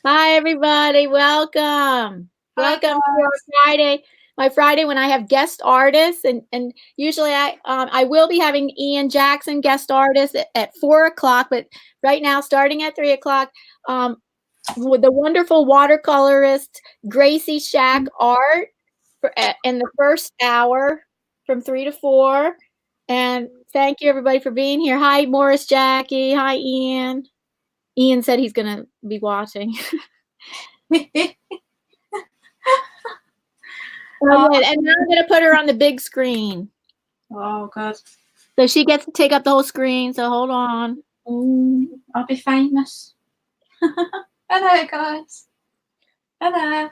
Hi, everybody. Welcome. Welcome to our Friday. My Friday when I have guest artists, and usually I will be having Ian Jackson guest artist at 4 o'clock, but right now starting at 3 o'clock, with the wonderful watercolorist Gracie Shack Art in the first hour from 3 to 4. And thank you everybody for being here. Hi, Morris, Jackie. Hi, Ian. Ian said he's gonna be watching. Oh, and now I'm going to put her on the big screen. Oh, God. So she gets to take up the whole screen, so hold on. Oh, I'll be famous. Hello, guys. Hello.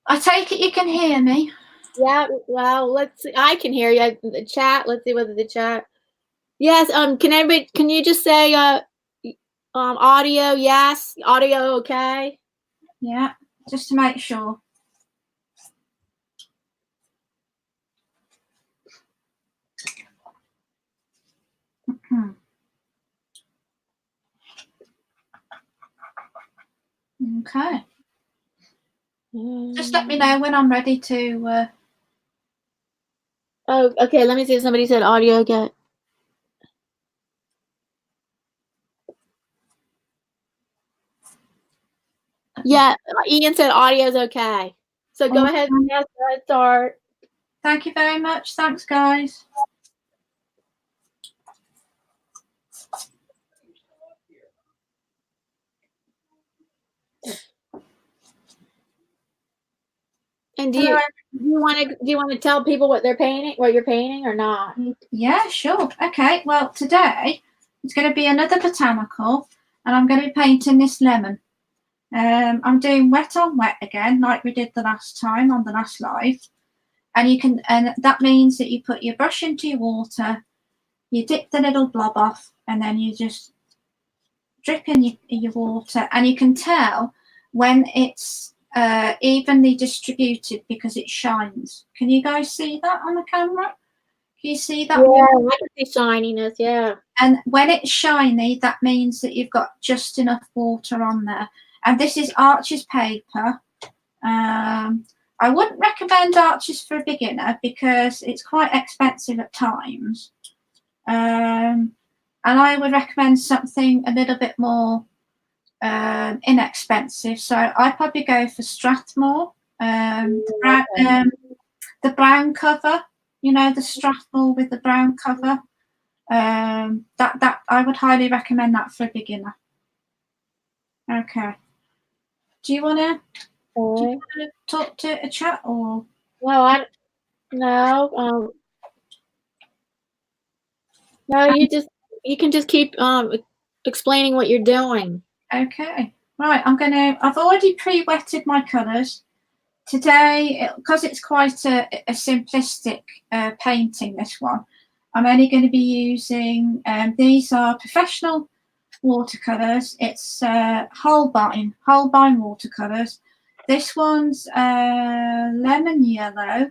I take it you can hear me. Yeah, well, let's see. I can hear you. The chat, let's see whether the chat. Yes, can you just say audio, yes, audio okay? Yeah, just to make sure. Okay. Just let me know when I'm ready to. Oh, okay. Let me see if somebody said audio okay. Yeah, Ian said audio's okay. So go ahead. Yes, let's start. Thank you very much. Thanks, guys. And do you want to tell people what you're painting, or not? Yeah, sure. Okay. Well, today it's going to be another botanical, and I'm going to be painting this lemon. I'm doing wet on wet again, like we did the last time on the last live. And that means that you put your brush into your water, you dip the little blob off, and then you just drip in your water, and you can tell when it's evenly distributed because it shines. Can you guys see that on the camera? Can you see that? Yeah, I can see shininess, yeah. And when it's shiny, that means that you've got just enough water on there. And this is Arches paper. I wouldn't recommend Arches for a beginner because it's quite expensive at times. And I would recommend something a little bit more inexpensive. So I'd probably go for Strathmore, the brown cover, you know, the Strathmore with the brown cover. That I would highly recommend that for a beginner. Okay. Do you want to talk to a chat or? No, no, you can just keep explaining what you're doing. Okay. Right. I've already pre-wetted my colours. Today, because it's quite a simplistic painting, this one, I'm only going to be using, these are professional watercolours. It's Holbein watercolours. This one's lemon yellow,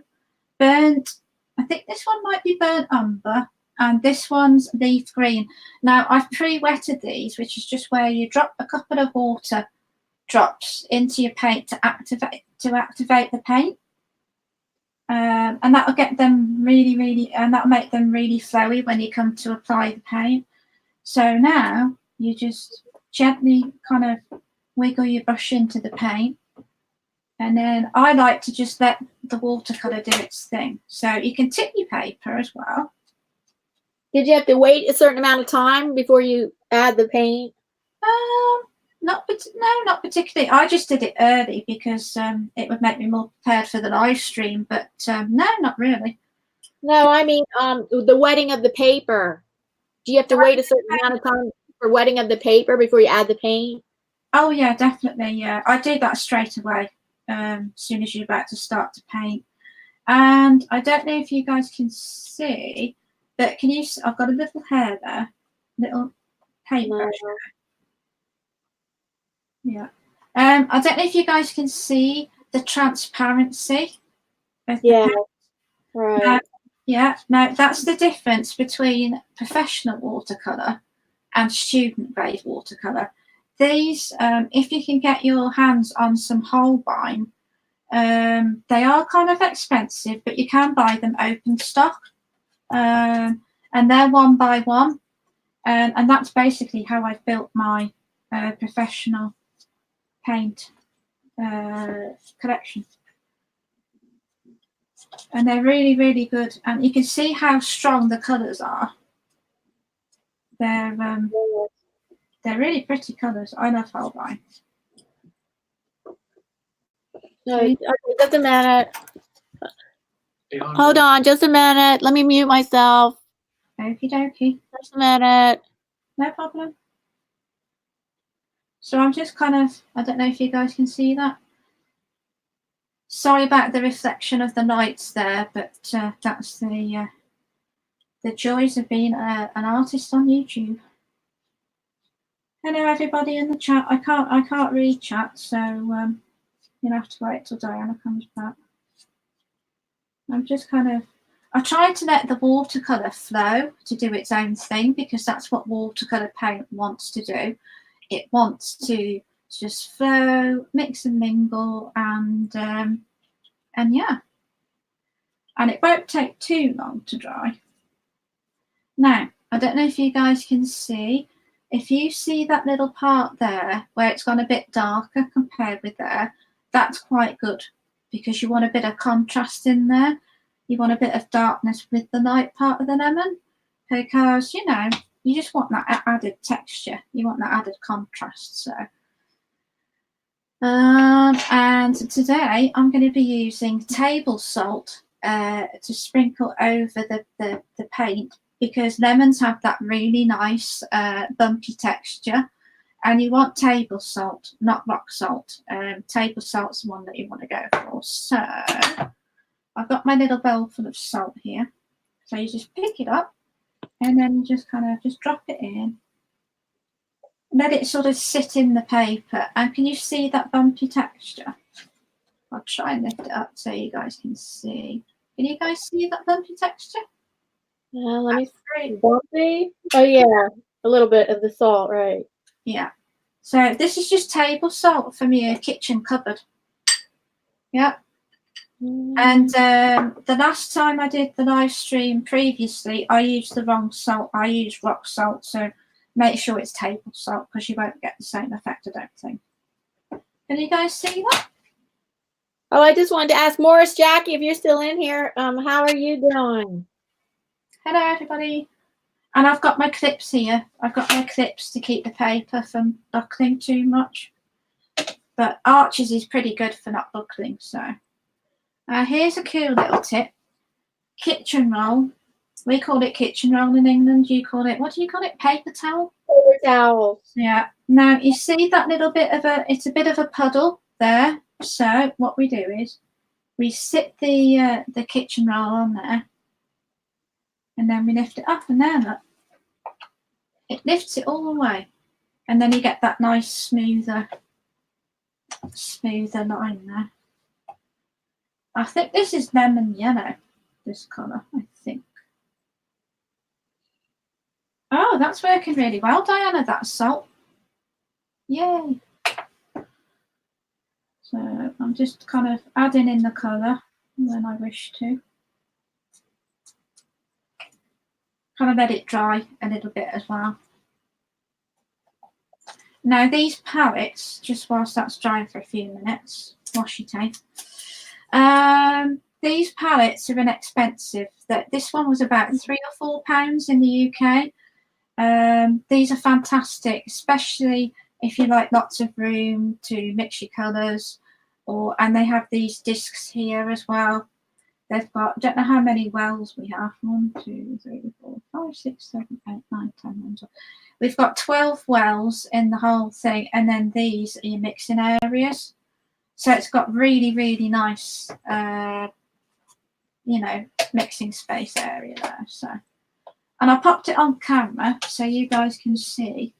burnt, I think this one might be burnt umber, and this one's leaf green. Now, I've pre-wetted these, which is just where you drop a couple of water drops into your paint to activate the paint. And that'll get them and that'll make them really flowy when you come to apply the paint. So now you just gently kind of wiggle your brush into the paint, and then I like to just let the watercolor do its thing. So you can tip your paper as well. Did you have to wait a certain amount of time before you add the paint? No, not particularly. I just did it early because it would make me more prepared for the live stream. But no, not really. No, I mean the wetting of the paper. Do you have to wait a certain amount of time for wetting of the paper before you add the paint? Oh yeah, definitely. Yeah, I do that straight away. As soon as you're about to start to paint. And I don't know if you guys can see, but can you? I've got a little hair there, little paintbrush. No. Yeah. I don't know if you guys can see the transparency of the paint. Right. Yeah. Now that's the difference between professional watercolor and student grade watercolor. these, if you can get your hands on some Holbein, they are kind of expensive, but you can buy them open stock, and they're 1 by 1, and that's basically how I've built my professional paint collection. And they're really, really good, and you can see how strong the colours are. They're really pretty colours. I love Holbein. No, okay, just a minute. Hold on, just a minute. Let me mute myself. Okie dokie. Just a minute. No problem. So I'm just kind of, I don't know if you guys can see that. Sorry about the reflection of the lights there, but that's the joys of being an artist on YouTube. Hello everybody in the chat. I can't read chat, so you'll have to wait till Diana comes back. I'm just kind of, I tried to let the watercolor flow to do its own thing, because that's what watercolor paint wants to do. It wants to just flow, mix and mingle, and yeah, and it won't take too long to dry. Now, I don't know if you guys can see, if you see that little part there where it's gone a bit darker compared with there, that's quite good, because you want a bit of contrast in there. You want a bit of darkness with the light part of the lemon, because, you know, you just want that added texture. You want that added contrast. So, and today I'm going to be using table salt to sprinkle over the paint, because lemons have that really nice bumpy texture, and you want table salt, not rock salt. Table salt's the one that you want to go for. So I've got my little bowl full of salt here. So you just pick it up, and then you just kind of just drop it in. Let it sort of sit in the paper. And can you see that bumpy texture? I'll try and lift it up so you guys can see. Can you guys see that bumpy texture? Yeah, let me see. Bumpy? Oh yeah, a little bit of the salt, right? Yeah. So this is just table salt from your kitchen cupboard. Yeah. And the last time I did the live stream previously, I used the wrong salt. I used rock salt, so make sure it's table salt, because you won't get the same effect, I don't think. Can you guys see that? Oh, I just wanted to ask Morris, Jackie, if you're still in here, how are you doing? Hello, everybody. And I've got my clips here. I've got my clips to keep the paper from buckling too much. But Arches is pretty good for not buckling, so. Here's a cool little tip. Kitchen roll. We call it kitchen roll in England. You call it, what do you call it? Paper towel? Paper towels. Yeah. Now you see that little bit of it's a bit of a puddle there. So what we do is we sit the kitchen roll on there, and then we lift it up, and there, look. It lifts it all the way. And then you get that nice smoother line there. I think this is lemon yellow, this colour, I think. Oh, that's working really well, Diana, that salt. Yay. So I'm just kind of adding in the colour when I wish to. Kind of let it dry a little bit as well. Now these palettes, just whilst that's drying for a few minutes, wash your tape. These palettes are inexpensive. This one was about £3 or £4 in the UK. These are fantastic, especially if you like lots of room to mix your colours, and they have these discs here as well. They've got, I don't know how many wells we have. 1, 2, 3, 4, 5, 6, 7, 8, 9, 10, 11, 12. We've got 12 wells in the whole thing, and then these are your mixing areas. So it's got really, really nice, you know, mixing space area there. So, and I popped it on camera so you guys can see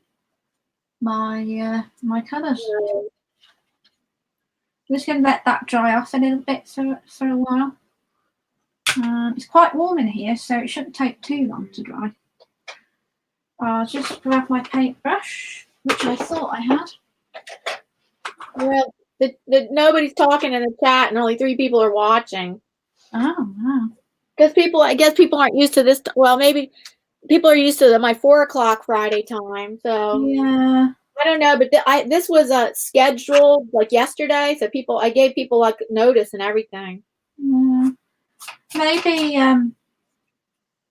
my my colours. I'm just going to let that dry off a little bit for a while. It's quite warm in here, so it shouldn't take too long to dry. I'll just grab my paintbrush. which I thought I had. Well, nobody's talking in the chat, and only 3 people are watching. Oh, wow. Because I guess people aren't used to this. Well, maybe people are used to my 4 o'clock Friday time. So Yeah. I don't know, but this was scheduled like yesterday, so I gave people like notice and everything. Yeah.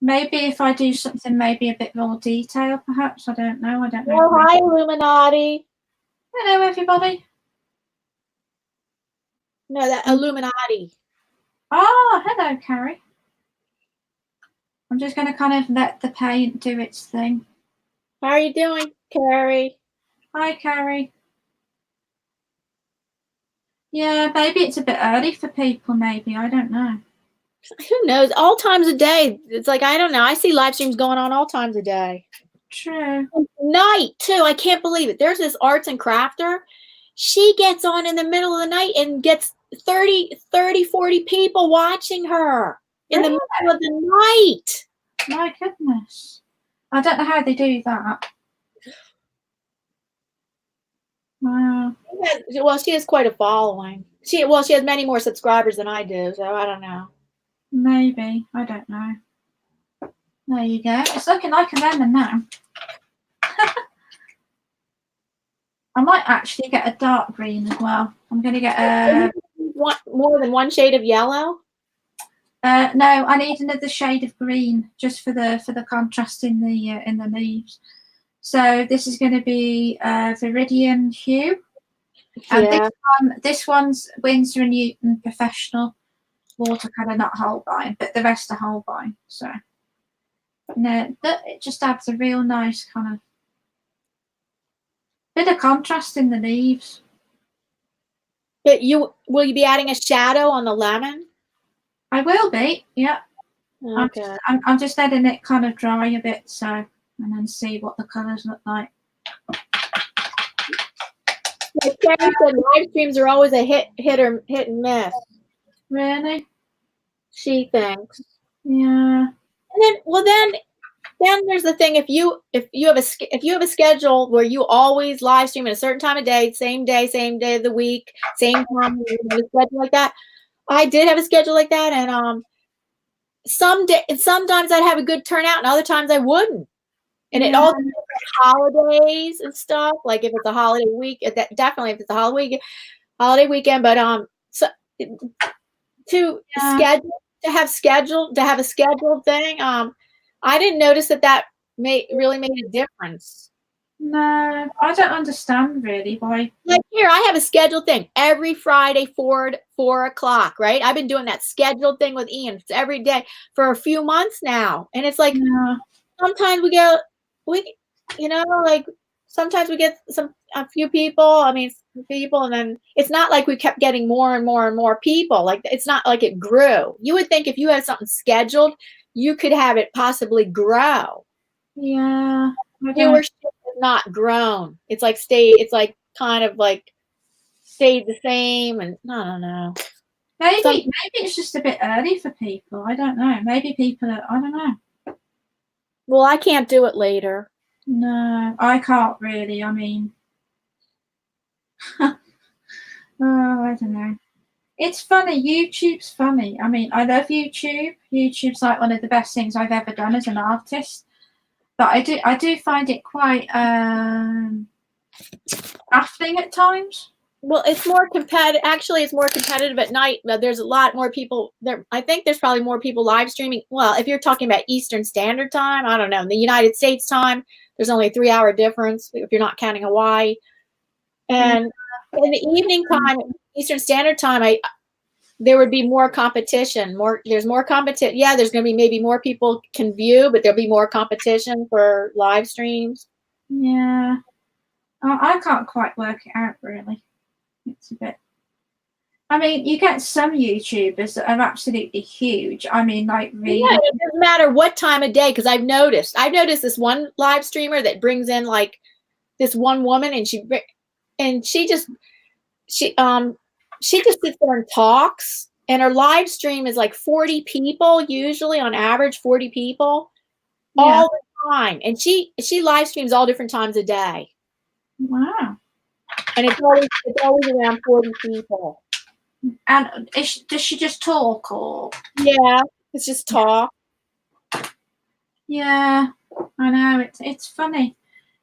Maybe if I do something, maybe a bit more detail, perhaps. I don't know. Oh, hi, Illuminati. Hello, everybody. No, that Illuminati. Oh, hello, Carrie. I'm just going to kind of let the paint do its thing. How are you doing, Carrie? Hi, Carrie. Yeah, maybe it's a bit early for people, maybe. I don't know. Who knows? All times of day. It's like, I don't know. I see live streams going on all times of day. True. Night, too. I can't believe it. There's this arts and crafter. She gets on in the middle of the night and gets 30, 40 people watching her in the middle of the night. My goodness. I don't know how they do that. Wow. Well, she has quite a following. She has many more subscribers than I do, so I don't know. Maybe. I don't know. There you go. It's looking like a lemon now. I might actually get a dark green as well. I'm going to get more than one shade of yellow. No, I need another shade of green just for the contrast in the leaves. So this is going to be Viridian Hue. And this one's Winsor & Newton Professional Watercolor, not Holbein, but the rest are Holbein. So no, it just adds a real nice kind of bit of contrast in the leaves. But will you be adding a shadow on the lemon? I will be, yeah. Okay. I'm just letting it kind of dry a bit, so, and then see what the colours look like. Carrie said live streams are always a hit and miss. Really? She thinks. Yeah. And then there's the thing, if you have a schedule where you always live stream at a certain time of day, same day of the week, same time, a schedule like that. I did have a schedule like that, and sometimes I'd have a good turnout, and other times I wouldn't. And it all depends on holidays and stuff. Like if it's a holiday week, definitely if it's a holiday weekend. But to have a scheduled thing. I didn't notice that really made a difference. No, I don't understand really why. Like here, I have a scheduled thing every Friday, 4 o'clock, right? I've been doing that scheduled thing with Ian every day for a few months now. And it's like, sometimes sometimes we get a few people, and then it's not like we kept getting more and more and more people. Like, it's not like it grew. You would think if you had something scheduled, you could have it possibly grow. Yeah. Viewership has not grown. It's like kind of like stayed the same, and I don't know. Maybe it's just a bit early for people. I don't know. Maybe people are, I don't know. Well, I can't do it later. No, I can't really. I mean, oh, I don't know. It's funny. YouTube's funny. I mean, I love YouTube. YouTube's like one of the best things I've ever done as an artist. But I do find it quite baffling at times. Well, it's more competitive. Actually, it's more competitive at night. There's a lot more people there. I think there's probably more people live streaming. Well, if you're talking about Eastern Standard Time, I don't know. In the United States time, there's only a 3-hour difference if you're not counting Hawaii. And in the evening time, Eastern Standard Time, there would be more competition. There's more competition. Yeah, there's going to be maybe more people can view, but there'll be more competition for live streams. Yeah, I can't quite work it out really. It's a bit. I mean, you get some YouTubers that are absolutely huge. I mean, like really. Yeah, it doesn't matter what time of day, because I've noticed this one live streamer that brings in like this one woman, and she just sits there and talks, and her live stream is like 40 people, usually on average 40 people all the time, and she live streams all different times a day. Wow. And it's always around 40 people. And does she just talk or? Yeah, it's just talk. Yeah, I know. It's funny.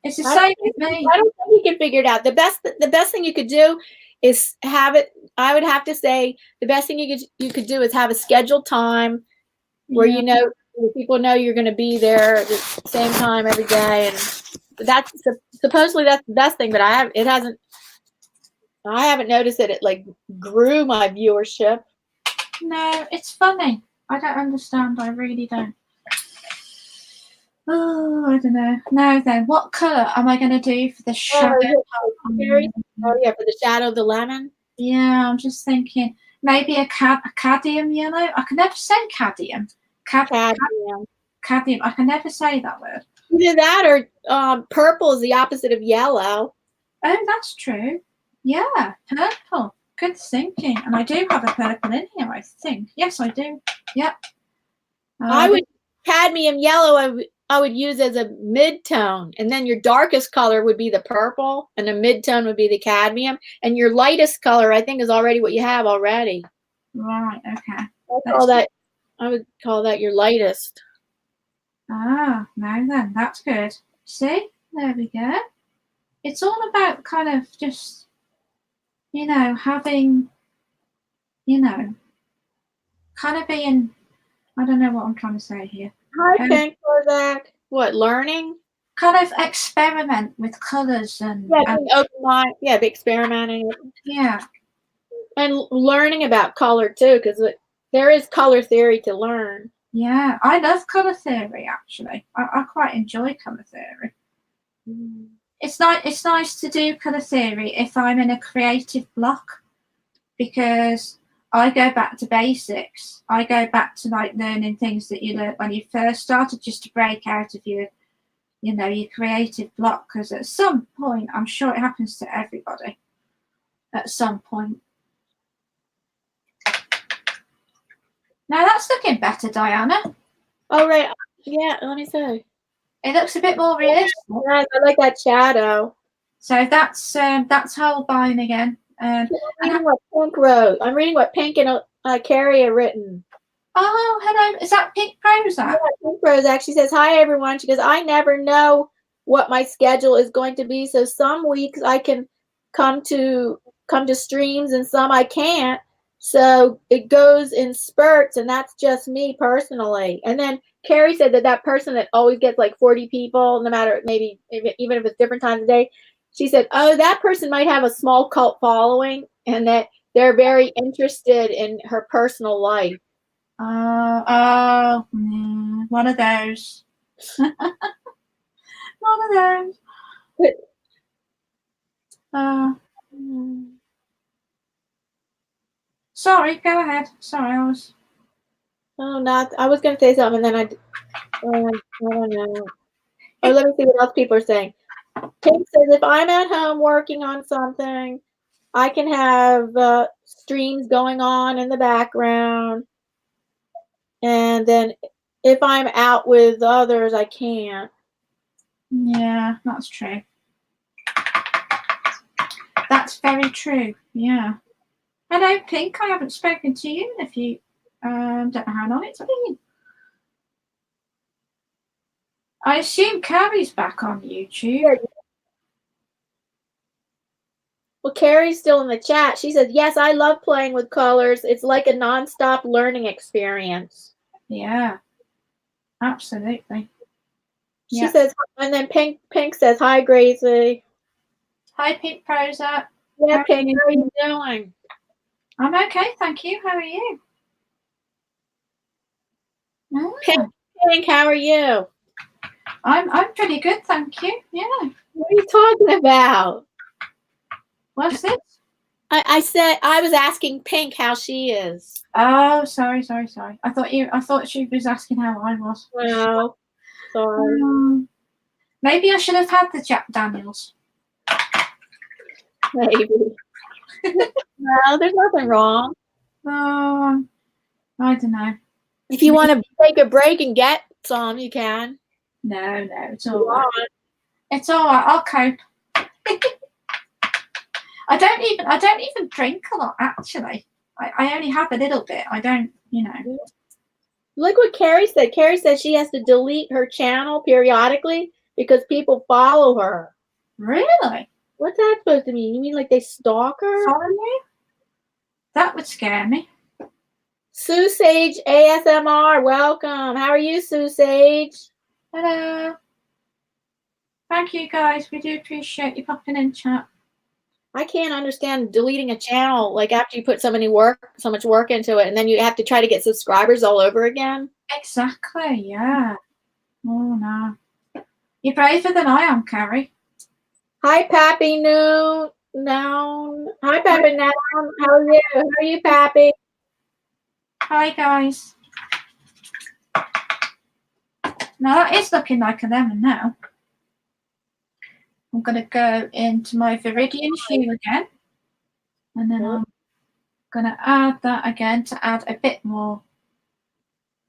It's the same with me. I don't think you can figure it out. The best thing you could do is have it. I would have to say the best thing you could do is have a scheduled time where Yeah. people know you're going to be there at the same time every day, and that's supposedly that's the best thing. But I haven't noticed that it like grew my viewership. No, it's funny. I don't understand. I really don't. Oh, I don't know. Now then, what colour am I going to do for the shadow? Oh yeah, for the shadow of the lemon. Yeah, I'm just thinking maybe a cadmium yellow. I can never say cadmium. Cadmium. Cadmium. I can never say that word. Either that or purple is the opposite of yellow. Oh, that's true. Yeah, purple. Good thinking. And I do have a purple in here, I think. Yes, I do. Yep. I would cadmium yellow. I would use as a mid-tone, and then your darkest color would be the purple, and the mid-tone would be the cadmium, and your lightest color, I think, is already what you have already. Right. Okay. I would call that your lightest. Ah, now then, that's good. See, there we go. It's all about kind of just, having, kind of being. I don't know what I'm trying to say here. I think for that, what, learning? Kind of experiment with colours and open mind. Yeah, be experimenting. Yeah. And learning about color too, because there is color theory to learn. Yeah, I love colour theory actually. I quite enjoy colour theory. Mm. It's nice to do colour theory if I'm in a creative block, because I go back to basics. I go back to like learning things that you learned when you first started, just to break out of your creative block. Because at some point, I'm sure it happens to everybody. At some point. Now that's looking better, Diana. Oh right, yeah. Let me see. It looks a bit more realistic. Yeah, I like that shadow. So that's Holbein again. I'm reading what Pink wrote. I'm reading what Pink and Carrie have written. Oh, hello. Is that Pink Prozac? Yeah, Pink Prozac. She says, "Hi everyone." She goes, "I never know what my schedule is going to be. So some weeks I can come to streams, and some I can't. So it goes in spurts, and that's just me personally." And then Carrie said that person that always gets like 40 people, no matter maybe even if it's different times of day. She said, "Oh, that person might have a small cult following, and that they're very interested in her personal life." One of those. One of those. Sorry, go ahead. Sorry, I was. Oh, I was going to say something, and then I don't know. Oh, let me see what else people are saying. Pink says, if I'm at home working on something, I can have streams going on in the background. And then if I'm out with others, I can't. Yeah, that's true. That's very true. Yeah. Hello, Pink. I haven't spoken to you in a few. Don't know how long it's been. I assume Carrie's back on YouTube. Yeah. Well, Carrie's still in the chat. She says, yes, I love playing with colors. It's like a nonstop learning experience. Yeah, absolutely. She says, and then Pink says, hi, Gracie. Hi, Pink Prozac. Yeah, Pink, how are you doing? I'm okay, thank you. How are you? Pink, how are you? I'm pretty good, thank you. Yeah. What are you talking about? What's this? I said I was asking Pink how she is. Oh, sorry. I thought she was asking how I was. No, sorry. Maybe I should have had the Jack Daniels. Maybe. No, there's nothing wrong. I don't know. If you want to take a break and get some, you can. No, it's all right. It's all right. I'll cope. I don't even drink a lot, actually. I only have a little bit. I don't, you know. Look what Carrie said. Carrie said she has to delete her channel periodically because people follow her. Really? What's that supposed to mean? You mean like they stalk her? Follow me? That would scare me. Sue Sage ASMR, welcome. How are you, Sue Sage? Hello. Thank you, guys. We do appreciate you popping in chat. I can't understand deleting a channel like after you put so much work into it, and then you have to try to get subscribers all over again. Exactly. Yeah. Oh no. You're braver than I am, Carrie. Hi, Pappy Noon. Hi, Pappy Noon. How are you? How are you, Pappy? Hi, guys. Now that is looking like a lemon now. I'm going to go into my Viridian hue again. And then I'm going to add that again to add a bit more.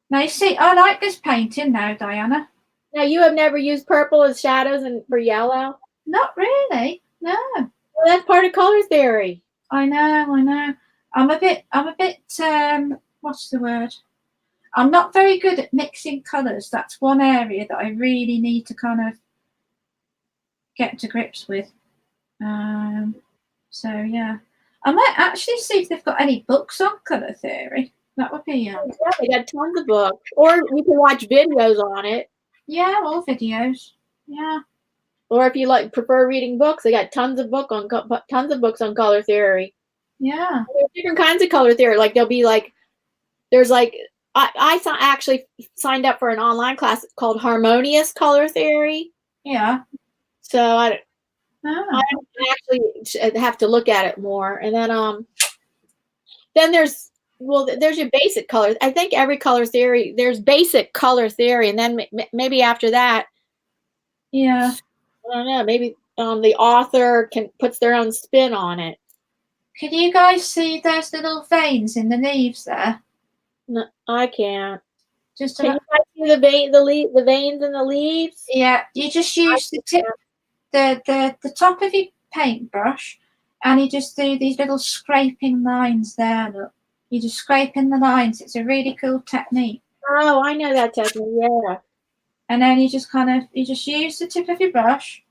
Now, you see, I like this painting now, Diana. Now, you have never used purple as shadows and for yellow? Not really, no. Well, that's part of color theory. I know. I'm a bit, what's the word? I'm not very good at mixing colours. That's one area that I really need to kind of get to grips with. So yeah, I might actually see if they've got any books on colour theory. That would be Yeah, they got tons of books, or you can watch videos on it. Yeah, or videos. Yeah. Or if you prefer reading books, they got tons of books on color theory. Yeah. There's different kinds of color theory. Like there'll be I actually signed up for an online class called Harmonious Color Theory. Yeah. So I actually have to look at it more. And then there's your basic colors. I think every color theory, there's basic color theory, and then maybe after that, yeah, I don't know, maybe the author puts their own spin on it. Can you guys see those little veins in the leaves there? No, I can't. Just Can you guys see the veins in the leaves? Yeah, you just use the tip, the top of your paintbrush, and you just do these little scraping lines there. Look, you just scraping the lines. It's a really cool technique. Oh, I know that technique. Yeah. And then you just use the tip of your brush,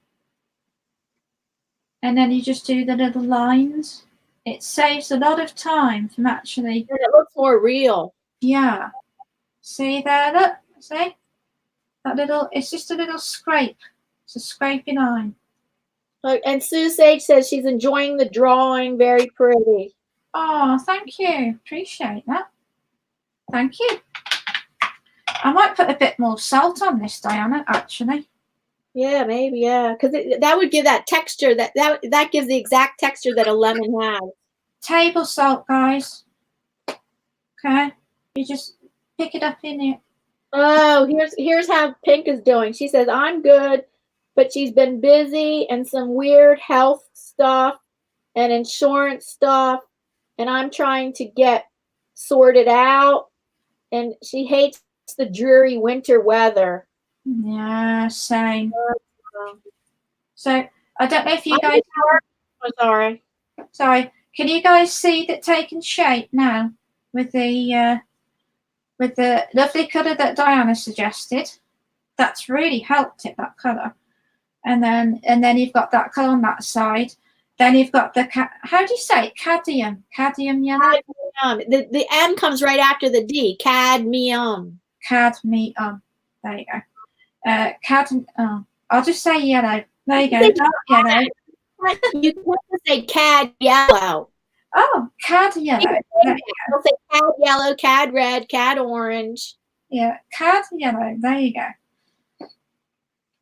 and then you just do the little lines. It saves a lot of time from actually. And it looks more real. Yeah. See there, look. See that little? It's just a little scrape. It's a scraping line. And Sue Sage says she's enjoying the drawing. Very pretty. Oh, thank you. Appreciate that. Thank you. I might put a bit more salt on this, Diana, actually. Yeah, maybe, yeah. Because that would give that texture, that gives the exact texture that a lemon has. Table salt, guys. Okay. You just pick it up in it. Oh, here's how Pink is doing. She says, I'm good, but she's been busy and some weird health stuff and insurance stuff, and I'm trying to get sorted out, and she hates the dreary winter weather. Yeah, same. So I don't know if you guys. Oh, sorry. Sorry. Can you guys see that taking shape now with the lovely colour that Diana suggested? That's really helped it, that colour. And then you've got that colour on that side. Then you've got the how do you say it? Cadmium yellow. Cadmium. The M comes right after the D. Cadmium. Cadmium. There you go. I'll just say yellow. There you go. Dark yellow. You can't say cad yellow. Oh, cad yellow. I'll say cad yellow, cad red, cad orange. Yeah, cad yellow. There you go.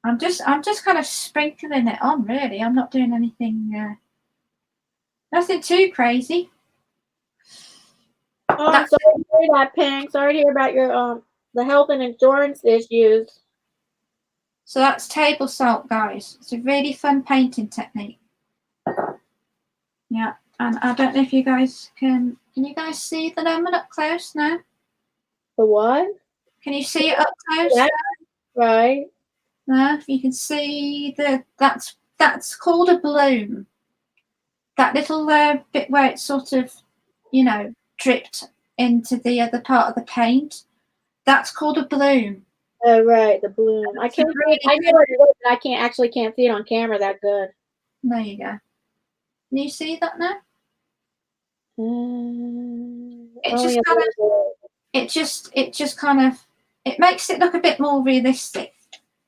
I'm just kind of sprinkling it on. Really, I'm not doing anything. Nothing too crazy. Oh, I'm sorry to hear that, Pink. Sorry to hear about your the health and insurance issues. So that's table salt, guys. It's a really fun painting technique. Yeah, and I don't know if you guys can you guys see the lemon up close now? The what? Can you see it up close? Yeah, right. You can see that's called a bloom. that little bit where it's sort of, you know, dripped into the other part of the paint, that's called a bloom. Oh, right, the bloom. I can't see it. I know what it is, but I can't see it on camera that good. There you go. Can you see that now? It just kind of, it just kind of, it makes it look a bit more realistic,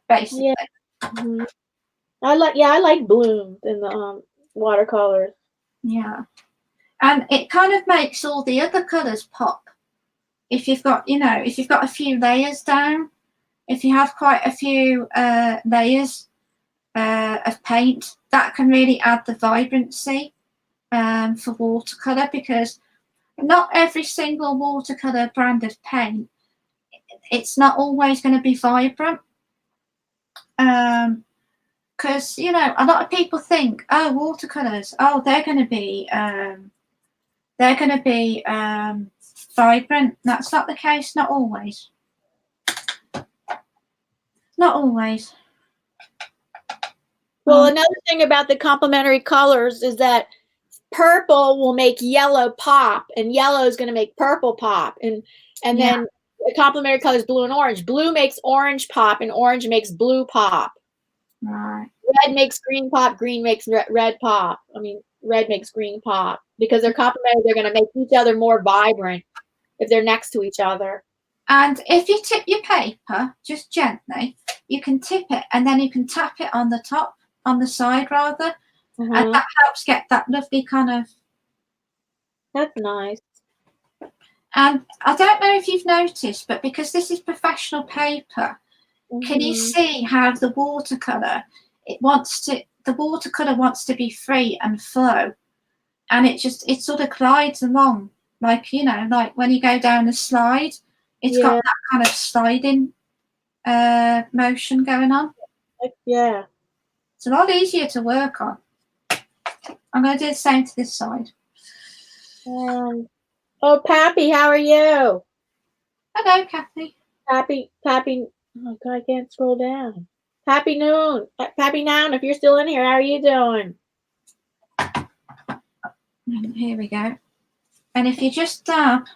basically. Yeah. Mm-hmm. I like blooms in the watercolors. Yeah, and it kind of makes all the other colours pop. If you've got, you know, if you've got a few layers down, if you have quite a few layers of paint, that can really add the vibrancy for watercolor, because not every single watercolor brand of paint, it's not always going to be vibrant. Because, you know, a lot of people think, oh, watercolors, oh, they're going to be vibrant. That's not the case. Not always. Not always. Well, another thing about the complementary colors is that purple will make yellow pop, and yellow is going to make purple pop, and then the complementary colors blue and orange. Blue makes orange pop, and orange makes blue pop. Right. Red makes green pop. Green makes red pop. I mean, red makes green pop, because they're complementary. They're going to make each other more vibrant if they're next to each other. And if you tip your paper just gently, you can tip it, and then you can tap it on the top, on the side rather, and that helps get that lovely kind of. That's nice. And I don't know if you've noticed, but because this is professional paper, can you see how the watercolor, the watercolor wants to be free and flow, and it sort of glides along, like, you know, like when you go down a slide, it's got that kind of sliding motion going on. Yeah. It's a lot easier to work on. I'm going to do the same to this side. Oh, Pappy, how are you? Hello, Kathy. Pappy. Oh God, I can't scroll down. Pappy Noon, if you're still in here, how are you doing? Here we go. And if you just dab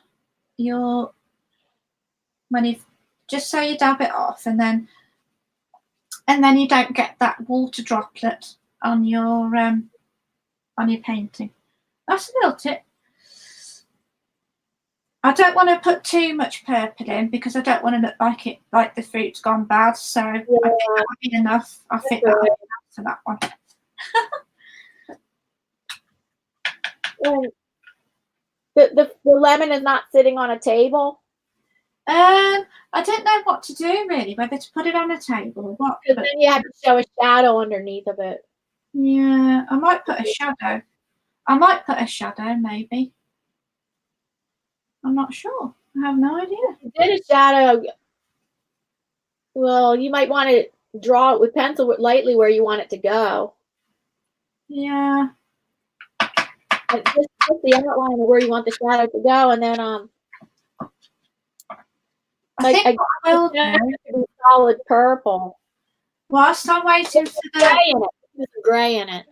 just so you dab it off, and then you don't get that water droplet on your painting. That's a little tip. I don't want to put too much purple in, because I don't want to look like the fruit's gone bad. So I think that would be enough. I think that would be enough for that one. The lemon is not sitting on a table. I don't know what to do really, whether to put it on a table or what. Because then you have to show a shadow underneath of it. Yeah, I might put a shadow. Maybe. I'm not sure. I have no idea. You did a shadow. Well, you might want to draw it with pencil lightly where you want it to go. Yeah. Just the outline of where you want the shadow to go, and then I think what I will do, solid purple. Whilst I'm waiting for the gray in it.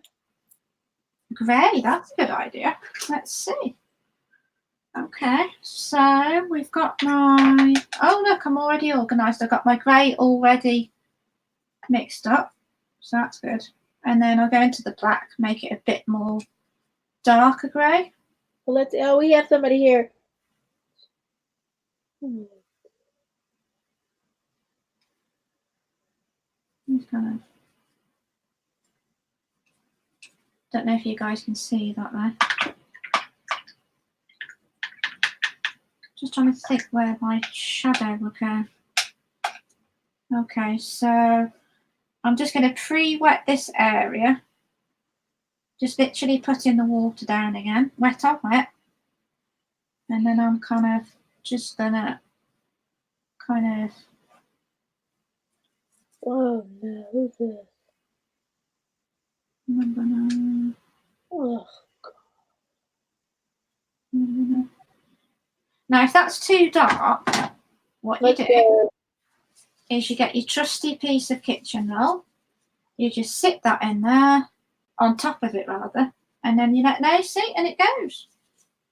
Gray, that's a good idea. Let's see. Okay, so we've got my, oh look, I'm already organised. I've got my grey already mixed up, so that's good. And then I'll go into the black, make it a bit more darker grey. Well, we have somebody here. Don't know if you guys can see that there. Just trying to think where my shadow will go. Okay, so I'm just going to pre-wet this area. Just literally putting the water down again, wet on wet. And then I'm kind of just going to Oh no, who's this? Oh. Now, if that's too dark, what you do is you get your trusty piece of kitchen roll. You just sit that in there, on top of it rather, and then you let go, see, and it goes.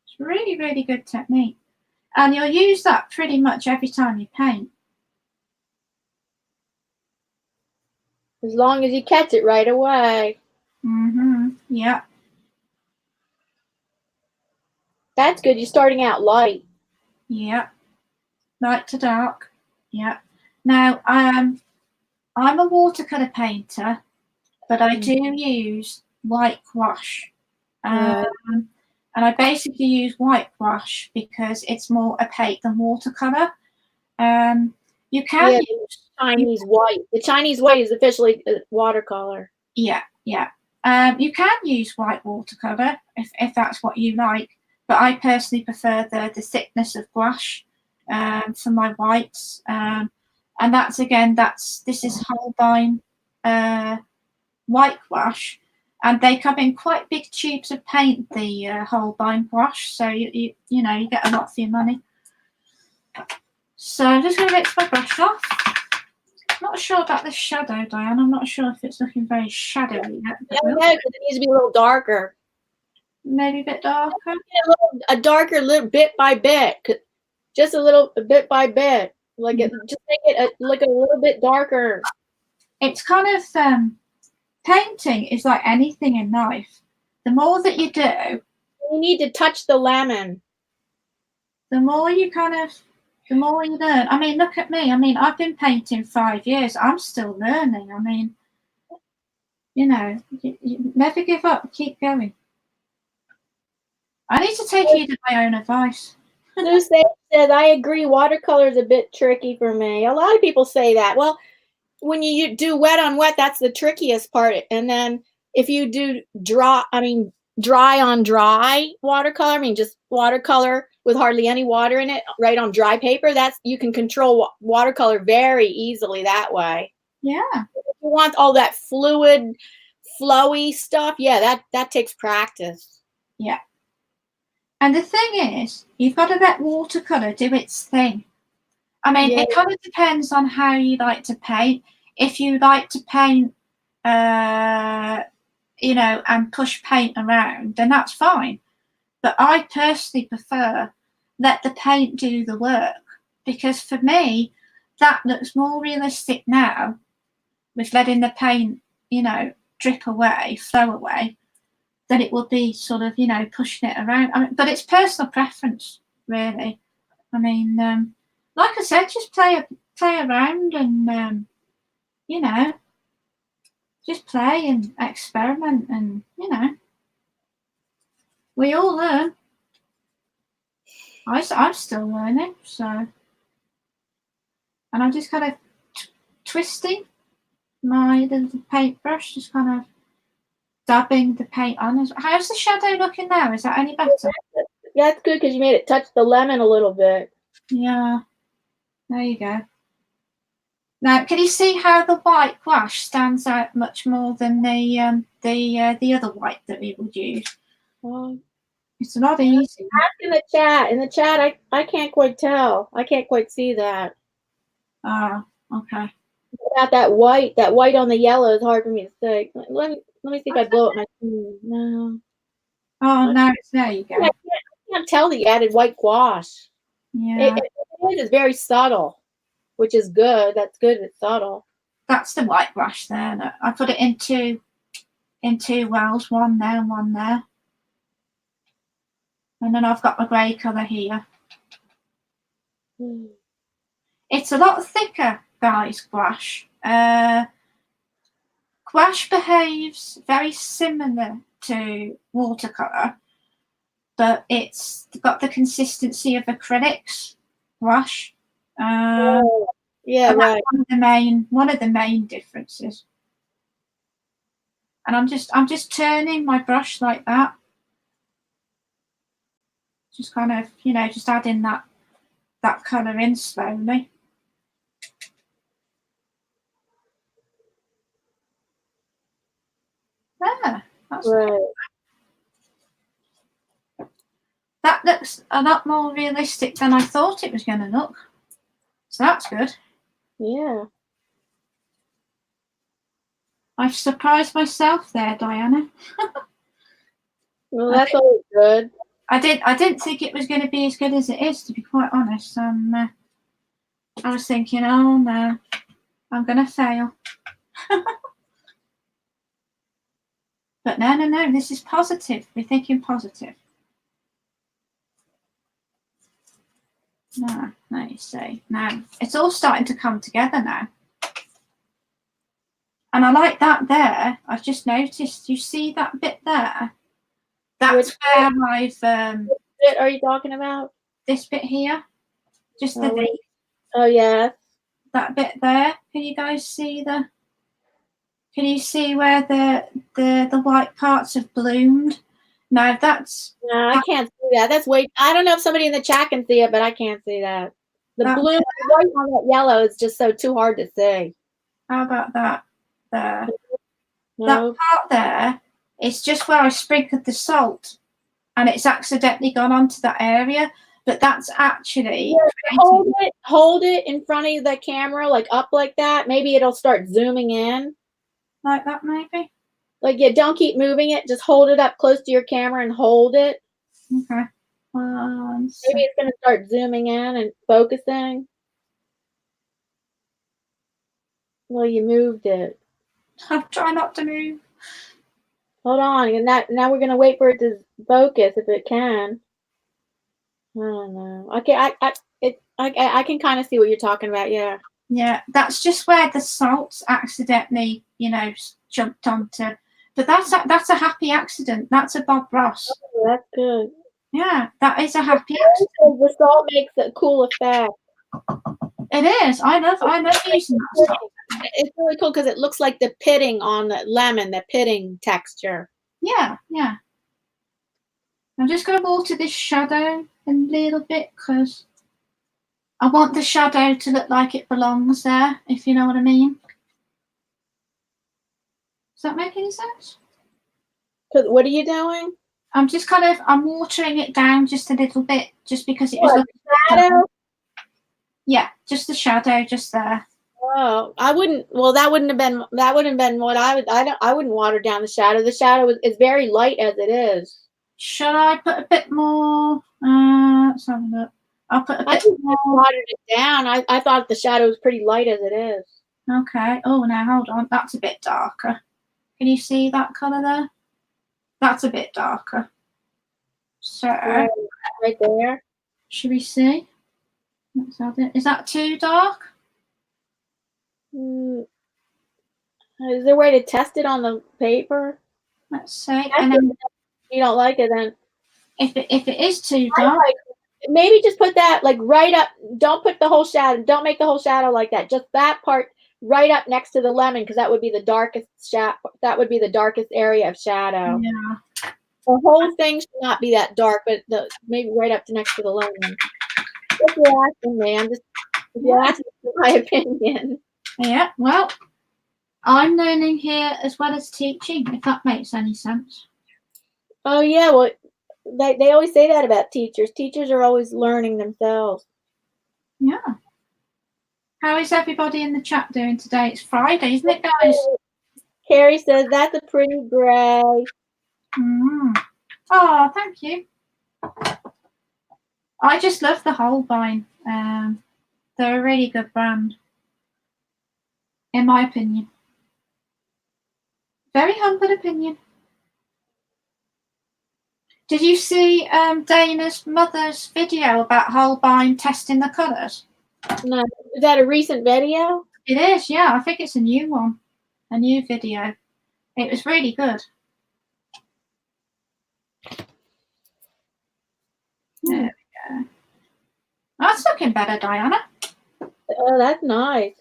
It's really, really good technique. And you'll use that pretty much every time you paint. As long as you catch it right away. Yeah. That's good. You're starting out light. Yeah. Light to dark. Yeah. Now, I'm a watercolor painter, but I do use white gouache. Right. And I basically use white gouache because it's more opaque than watercolor. You can use Chinese white. The Chinese white is officially watercolor. Yeah. You can use white watercolor if that's what you like, but I personally prefer the thickness of gouache for my whites. And that's this is Holbein white gouache, and they come in quite big tubes of paint, the Holbein gouache, so you get a lot for your money. So I'm just going to rinse my brush off. Not sure about this shadow, Diane. I'm not sure if it's looking very shadowy yet. Yeah, because it needs to be a little darker. Maybe a bit darker. A darker little bit by bit. Just a bit by bit. Like just make it look a little bit darker. It's kind of painting is like anything in life. The more that you do, you need to touch the lemon. The more you learn. I mean, look at me. I mean, I've been painting 5 years. I'm still learning. I mean, you never give up. Keep going. I need to take heed of my own advice. Sue says, I agree. Watercolor is a bit tricky for me. A lot of people say that. Well, when you do wet on wet, that's the trickiest part. And then if you do dry on dry watercolor, just watercolor with hardly any water in it, right on dry paper, you can control watercolor very easily that way. Yeah. If you want all that fluid, flowy stuff, yeah, that takes practice. Yeah. And the thing is, you've got to let watercolor do its thing. I mean, it kind of depends on how you like to paint. If you like to paint, and push paint around, then that's fine. But I personally prefer let the paint do the work, because for me, that looks more realistic now with letting the paint, drip away, flow away, than it would be sort of, pushing it around. But it's personal preference, really. I mean, like I said, just play around and, just play and experiment and, we all learn. I'm still learning, so. And I'm just kind of twisting my little paintbrush, just kind of dabbing the paint on. How's the shadow looking now? Is that any better? Yeah, that's good because you made it touch the lemon a little bit. Yeah, there you go. Now, can you see how the white gouache stands out much more than the other white that we would use? It's a lot easier. Ask in the chat. In the chat, I can't quite tell. I can't quite see that. Oh, okay. About that white on the yellow is hard for me to say. Let me see if I blow up my screen. No. Oh, no, there you go. I can't tell the added white gouache. Yeah. It is very subtle, which is good. That's good. It's subtle. That's the white gouache there. Look, I put it in two wells, one there and one there. And then I've got my grey colour here. It's a lot thicker, guys, gouache. Gouache behaves very similar to watercolour, but it's got the consistency of acrylics gouache. Yeah, right. One of the main differences. And I'm just turning my brush like that. Just kind of, just adding that colour in slowly. There, that's right. That looks a lot more realistic than I thought it was going to look. So that's good. Yeah. I've surprised myself there, Diana. Well, that's always good. I didn't think it was going to be as good as it is, to be quite honest. I was thinking, oh no, I'm going to fail. But no, this is positive. We're thinking positive. No, you see. Now, it's all starting to come together now. And I like that there. I've just noticed, you see that bit there? That's where I've... What bit are you talking about? This bit here. Just the V. Oh, yeah. That bit there. Can you guys see the... Can you see where the white parts have bloomed? No, that's... No, I can't see that. That's way... I don't know if somebody in the chat can see it, but I can't see that. The blue, the white on that yellow is just too hard to see. How about that there? No. That part there is just where I sprinkled the salt, and it's accidentally gone onto that area. But that's actually... Yeah, hold it in front of the camera, like up like that. Maybe it'll start zooming in. Like that, maybe? Like, yeah, don't keep moving it. Just hold it up close to your camera and hold it. Okay. Maybe it's going to start zooming in and focusing. Well, you moved it. I'm trying not to move. Hold on. And now we're going to wait for it to focus if it can. I don't know. Okay, I can kind of see what you're talking about, yeah. Yeah, that's just where the salts accidentally, jumped onto. But that's a happy accident. That's a Bob Ross. Oh, that's good. Yeah, that is a happy accident. The salt makes a cool effect. It is. I love using that salt. It's really cool because it looks like the pitting on the lemon, the pitting texture. Yeah. I'm just going to water this shadow a little bit because I want the shadow to look like it belongs there, if you know what I mean. Does that make any sense? What are you doing? I'm just I'm watering it down just a little bit, just because it was looking shadow. Yeah, just the shadow, just there. Oh, I wouldn't. Well, that wouldn't have been what I would. I wouldn't water down the shadow. The shadow is very light as it is. Should I put a bit more? Let's have a look. I'll put a bit more. Watered it down. I thought the shadow was pretty light as it is. Okay. Oh, now hold on. That's a bit darker. Can you see that color there? That's a bit darker. So right there. Should we see? Let's have it. Is that too dark? Is there a way to test it on the paper? Let's see. And then, you don't like it, then if it is too dark, maybe just put that like right up. Don't put the whole shadow. Don't make the whole shadow like that. Just that part right up next to the lemon, because that would be the darkest that would be the darkest area of shadow. Yeah. The whole thing should not be that dark, but maybe right up to next to the lemon. If you're asking me, I'm just asking for my opinion. Yeah. Well, I'm learning here as well as teaching, if that makes any sense. Oh yeah, well, they always say that about teachers. Teachers are always learning themselves. Yeah. How is everybody in the chat doing today? It's Friday, isn't it, guys? Carrie says that's a pretty gray. Oh, thank you. I just love the Holbein. They're a really good brand, in my opinion. Very humble opinion. Did you see Dana's mother's video about Holbein testing the colours? No. Is that a recent video? It is, yeah. I think it's a new one. A new video. It was really good. There we go. That's looking better, Diana. Oh, that's nice.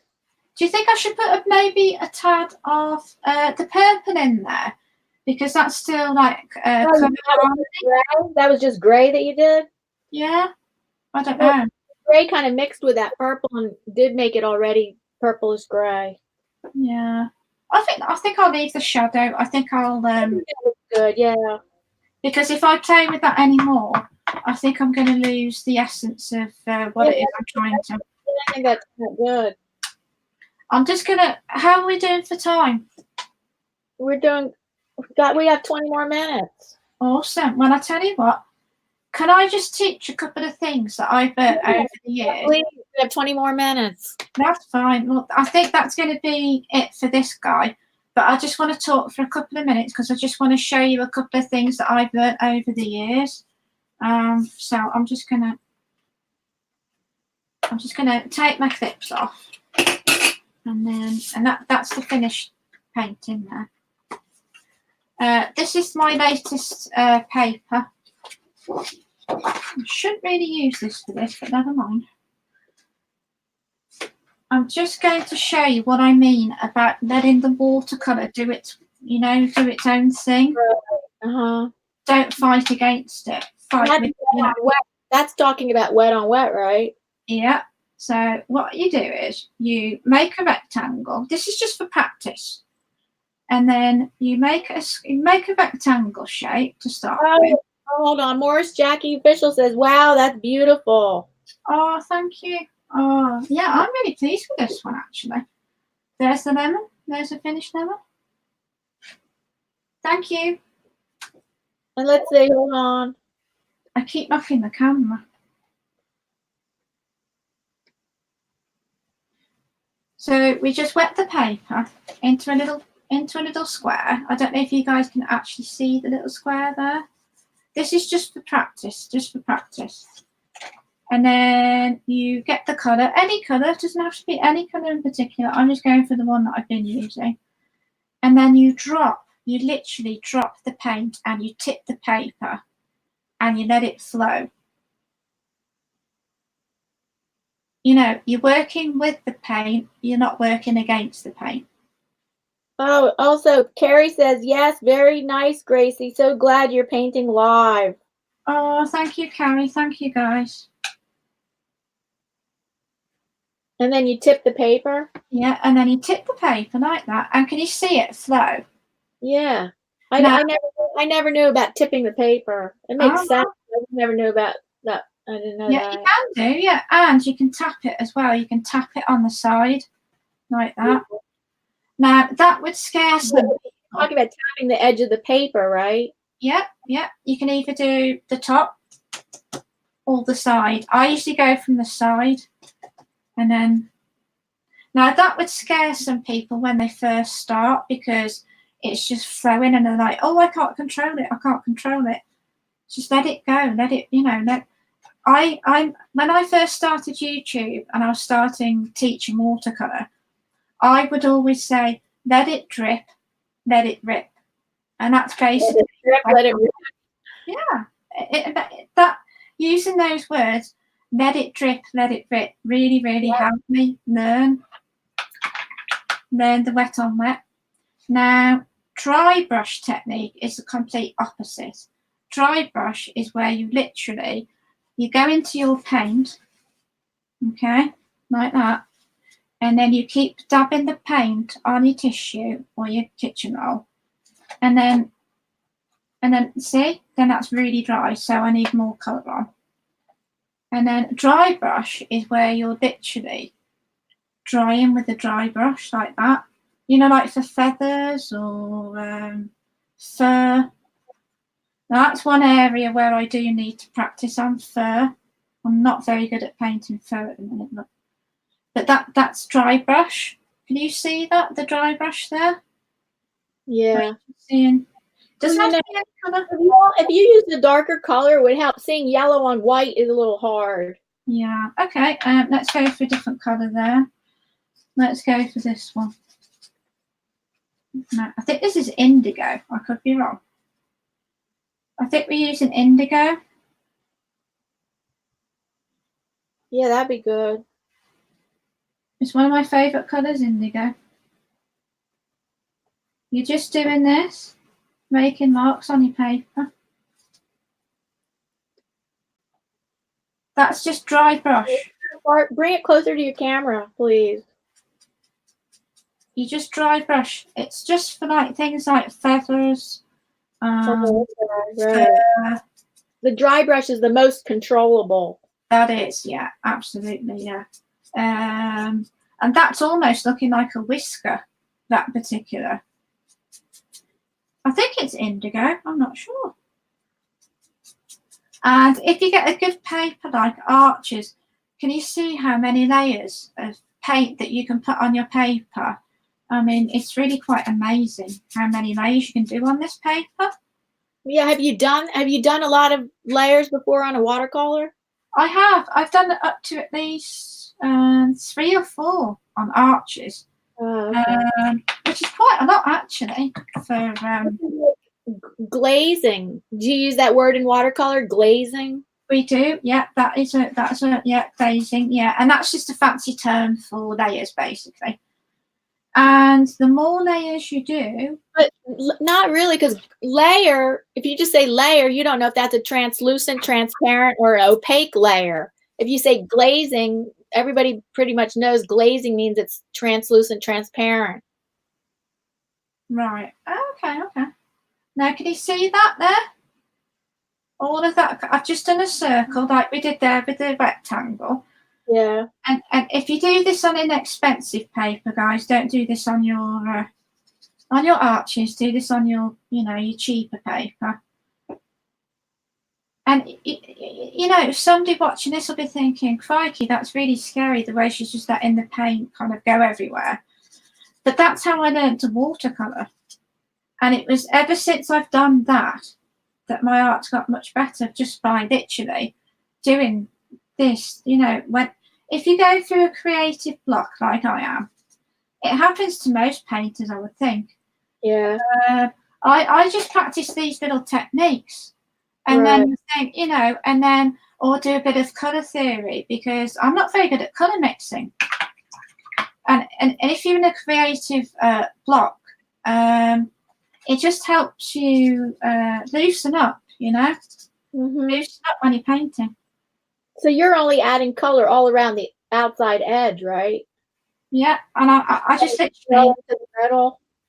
Do you think I should put maybe a tad of the purple in there? Because that's still like that was just gray that you did? Yeah. I don't know. Gray kind of mixed with that purple and did make it already purplish gray. Yeah. I think I'll leave the shadow. I think I'll good, yeah. Because if I play with that anymore, I think I'm going to lose the essence of what it is I'm trying to. I think that's good. I'm just gonna. How are we doing for time? We have 20 more minutes. Awesome. Well, I tell you what, can I just teach a couple of things that I've learned over the years? Please, we have 20 more minutes. That's fine. Well, I think that's going to be it for this guy. But I just want to talk for a couple of minutes because I just want to show you a couple of things that I've learned over the years. So I'm just gonna take my clips off, and that's the finished painting there. This is my latest paper. I shouldn't really use this for this, but never mind. I'm just going to show you what I mean about letting the watercolor do its own thing. Don't fight against it. Fight with, wet. That's talking about wet on wet, right? Yeah. So what you do is you make a rectangle. This is just for practice. And then you make a rectangle shape to start with. Oh, hold on. Morris Jackie Official says, wow, that's beautiful. Oh, thank you. Oh, yeah, I'm really pleased with this one, actually. There's the lemon. There's a finished lemon. Thank you. And let's see, hold on. I keep knocking the camera. So we just wet the paper into a little square. I don't know if you guys can actually see the little square there. This is just for practice, And then you get the colour, any colour, it doesn't have to be any colour in particular. I'm just going for the one that I've been using. And then you literally drop the paint and you tip the paper and you let it flow. You're working with the paint, you're not working against the paint. Oh, also, Carrie says, yes, very nice, Gracie. So glad you're painting live. Oh, thank you, Carrie. Thank you, guys. And then you tip the paper? Yeah, and then you tip the paper like that. And can you see it flow? Yeah. I never knew about tipping the paper. It makes sense. I never knew about that. I didn't know that. Yeah, you can do, yeah. And you can tap it as well. You can tap it on the side like that. Now, that would scare some people. Talking about tapping the edge of the paper, right? Yeah, yeah. You can either do the top or the side. I usually go from the side. And then, now that would scare some people when they first start because it's just flowing and they're like, oh, I can't control it. I can't control it. Just let it go. Let it, when I first started YouTube and I was starting teaching watercolor, I would always say, let it drip, let it rip. And that's basically let it rip. Yeah. That using those words, let it drip, let it rip, really, really helped me learn the wet on wet. Now, dry brush technique is the complete opposite. Dry brush is where you go into your paint, okay, like that, and then you keep dabbing the paint on your tissue or your kitchen roll, and then see, then that's really dry, so I need more colour on. And then dry brush is where you're literally drying with a dry brush like that, like for feathers or fur. Now that's one area where I do need to practice on fur. I'm not very good at painting fur at the minute, but that's dry brush. Can you see that, the dry brush there? Yeah. Doesn't have to be any colour. If you use the darker color, it would help. Seeing yellow on white is a little hard. Yeah. Okay. Let's go for a different colour there. Let's go for this one. No, I think this is indigo. I could be wrong. I think we're using indigo. Yeah, that'd be good. It's one of my favourite colours, indigo. You're just doing this, making marks on your paper. That's just dry brush. Bring it closer to your camera, please. You just dry brush. It's just for like things like feathers. Right. The dry brush is the most controllable. That is, yeah, absolutely, yeah. And that's almost looking like a whisker, that particular. I think it's indigo, I'm not sure. And if you get a good paper like Arches, can you see how many layers of paint that you can put on your paper? I mean, it's really quite amazing how many layers you can do on this paper. Yeah, have you done a lot of layers before on a watercolor? I have. I've done it up to at least 3 or 4 on Arches, Oh, okay. which is quite a lot actually for Glazing. Do you use that word in watercolor, glazing? we do, yeah. That's a yeah, glazing, yeah, and that's just a fancy term for layers, basically. And the more layers you do, But not really, because layer, if you just say layer, you don't know if that's a translucent, transparent, or opaque layer. If you say glazing, everybody pretty much knows glazing means it's translucent, transparent. right? Okay. Now, can you see that there? All of that. I've just done a circle like we did there with the rectangle. Yeah. And if you do this on inexpensive paper, guys, don't do this on your Arches. Do this on your your cheaper paper. And somebody watching this will be thinking, "Crikey, that's really scary." The way she's just letting the paint kind of go everywhere. But that's how I learned to watercolor. And it was ever since I've done that my art's got much better, just by literally doing this. If you go through a creative block like I am, it happens to most painters, I would think. Yeah. I just practice these little techniques, and Right. then think, or do a bit of color theory, because I'm not very good at color mixing. And if you're in a creative block, it just helps you loosen up, loosen up when you're painting. So you're only adding color all around the outside edge, right? Yeah, and I just literally,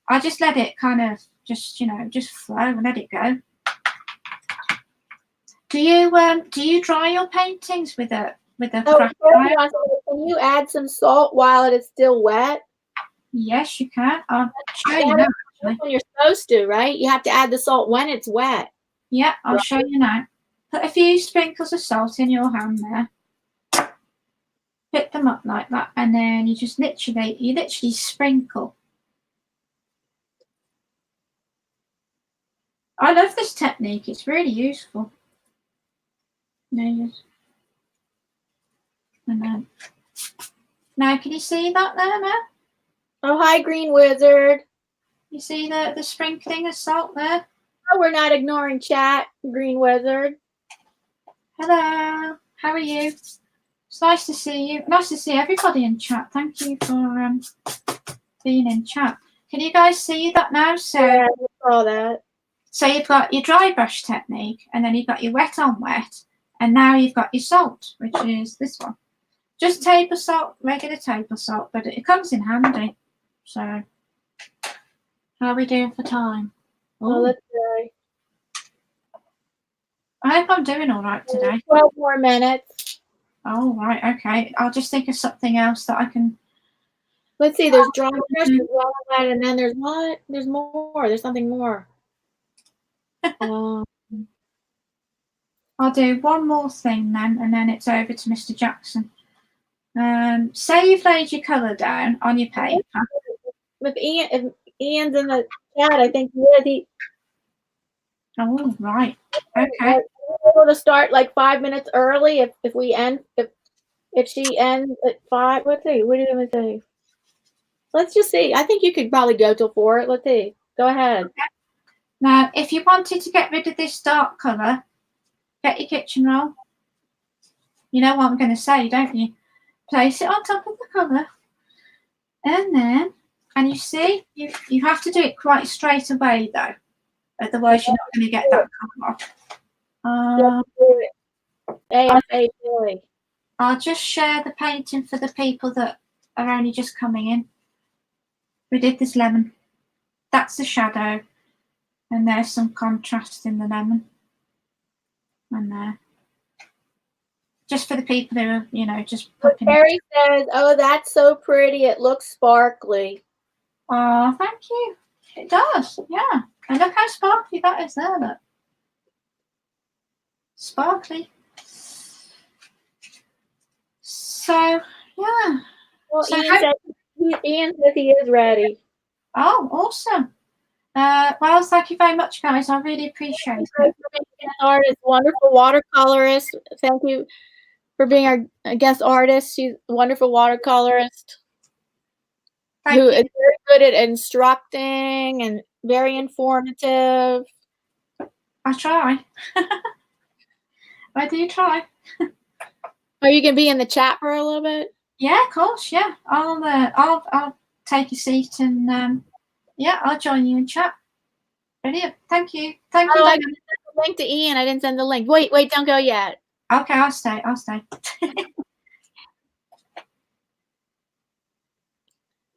I just let it kind of just flow and let it go. Do you dry your paintings with a craft iron? Can you add some salt while it is still wet? Yes, you can. I'll show you now. That's when you're supposed to, right? You have to add the salt when it's wet. Yeah, I'll show you now. Put a few sprinkles of salt in your hand there. Pick them up like that, and then you just literally sprinkle. I love this technique. It's really useful. And then, now can you see that there now? Oh, hi, Green Wizard. You see the sprinkling of salt there? Oh, we're not ignoring chat, Green Wizard. Hello, how are you? It's nice to see you. Nice to see everybody in chat. Thank you for being in chat. Can you guys see that now? So yeah, I saw that. So you've got your dry brush technique, and then you've got your wet on wet, and now you've got your salt, which is this one. Just table salt, regular table salt, but it comes in handy. So, how are we doing for time? Oh, let's see. I hope I'm doing all right today. 12 more minutes. Oh, right, okay. I'll just think of something else that I can. Let's see, there's dry brush, there's wet on wet, and then there's what? There's more. There's something more. I'll do one more thing then, and then it's over to Mr. Jackson. Say you've laid your colour down on your paper. If Ian's in the chat, I think he is. Oh, right. Okay. We're able to start like 5 minutes early if we end if she ends at 5. Let's see. What do we say? Let's just see. I think you could probably go till 4. Let's see. Go ahead. Okay. Now, if you wanted to get rid of this dark colour, get your kitchen roll. You know what I'm going to say, don't you? Place it on top of the colour. And you see, you have to do it quite straight away, though. Otherwise, you're not going to get that colour off. I'll just share the painting for the people that are only just coming in. We did this lemon. That's the shadow. And there's some contrast in the lemon. And there. Just for the people who are, just popping. Terry says, "Oh, that's so pretty. It looks sparkly." Oh, thank you. It does, yeah. And look how sparkly that is there, look. sparkly. So yeah. Well, So Ian says he is ready. oh, awesome. Well, thank you very much, guys. I really appreciate it. Artist, wonderful watercolorist. Thank you for being our guest artist. She's a wonderful watercolorist who is very good at instructing and very informative. I try. I do try. Are you gonna be in the chat for a little bit? Yeah, of course. Yeah, I'll take a seat and yeah, I'll join you in chat. Brilliant. Thank you. Thank you. I didn't send the link to Ian. I didn't send the link. Wait, don't go yet. Okay, I'll stay.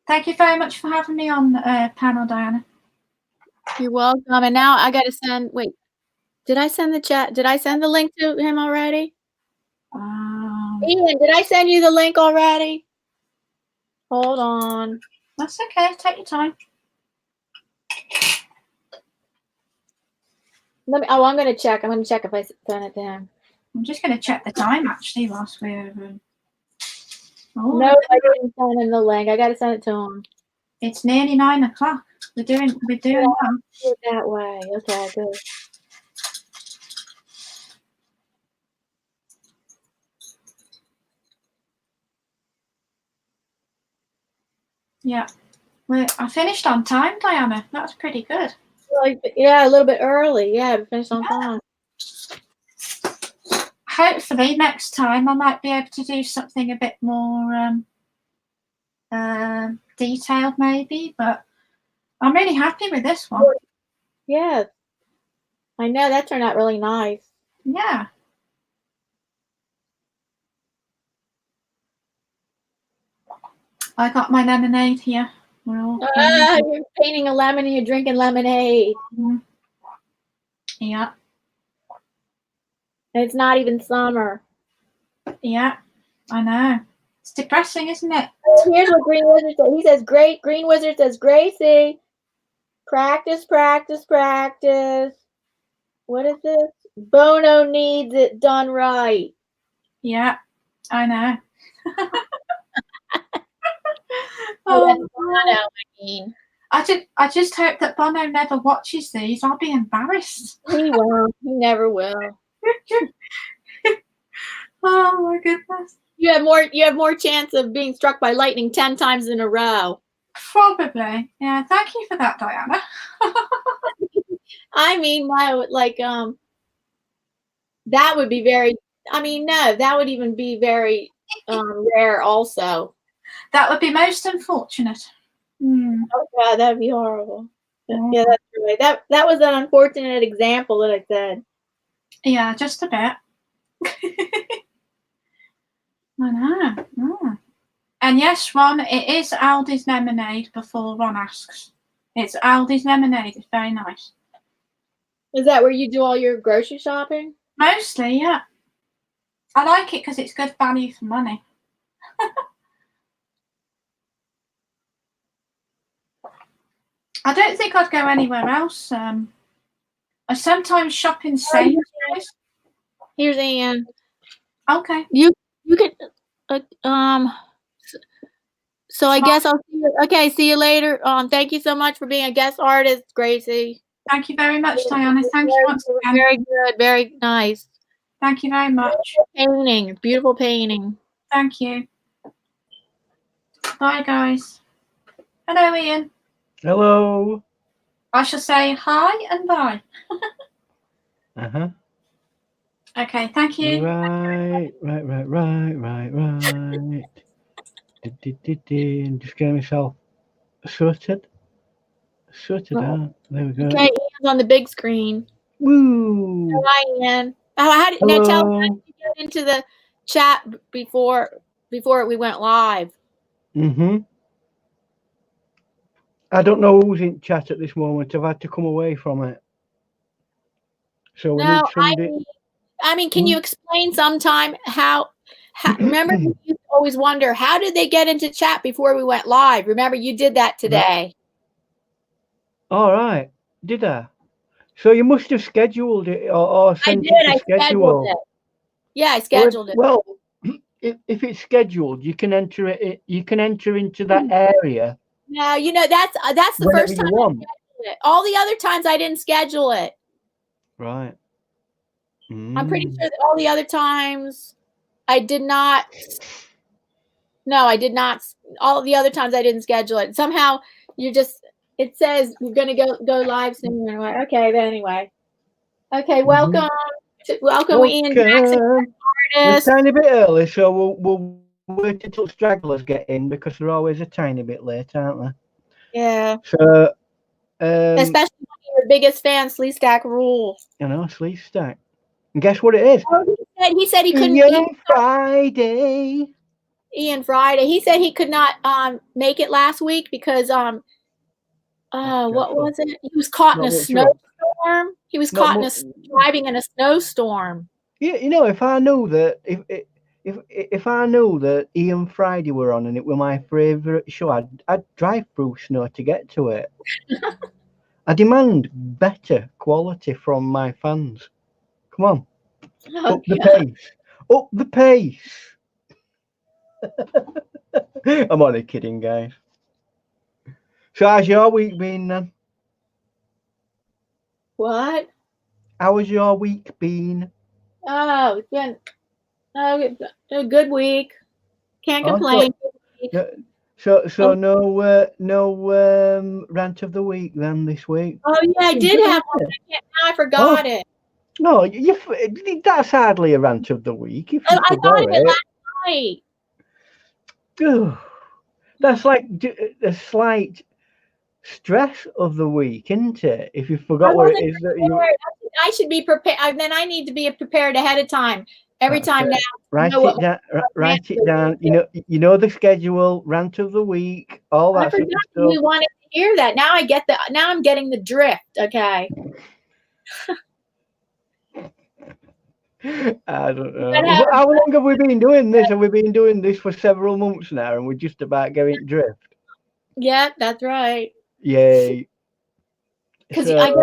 Thank you very much for having me on the panel, Diana. You're welcome. And now I got to send. Wait, did I send the chat? Did I send the link to him already? Ian, did I send you the link already? Hold on. That's okay. Take your time. I'm going to check. I'm going to check if I sent it to him. I'm just going to check the time actually whilst we're. No, I didn't send him the link. I got to send it to him. It's nearly 9 o'clock. We're doing that. Do it that way. Okay, good. Yeah, I finished on time, Diana. That's pretty good. Yeah, a little bit early. Yeah, we finished on time. Hopefully next time I might be able to do something a bit more detailed maybe, but I'm really happy with this one. Yeah, I know that turned out really nice. Yeah. I got my lemonade here. You're painting a lemon and you're drinking lemonade. Mm-hmm. Yeah. And it's not even summer. Yeah, I know. It's depressing, isn't it? Here's what Green Wizard says. He says, Green Wizard says, Gracie, practice, practice, practice. What is this? Bono needs it done right. Yeah, I know. Bono, I mean. I just hope that Bono never watches these. I'll be embarrassed. He won't. He never will. Oh my goodness. You have more chance of being struck by lightning 10 times in a row. Probably. Yeah, thank you for that, Diana. I mean, that would be very, no, that would even be very rare also. That would be most unfortunate. Oh God, that'd be horrible. Yeah, that's right. That was an unfortunate example that I said. Yeah, just a bit. I know. Mm. And yes, Ron, it is Aldi's lemonade before Ron asks. It's Aldi's lemonade. It's very nice. Is that where you do all your grocery shopping? Mostly, yeah. I like it because it's good value for money. I don't think I'd go anywhere else. I sometimes shop in Sainsbury's. Here's Anne. Okay. You can so I guess I'll see you. Okay, see you later. Thank you so much for being a guest artist, Gracie. Thank you very much, Diana. Thank you once again. Very good, very nice. Thank you very much. Painting, beautiful painting. Thank you. Bye, guys. Hello, Ian. Hello. I shall say hi and bye. Okay, thank you. Right. Just getting myself sorted out. There we go. Okay, Ian's on the big screen. Woo! Hi, Ian. How did you get into the chat before we went live? I don't know who's in chat at this moment. I've had to come away from it. So we need somebody. Can you explain sometime how remember you used to always wonder how did they get into chat before we went live? Remember you did that today. All right. Did I? So you must have scheduled it or I sent did. it to I scheduled schedule. it. Yeah, I scheduled it. Well, if it's scheduled, you can enter it. You can enter into that area No, you know that's the whenever first you time I want. scheduled it. All the other times I didn't schedule it. Right. I'm pretty sure that all the other times I did not. No, I did not. All the other times I didn't schedule it. Somehow it says we're going to go live soon. And I'm like, okay, then anyway. Okay, welcome Ian Jackson, We're a artist. tiny bit early, so we'll wait until stragglers get in because they're always a tiny bit late, aren't they? Yeah. So, especially when you're your biggest fan, Slee Stack rules. you know, Sleeve Stack. And guess what it is? Oh, he said he couldn't. Ian Friday. Ian Friday. He said he could not make it last week because what was it? He was caught in a snowstorm. He was caught driving in a snowstorm. Yeah, you know, if I knew that if I knew that Ian Friday were on and it were my favourite show, I'd drive through snow to get to it. I demand better quality from my fans. Come on, up the pace, up the pace. I'm only kidding, guys. So how's your week been then? What? How has your week been? Oh, it's been a good week. Can't complain. So no rant of the week then this week. Oh yeah, I did have one. Now I forgot it. No, that's hardly a rant of the week. If you I thought of it last night. That's like a slight stress of the week, isn't it? If you forgot what it is that you. I should be prepared. Then I need to be prepared ahead of time. Every time now. Write it down. Write it down. You know the schedule, rant of the week, all that. I forgot you wanted to hear that. Now I get now I'm getting the drift. Okay. I don't know. How long have we been doing this? Have we been doing this for several months now, and we're just about getting drift? Yeah, that's right. Yay! Because I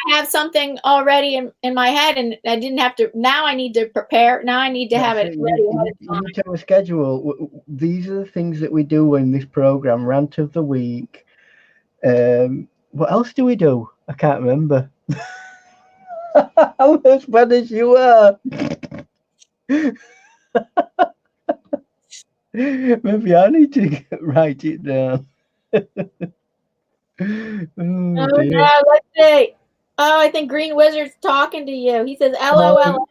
have something already in my head, and I didn't have to. Now I need to prepare. Now I need to have it ready. You need to have a schedule. These are the things that we do in this program. Rant of the week. What else do we do? I can't remember. How as bad as you are. Maybe I need to write it down. No, let's see. Oh, I think Green Wizard's talking to you. He says, LOL,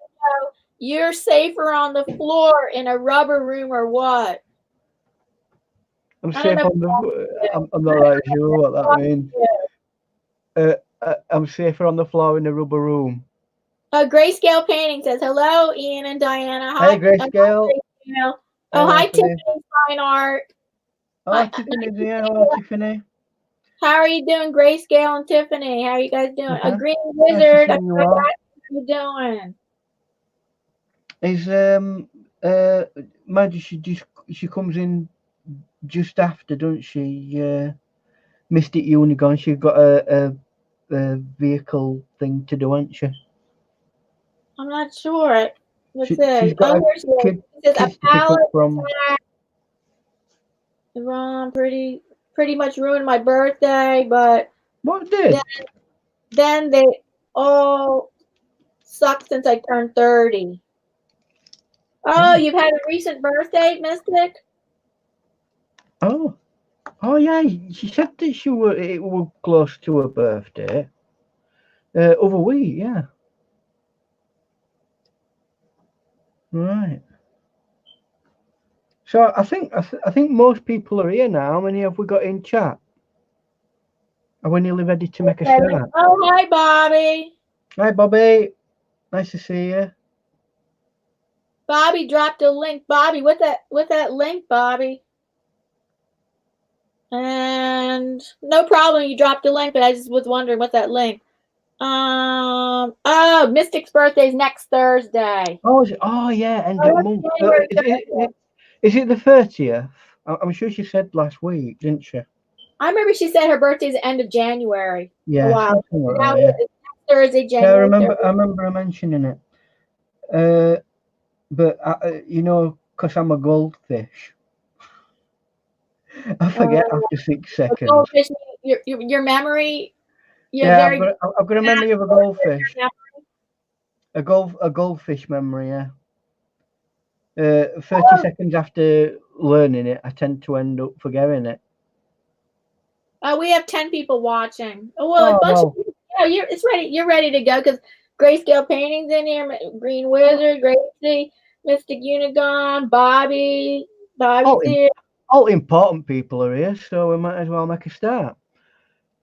you're safer on the floor in a rubber room or what? I'm safe on the. I'm not right sure what that means. I'm safer on the floor in a rubber room. Grayscale Painting says, hello, Ian and Diana. Hi, Grayscale. Hi, Tiffany Fine Art. Oh, Tiffany, hello, Tiffany. How are you doing, Grayscale and Tiffany? How are you guys doing? A Green Wizard. How are you doing? Is Maggie? She comes in just after, don't she? Mystic Unicorn. She's got a vehicle thing to do, hasn't she? I'm not sure. Let's see. She's got a palette from. Pretty much ruined my birthday, but what did? Then they all suck since I turned 30. Oh, you've had a recent birthday, Mystic? Oh yeah. She said that it was close to her birthday. Other week, yeah. Right. So I think most people are here now. How many have we got in chat? Are we nearly ready to make a start? Oh, hi, Bobby. Hi, Bobby. Nice to see you. Bobby dropped a link. Bobby, what that link, Bobby? And no problem, you dropped a link, but I just was wondering what that link. Oh, Mystic's birthday is next Thursday. Oh yeah, end of month. Is it the 30th? I'm sure she said last week, didn't she? I remember she said her birthday is the end of January. Yeah. Wow. Like that, yeah. It's Thursday, Yeah, January 3rd. I remember her mentioning it. But you know, because I'm a goldfish, I forget after 6 A seconds. goldfish, your memory, you have Yeah, very I've got a memory of a goldfish. memory. A goldfish memory, yeah. 30 seconds after learning it, I tend to end up forgetting it. We have 10 people watching. Oh, well, a bunch well. of people. Yeah, it's ready. You're ready to go because Grayscale Painting's in here. Green Wizard, Gracie, Mystic Unigon, Bobby's here. All important people are here, so we might as well make a start.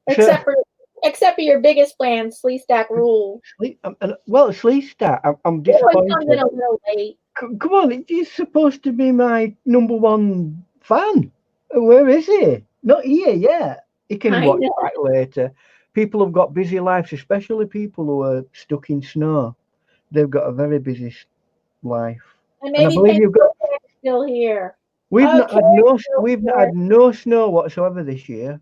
Except for your biggest plan, Slee Stack Rule. Slee Stack, I'm disappointed. Comes in a little late. Come on, he's supposed to be my #1 fan. Where is he? Not here yet. He can watch back later. People have got busy lives, especially people who are stuck in snow. They've got a very busy life. And maybe I believe you've got still here. We've not had no snow whatsoever this year.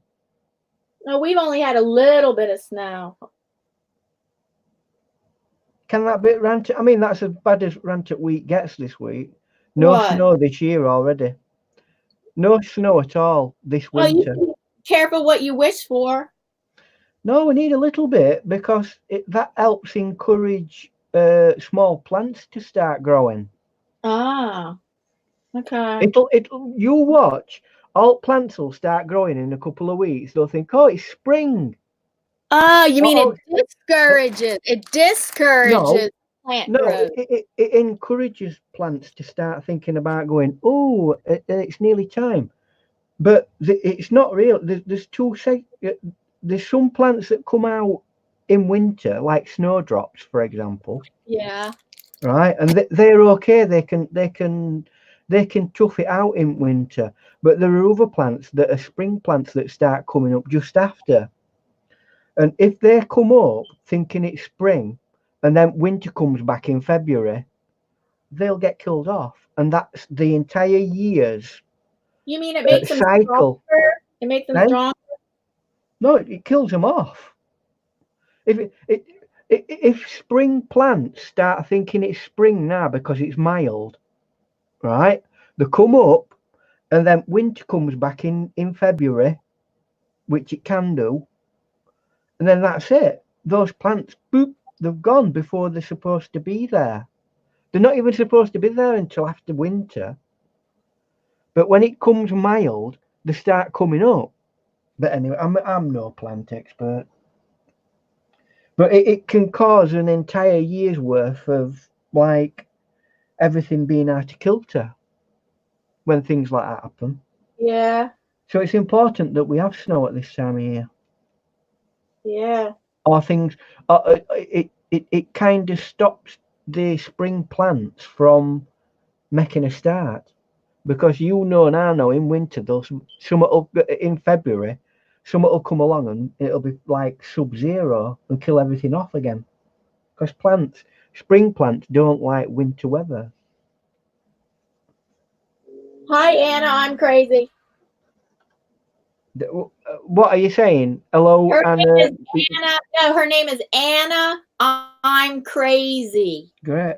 No, we've only had a little bit of snow. Can that be Ranted? I mean, that's as bad as Ranted week gets this week. No snow this year already. No snow at all this winter. You careful what you wish for. No, we need a little bit because that helps encourage small plants to start growing. Ah, okay. You watch, all plants will start growing in a couple of weeks. They'll think, oh, it's spring. Oh, you mean it discourages? It discourages plant growth. It encourages plants to start thinking about going, oh, it's nearly time. But it's not real. There's some plants that come out in winter, like snowdrops, for example. Yeah. Right, and they're okay. They can tough it out in winter. But there are other plants that are spring plants that start coming up just after. And if they come up thinking it's spring, and then winter comes back in February, they'll get killed off, and that's the entire year's. You mean it makes them cycle? Stronger? It makes them stronger. No, it kills them off. If spring plants start thinking it's spring now because it's mild, right? They come up, and then winter comes back in February, which it can do, and then that's it. Those plants, boop, they've gone before they're supposed to be there. They're not even supposed to be there until after winter. But when it comes mild, they start coming up. But anyway, I'm no plant expert. But it can cause an entire year's worth of like everything being out of kilter when things like that happen. Yeah. So it's important that we have snow at this time of year. Yeah. Or things, it kind of stops the spring plants from making a start, because and I know in winter in February, some will come along and it'll be like sub-zero and kill everything off again, because spring plants don't like winter weather. Hi Anna, I'm crazy. What are you saying? Hello, Anna. No, her name is Anna. I'm crazy. Great.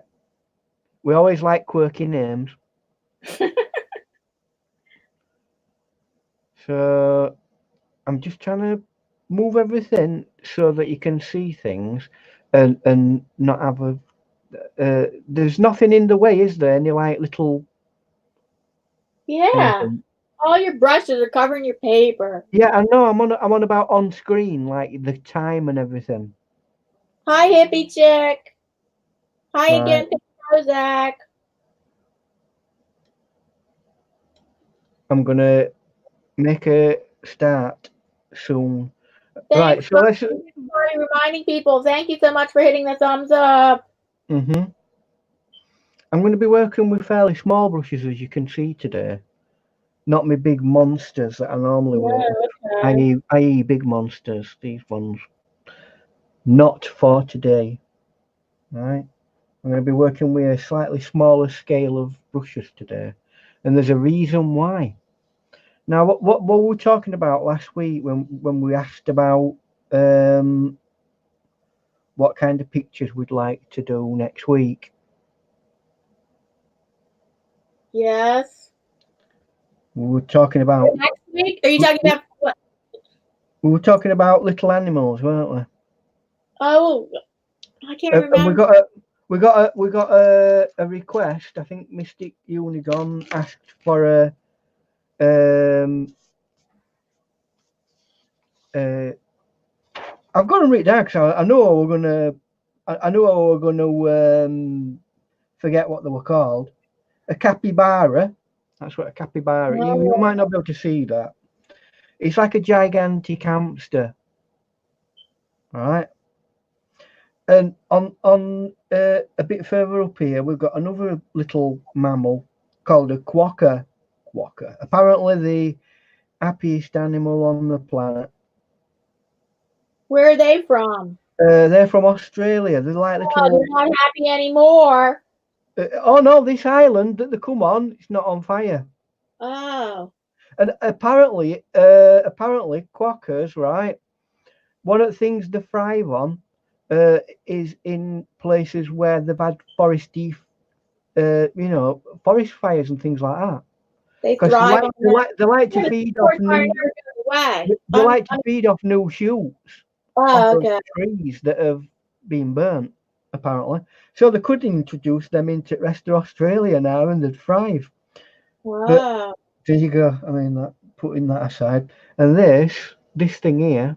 We always like quirky names. So I'm just trying to move everything so that you can see things and not have there's nothing in the way, is there? Any like little... Yeah. All your brushes are covering your paper. Yeah, I know. I'm on about on screen, like the time and everything. Hi, hippie chick. Hi again, Prozac. I'm gonna make a start soon. Thanks, right, so let's reminding people. Thank you so much for hitting the thumbs up. I'm going to be working with fairly small brushes, as you can see today. Not my big monsters that I normally work with. I.e. big monsters. These ones. Not for today. Right? I'm going to be working with a slightly smaller scale of brushes today. And there's a reason why. Now, what were we talking about last week when we asked about what kind of pictures we'd like to do next week. Yes. We were talking about Next week? Are you talking about what? we were talking about little animals, weren't we? Oh, I can't And remember. we got a request. I think Mystic Unigon asked for a I've got them written down because I know we're gonna forget what they were called. A capybara. That's what a capybara. You might not be able to see that. It's like a gigantic hamster. All right. And on a bit further up here, we've got another little mammal called a quokka. Quokka. Apparently the happiest animal on the planet. Where are they from? They're from Australia. They're like little. Oh, they're not happy anymore. Oh no, this island that they come on, it's not on fire. Oh. And apparently quokkas, right? One of the things they thrive on is in places where they've had forest fires and things like that. They Because thrive on that. they like to feed off new. They like to feed off new shoots off of trees that have been burnt, apparently. So they could introduce them into the rest of Australia now, and they'd thrive. Wow. But there you go. I mean, putting that aside, and this thing here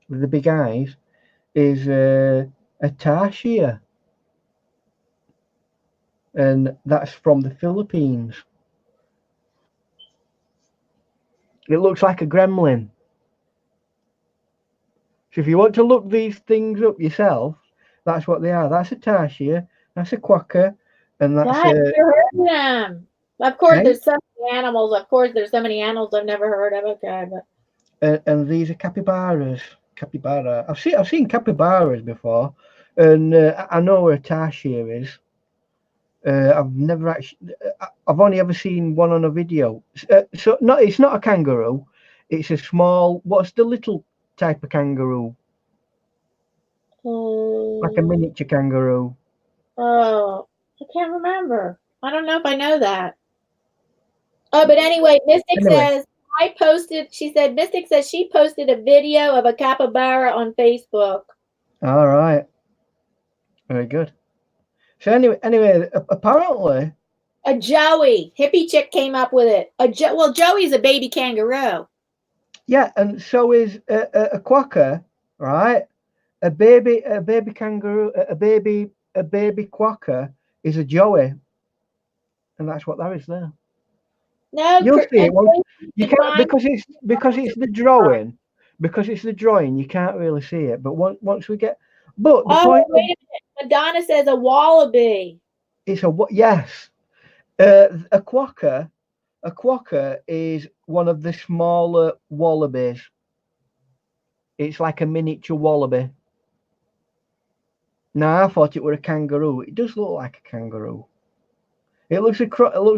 with the big eyes is a tarsier, and that's from the Philippines. It looks like a gremlin. So if you want to look these things up yourself, that's what they are. That's a tarsier, that's a quokka, and that's I've never heard of them. Of course, okay? there's so many animals. Of course, there's so many animals I've never heard of. Okay, but and these are capybaras. Capybara. I've seen capybaras before, and I know where a tarsier is. I've never actually. I've only ever seen one on a video. So no, it's not a kangaroo. It's a small. What's the little type of kangaroo? Like a miniature kangaroo. Oh, I can't remember. I don't know if I know that. Oh, but anyway, Mystic says I posted. She said Mystic says she posted a video of a capybara on Facebook. All right. Very good. So anyway, apparently a Joey hippie chick came up with it. Well, Joey's a baby kangaroo. Yeah, and so is a quokka, right? A baby kangaroo, a baby quokka is a joey, and that's what that is there. No, you'll see it. Well, you can't because it's the drawing. Because it's the drawing, you can't really see it. But once we get, but the point. Wait a minute. Madonna says a wallaby. It's a yes. A quokka is one of the smaller wallabies. It's like a miniature wallaby. Now I thought it were a kangaroo. It does look like a kangaroo. It looks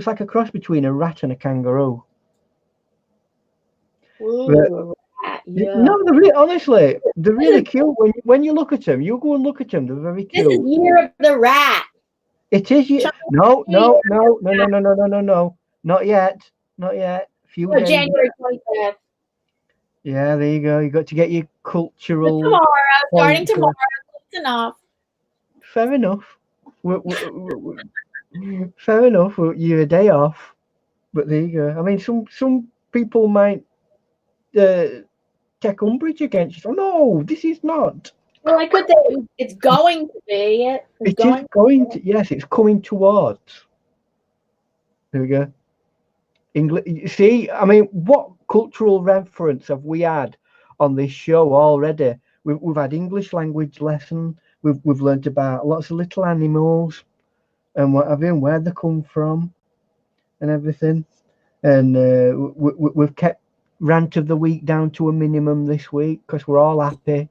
like a cross between a rat and a kangaroo. Ooh, rat, yeah. No, honestly, they're really cute. When you look at them, you go and look at them. They're very cute. This is Year of the Rat. It is. No. Not yet. Few days. January 25th. Yeah, there you go. You got to get your cultural. Starting tomorrow. Close enough. Fair enough. Fair enough. You're a day off, but there you go. I mean, some people might take umbrage against you. Oh no, this is not. Well, I could say it's going to be. It is going to. Yes, it's coming towards. There we go. English. See, I mean, what cultural reference have we had on this show already? We've had English language lesson. We've learned about lots of little animals and what have you, and where they come from, and everything. And we've kept rant of the week down to a minimum this week because we're all happy.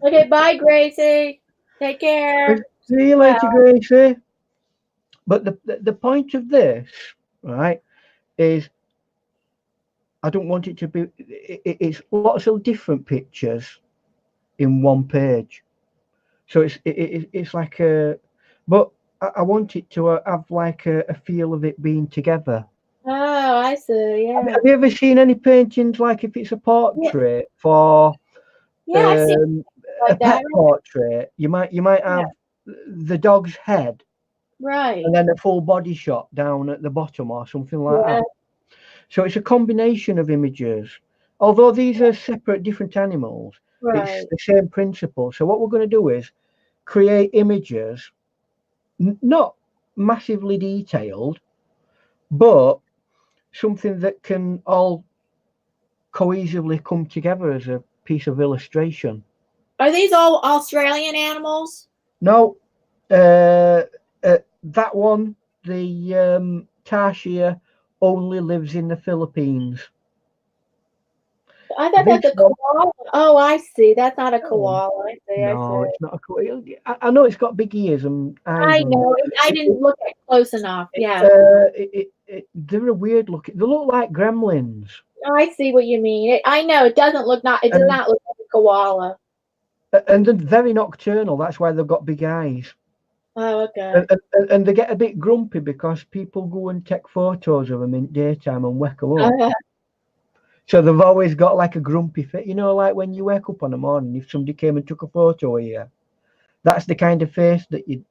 Okay, bye, Gracie. Take care. See you later, Gracie. But the point of this, right, is I don't want it to be. It's lots of different pictures, in one page. So it's like a, but I want it to have like a feel of it being together. Oh, I see. Yeah. Have you ever seen any paintings like if it's a portrait for Yeah, I've seen a like that. pet portrait? You might Yeah. have the dog's head Right. and then a full body shot down at the bottom or something like Yeah. that. So it's a combination of images. Although these are separate, different animals, Right. it's the same principle. So what we're going to do is create images, not massively detailed, but something that can all cohesively come together as a piece of illustration. Are these all Australian animals? No, that one, the tarsier, only lives in the Philippines. I thought This that's a one, koala. Oh, I see. That's not a koala. I see. I no, see. it's not a koala. I know it's got big ears and eyes, I and know. I didn't look at it close enough. Yeah. they're a weird looking. They look like gremlins, I see what you mean. I know it doesn't look not. It does and not look like a koala. they're very nocturnal. That's why they've got big eyes. Oh, okay. And they get a bit grumpy because people go and take photos of them in daytime and wake them up. So they've always got like a grumpy face. You know, like when you wake up on the morning, if somebody came and took a photo of you, that's the kind of face that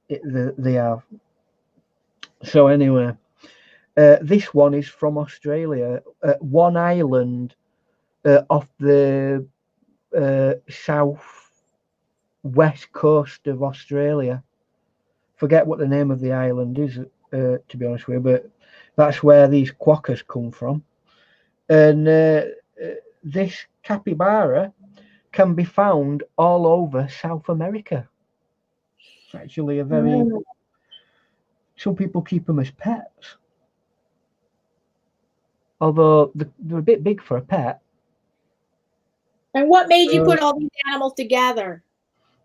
they have. So anyway, this one is from Australia, one island off the south west coast of Australia. Forget what the name of the island is, to be honest with you, but that's where these quokkas come from. And this capybara can be found all over South America. It's actually a very, some people keep them as pets. Although they're a bit big for a pet. And what made you put all these animals together?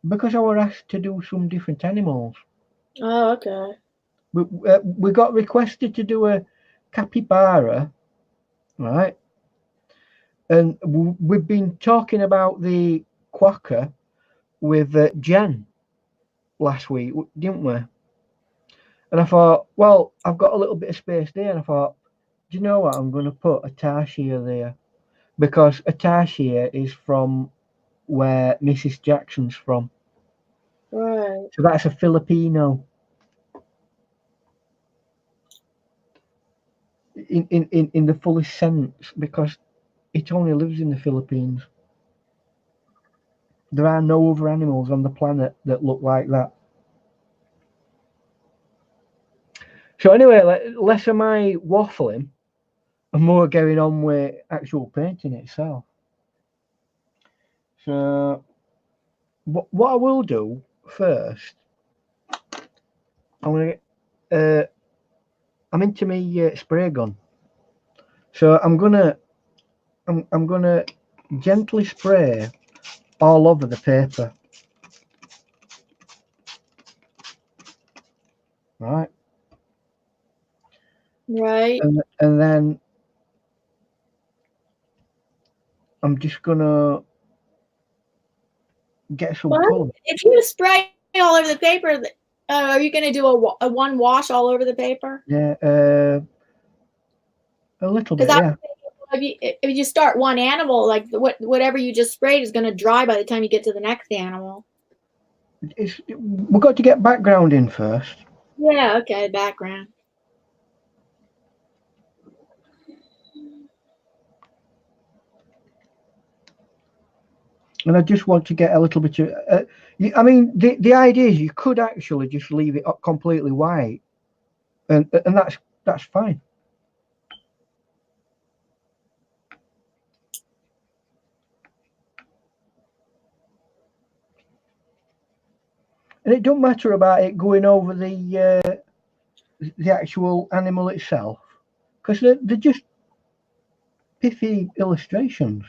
Because I were asked to do some different animals. Oh, okay. We got requested to do a capybara, right? And we've been talking about the quokka with Jen last week, didn't we? And I thought, well, I've got a little bit of space there, and I thought, do you know what? I'm going to put a tarsier there because a tarsier is from where Mrs. Jackson's from. Right. So that's a Filipino. In the fullest sense, because it only lives in the Philippines. There are no other animals on the planet that look like that. So anyway, less of my waffling and more going on with actual painting itself. So what I will do first, I'm gonna I'm into my spray gun, so I'm gonna gently spray all over the paper, right? Right. And then I'm just gonna get some color. If you spray all over the paper, are you going to do a one wash all over the paper? Yeah, a little bit, Because yeah. if you start one animal, like whatever you just sprayed is going to dry by the time you get to the next animal. We've got to get background in first. Yeah, okay, background. And I just want to get a little bit of. I mean, the idea is you could actually just leave it up completely white, and that's fine. And it don't matter about it going over the actual animal itself, because they're just pithy illustrations.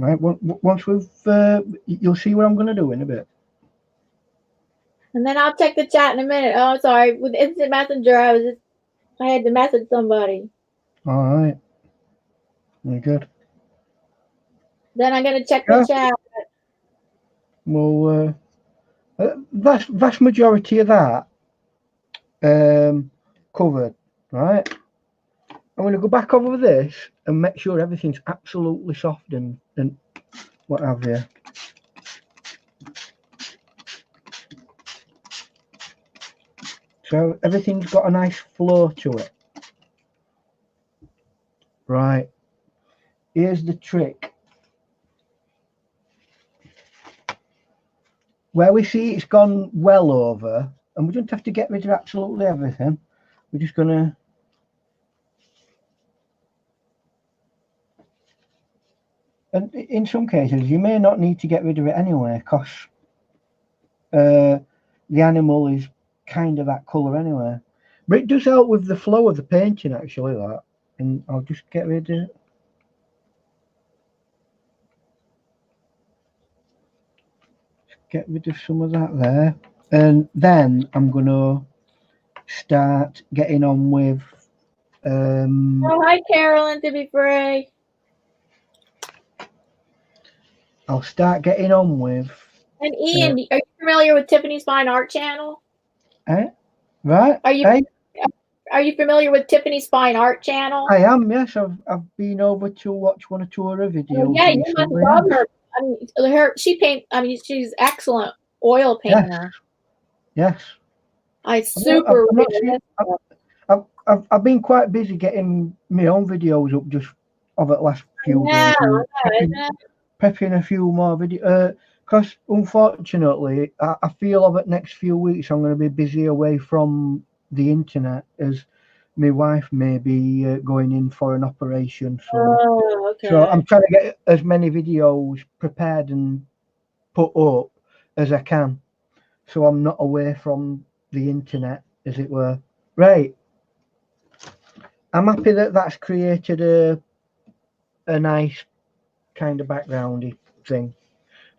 Right, once we've, you'll see what I'm going to do in a bit. And then I'll check the chat in a minute. Oh, sorry. With instant messenger, I had to message somebody. All right. Very good. Then I'm gonna check the chat. Well, vast majority of that covered, right? I'm going to go back over this and make sure everything's absolutely soft and what have you. So everything's got a nice flow to it. Right. Here's the trick. Where we see it's gone well over, and we don't have to get rid of absolutely everything. We're just going to and in some cases you may not need to get rid of it anyway, because the animal is kind of that colour anyway. But it does help with the flow of the painting actually, that. And I'll just get rid of it. Get rid of some of that there. And then I'm gonna start getting on with Oh, hi Carolyn, to be free. I'll start getting on with. And Ian, are you familiar with Tiffany's Fine Art channel? Right. Are you familiar with Tiffany's Fine Art channel? I am, yes. I've been over to watch one or two of her videos. Oh, yeah, you must love her. I mean, she's excellent oil painter. Yes. I've been quite busy getting my own videos up just over the last few days. Prepping a few more videos. Because unfortunately, I feel over the next few weeks I'm going to be busy away from the internet, as my wife may be going in for an operation. So, so I'm trying to get as many videos prepared and put up as I can, so I'm not away from the internet, as it were. Right. I'm happy that that's created a nice kind of backgroundy thing.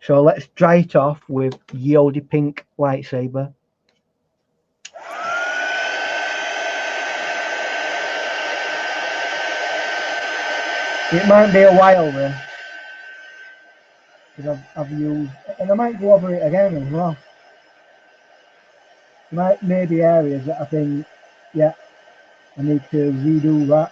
So let's dry it off with Yodi Pink Lightsaber. It might be a while there, because I've used, and I might go over it again as well. Maybe areas that I think, yeah, I need to redo that.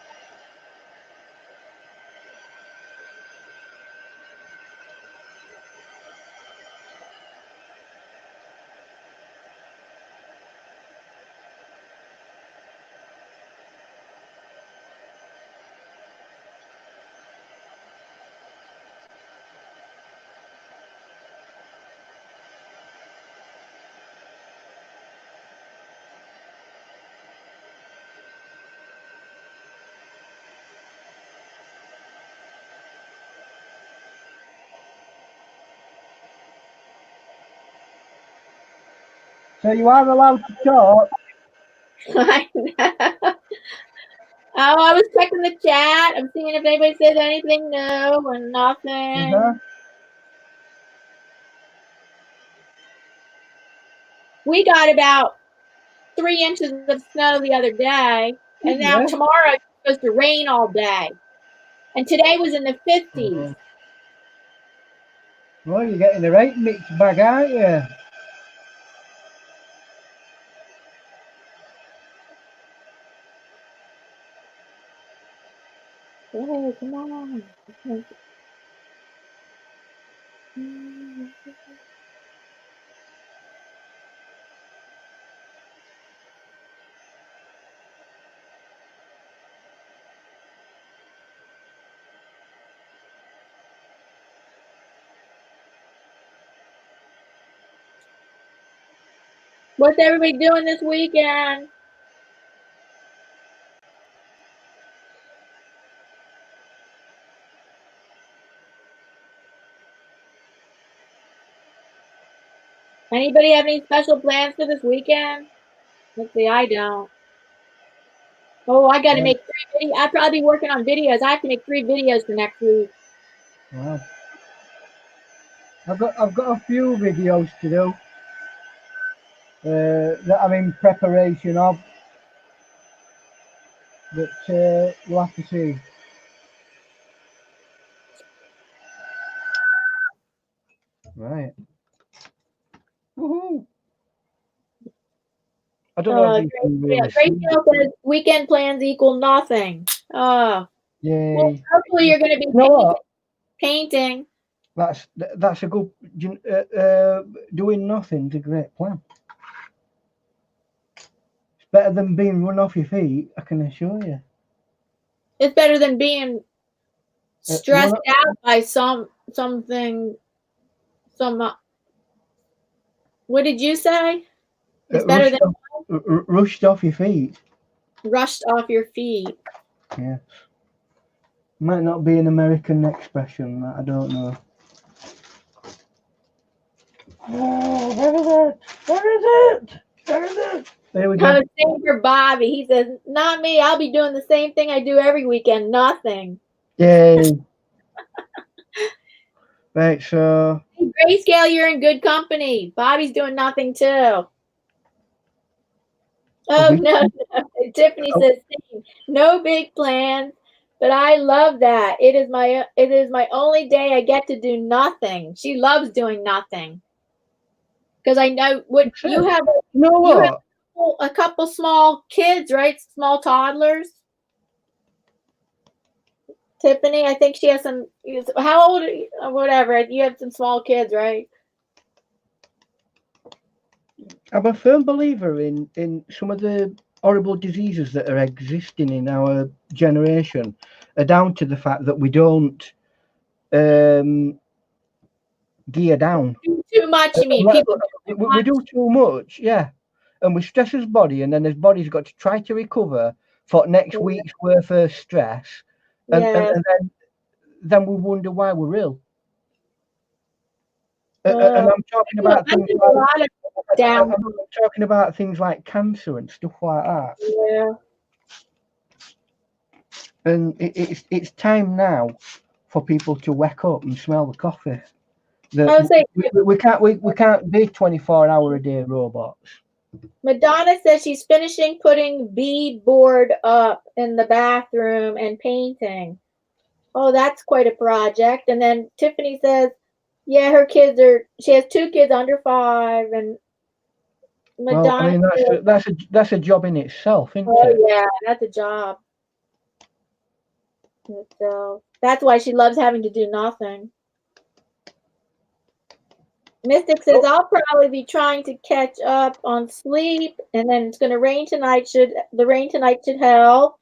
So you are allowed to talk. I know. Oh, I was checking the chat. I'm seeing if anybody says anything new or nothing. We got about 3 inches of snow the other day, and now tomorrow it's supposed to rain all day. And today was in the 50s. Well, you're getting the right mixed bag, aren't you? Hey, come on. What's everybody doing this weekend? Anybody have any special plans for this weekend? Let's see, I don't. Oh, I got to make 3 videos. I'll probably be working on videos. I have to make 3 videos for next week. Wow. I've got a few videos to do. that I'm in preparation of. But we'll have to see. Right. Woohoo! I don't know if you can really see. Grace says weekend plans equal nothing. Oh, Yay. well, hopefully you're going to be You know what? painting. That's a good. Doing nothing's a great plan. It's better than being run off your feet, I can assure you. It's better than being stressed out by something. What did you say? It's better than rushed off your feet. Rushed off your feet. Yes. Might not be an American expression. I don't know. Oh, where is it? Where is it? Where is it? There we go. Same for Bobby. He says, "Not me. I'll be doing the same thing I do every weekend. Nothing." Yay. Right, so. Hey, Grayscale, you're in good company. Bobby's doing nothing too. Oh no. Tiffany says, "No big plans, but I love that. It is my only day I get to do nothing." She loves doing nothing. Because I know what you have. You know what? You have a couple small kids, right? Small toddlers. Tiffany, I think she has some. How old are you? Whatever. You have some small kids, right? I'm a firm believer in some of the horrible diseases that are existing in our generation are down to the fact that we don't gear down. Too much, you mean? We do too much, yeah. And we stress his body, and then his body's got to try to recover for next week's worth of stress. And then we wonder why we're ill. And I'm talking about things like I'm talking about things like cancer and stuff like that. Yeah. And it's time now for people to wake up and smell the coffee. We can't be 24-hour-a-day robots. Madonna says she's finishing putting beadboard up in the bathroom and painting. Oh, that's quite a project. And then Tiffany says, yeah, she has 2 kids under 5, and Madonna. Well, I mean, that's a job in itself, isn't it? Oh yeah, that's a job. So that's why she loves having to do nothing. Mystic says, I'll probably be trying to catch up on sleep, and then it's going to rain tonight. The rain tonight should help.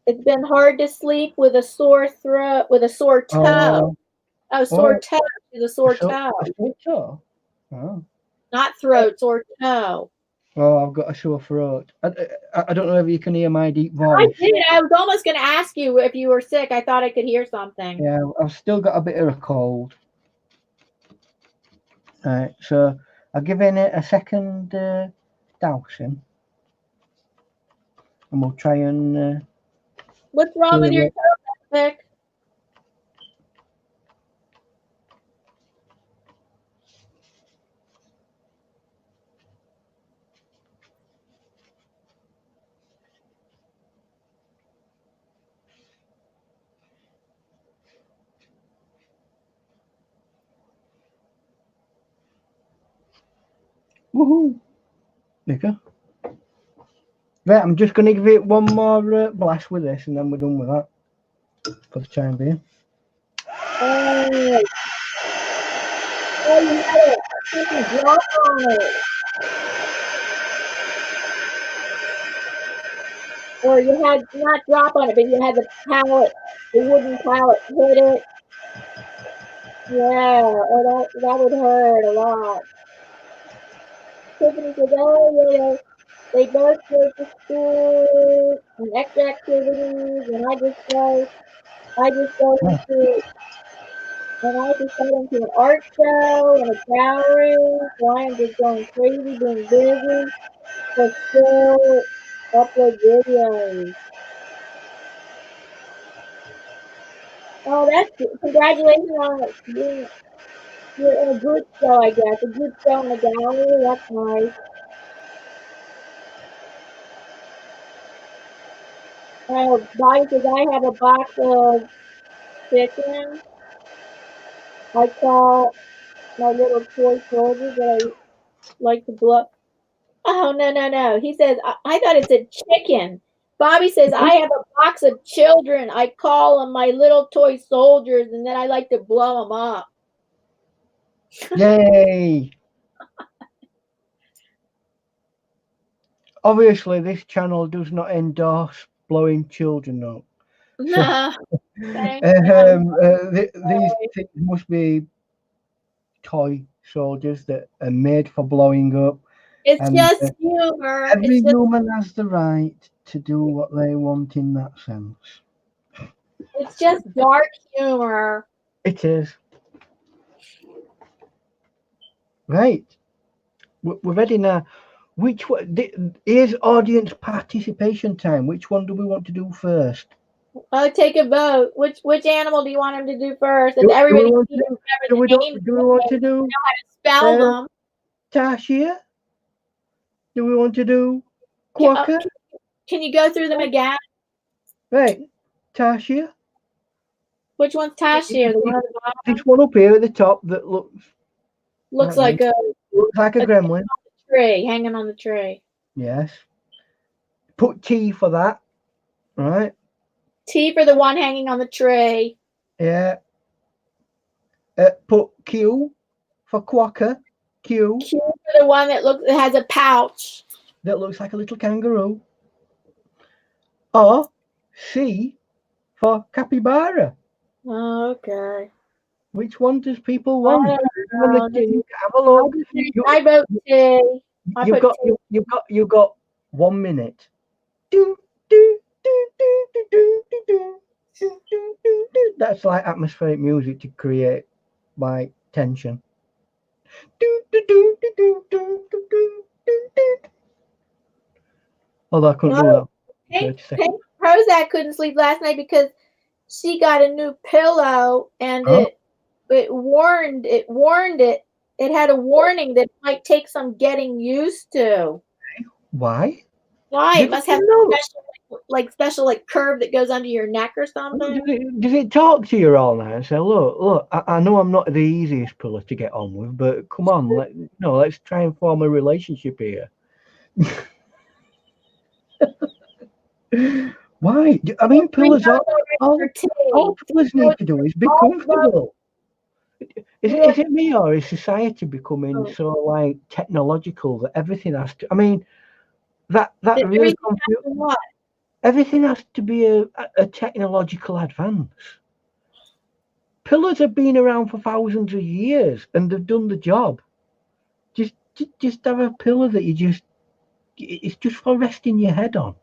It's been hard to sleep with a sore throat, with a sore toe. Sore toe is a sore toe. Sore toe? Oh. Not throat, sore toe. Oh, I've got a sore throat. I don't know if you can hear my deep voice. I did. I was almost going to ask you if you were sick. I thought I could hear something. Yeah, I've still got a bit of a cold. Right, so I'll give it a second dousing, and we'll try and. What's wrong with your toe, Vic? Woohoo! There you go. Right, I'm just going to give it one more blast with this, and then we're done with that for the time being. Oh, you had it. You can drop on it. Or you had not drop on it, but you had the pallet, the wooden pallet hit it. Yeah, or that would hurt a lot. Tiffany says, oh yeah, they both go to school and extra activities, and I just go into an art show and a gallery, so I am just going crazy, being busy, but still upload videos. Oh, that's good. Congratulations on you're in a good show, I guess. A good show in a gallery. That's nice. Oh, Bobby says I have a box of chicken. I call my little toy soldiers that I like to blow. Oh, no, no, no. He says, I thought it said chicken. Bobby says, I have a box of children. I call them my little toy soldiers, and then I like to blow them up. Yay! Obviously, this channel does not endorse blowing children up. No. These things must be toy soldiers that are made for blowing up. It's And just humor. every It's just, human has the right to do what they want in that sense. it's just dark humor. It is. Right. We're ready now. Which one? Here's audience participation time. Which one do we want to do first? Oh, take a vote. Which animal do you want him to do first? If Do everybody we want can to remember the names, do we want to do know how to spell them. Tashia? Do we want to do Can, Quokka? can you go through them again? Right. Tashia. Which one's Tashir? The one at the bottom? This one up here at the top that Looks like a gremlin. tree, hanging on the tree. Yes. Put T for that. Right. T for the one hanging on the tree. Yeah. Put Q for Quokka. Q. Q for the one that has a pouch. That looks like a little kangaroo. Or C for capybara. Oh, okay. Which one does people want? I Have a look. I vote T. You've got 1 minute. That's like atmospheric music to create like tension. Although I couldn't do that. Hey, Prozac couldn't sleep last night because she got a new pillow and it warned it. It had a warning that it might take some getting used to. Why? Why? It must have special curve that goes under your neck or something. Does it talk to you all now and say, look, I know I'm not the easiest pillow to get on with, but come on, let's try and form a relationship here. Why? I mean, pillows all pillows need to do is be comfortable. Is it me, or is society becoming so like technological that everything has to? I mean, that really confuses. Everything has to be a technological advance. Pillows have been around for thousands of years and they've done the job. Just have a pillow that it's just for resting your head on.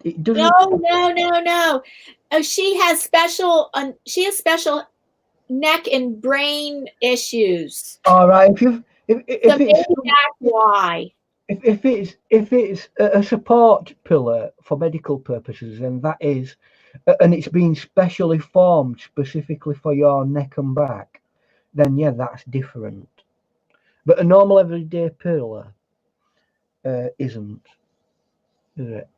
It doesn't. No. Oh, she has special neck and brain issues. All right. If that's why. If it's a support pillar for medical purposes, then that is, and it's been specially formed specifically for your neck and back, then yeah, that's different. But a normal everyday pillar isn't, is it?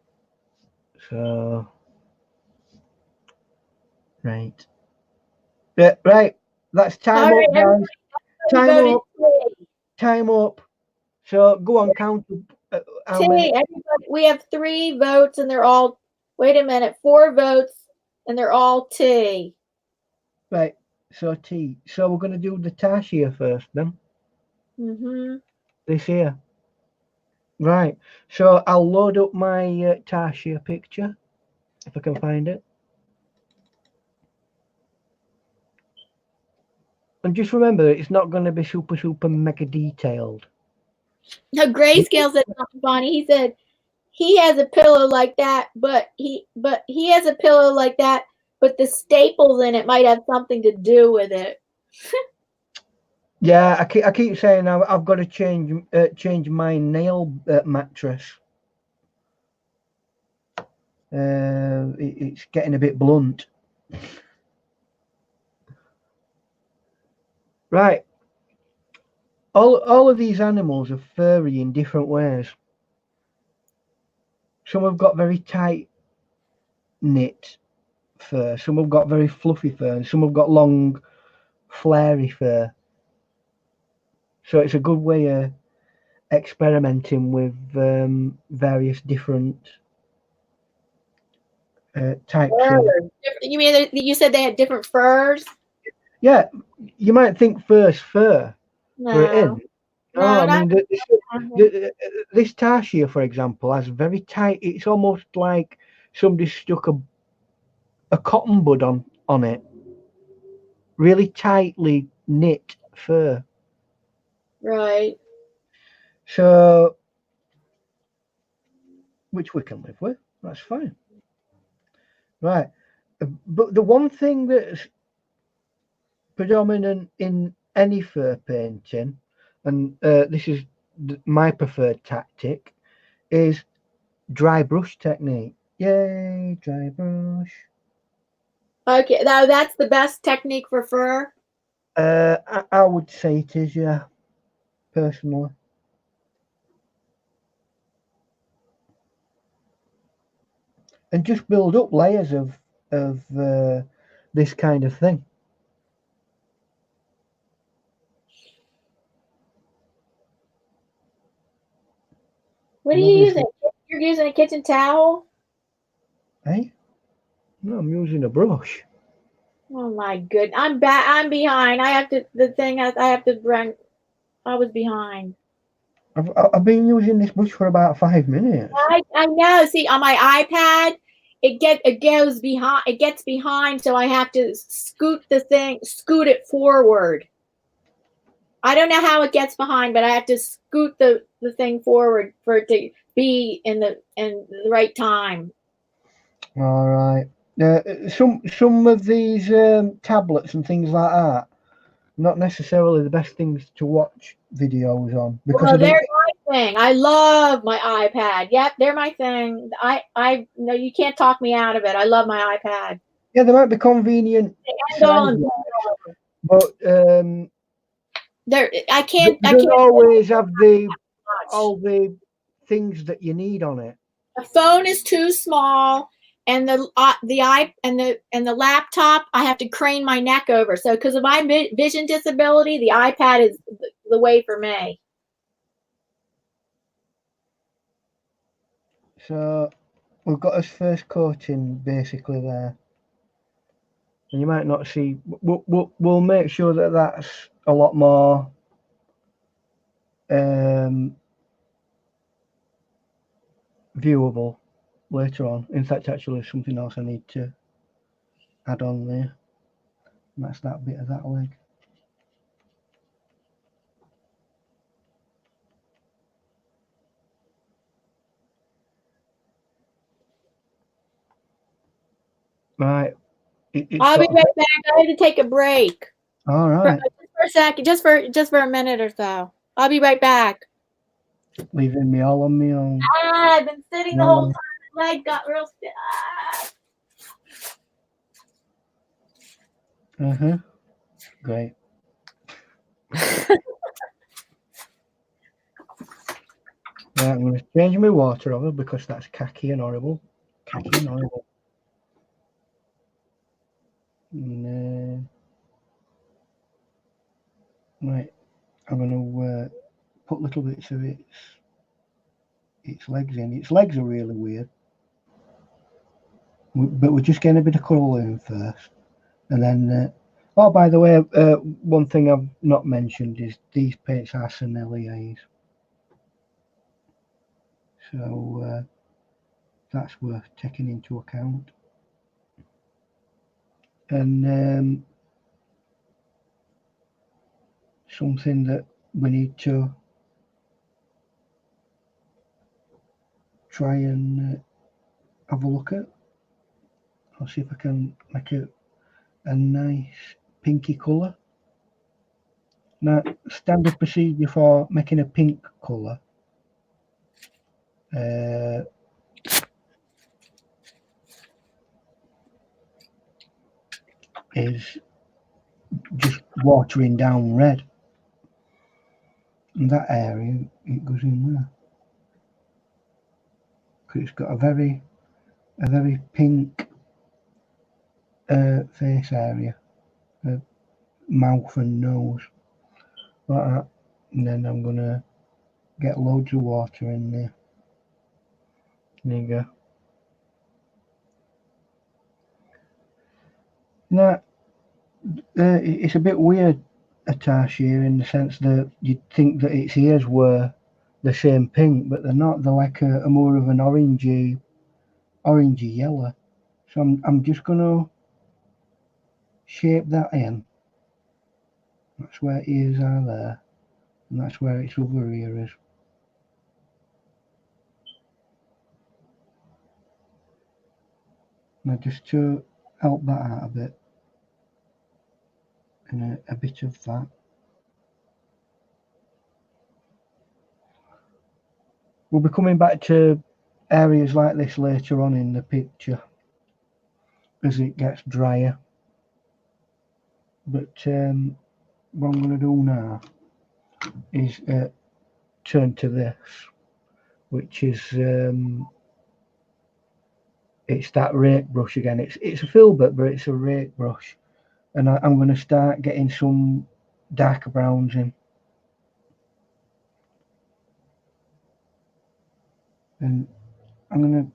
So, right. Yeah, right. That's time up, guys. Time up. So go on, count. How many? We have 3 votes, and they're all. Wait a minute, 4 votes, and they're all T. Right. So T. So we're going to do the Tashia first, then. This here. Right. So I'll load up my Tashia picture if I can find it. And just remember, it's not going to be super mega detailed. No, Grayscale said something funny. He said he has a pillow like that, but he has a pillow like that, but the staples in it might have something to do with it. Yeah, I keep saying I've got to change my nail mattress. It's getting a bit blunt. Right. All of these animals are furry in different ways. some have got very tight knit fur, some have got very fluffy fur, and some have got long, flary fur. So it's a good way of experimenting with various different types of. You mean you said they had different furs? Yeah, you might think fur's fur, but it No, isn't. no, I not. mean, this tarsier, for example, has very tight. It's almost like somebody stuck a cotton bud on it. Really tightly knit fur. Right. So, which we can live with. That's fine. Right. But the one thing that's predominant in any fur painting, and this is my preferred tactic, is dry brush technique. Yay, dry brush. Okay, now that's the best technique for fur. I would say it is, yeah, personally. And just build up layers of this kind of thing. What are And you obviously, using? You're using a kitchen towel? hey, no, I'm using a brush. Oh my good. I'm back. I'm behind. I have to. The thing I have to bring. I was behind. I've been using this brush for about 5 minutes. I know. See, on my iPad, it goes behind. It gets behind, so I have to scoot it forward. I don't know how it gets behind, but I have to scoot the thing forward for it to be in the right time. All right. Some of these tablets and things like that, not necessarily the best things to watch videos on because Well, I don't. they're my thing. I love my iPad. Yep, they're my thing. I no, you can't talk me out of it. I love my iPad. Yeah, they might be convenient And all size, but there, I they can't. don't always have Watch. all the things that you need on it. The phone is too small, and the laptop, I have to crane my neck over. So because of my vision disability, the iPad is the way for me. So we've got our first coating basically there, and you might not see. We'll make sure that that's a lot more viewable later on. In fact, actually, something else I need to add on there. And that's that bit of that leg. Right. I'll be right back. I have to take a break. All right. Just for a second, just for a minute or so. I'll be right back. Leaving me all on my own. I've been sitting the whole time. My leg got real stiff. Great. Right, I'm going to change my water over because that's khaki and horrible. Khaki and horrible. And, right, I'm going to put little bits of its legs in. Its legs are really weird. But we're just getting a bit of colour in first. And then, oh, by the way, one thing I've not mentioned is these paints are Senneliers. So that's worth taking into account. And something that we need to try and have a look at. I'll see if I can make a nice pinky colour. Now, standard procedure for making a pink colour is just watering down red. And that area, it goes in there. 'cause it's got a very pink face area, mouth and nose, like that. And then I'm gonna get loads of water in there. There you go. Now, it's a bit weird, Atasha, in the sense that you'd think that its ears were the same pink, but they're not. They're like a more of an orangey yellow. So I'm just gonna shape that in. That's where ears are there, and that's where its other ear is. Now just to help that out a bit, and a bit of that. We'll be coming back to areas like this later on in the picture as it gets drier. But what I'm going to do now is turn to this, which is it's that rake brush again. It's a filbert, but it's a rake brush, and I'm going to start getting some darker browns in. And I'm going to,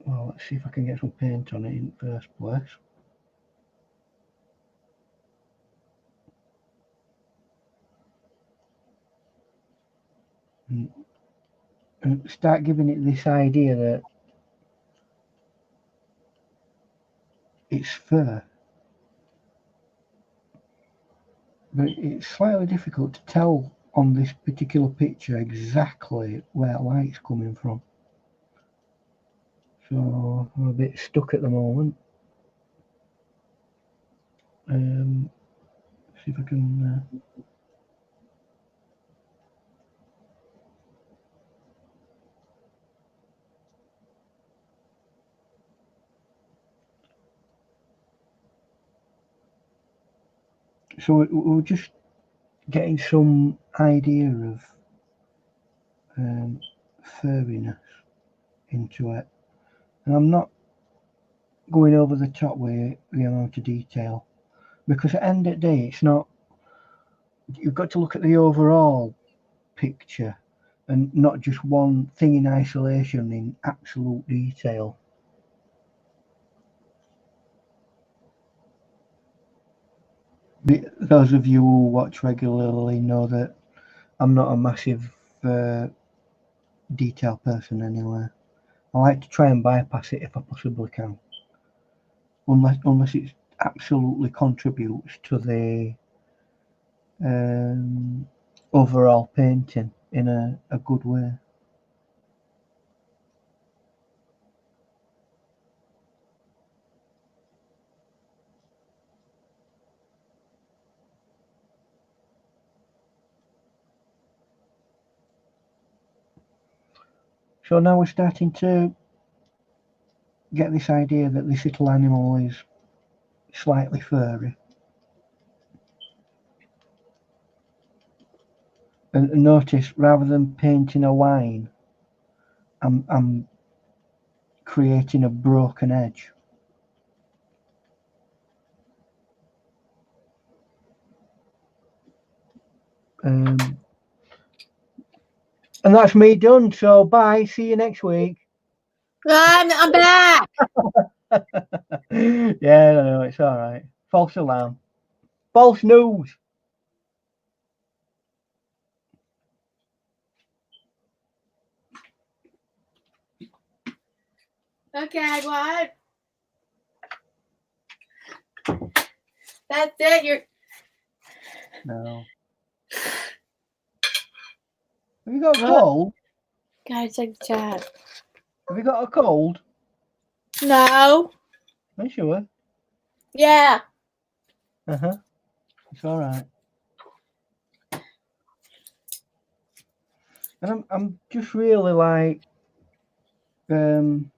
well, let's see if I can get some paint on it in the first place. And start giving it this idea that it's fur. But it's slightly difficult to tell on this particular picture exactly where light's coming from. So I'm a bit stuck at the moment. See if I can. So we're just getting some idea of furriness into it, and I'm not going over the top with the amount of detail, because at the end of the day, it's not. You've got to look at the overall picture and not just one thing in isolation in absolute detail. Those of you who watch regularly know that I'm not a massive detail person anyway. I like to try and bypass it if I possibly can, unless it absolutely contributes to the overall painting in a good way. So now we're starting to get this idea that this little animal is slightly furry. And notice, rather than painting a line, I'm creating a broken edge. And that's me done. So bye. See you next week. I'm back. Yeah, no, it's all right. False alarm. False news. Okay, what? That's it. You're. No. Have you got a cold? Gotta check the chat. Have you got a cold? No. Are you sure? Yeah. Uh-huh. It's all right. And I'm just really like getting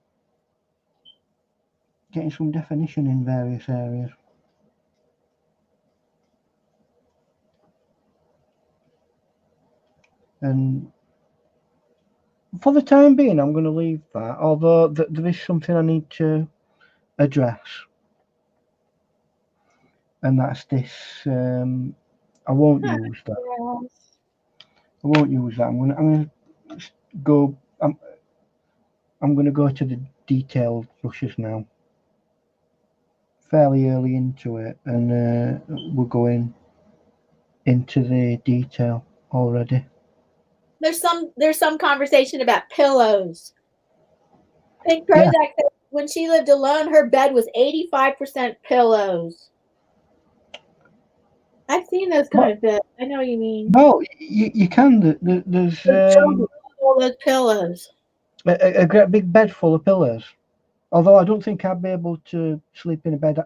some definition in various areas. And For the time being, I'm going to leave that, although there is something I need to address. And that's this. I won't use that. I won't use that. I'm going to go. I'm going to go to the detailed brushes now. Fairly early into it, and we're going into the detail already. There's some conversation about pillows. I think Prozac said when she lived alone, her bed was 85% pillows. I've seen those kind of beds. I know what you mean. Well, you can. There's all those pillows. a great big bed full of pillows. Although I don't think I'd be able to sleep in a bed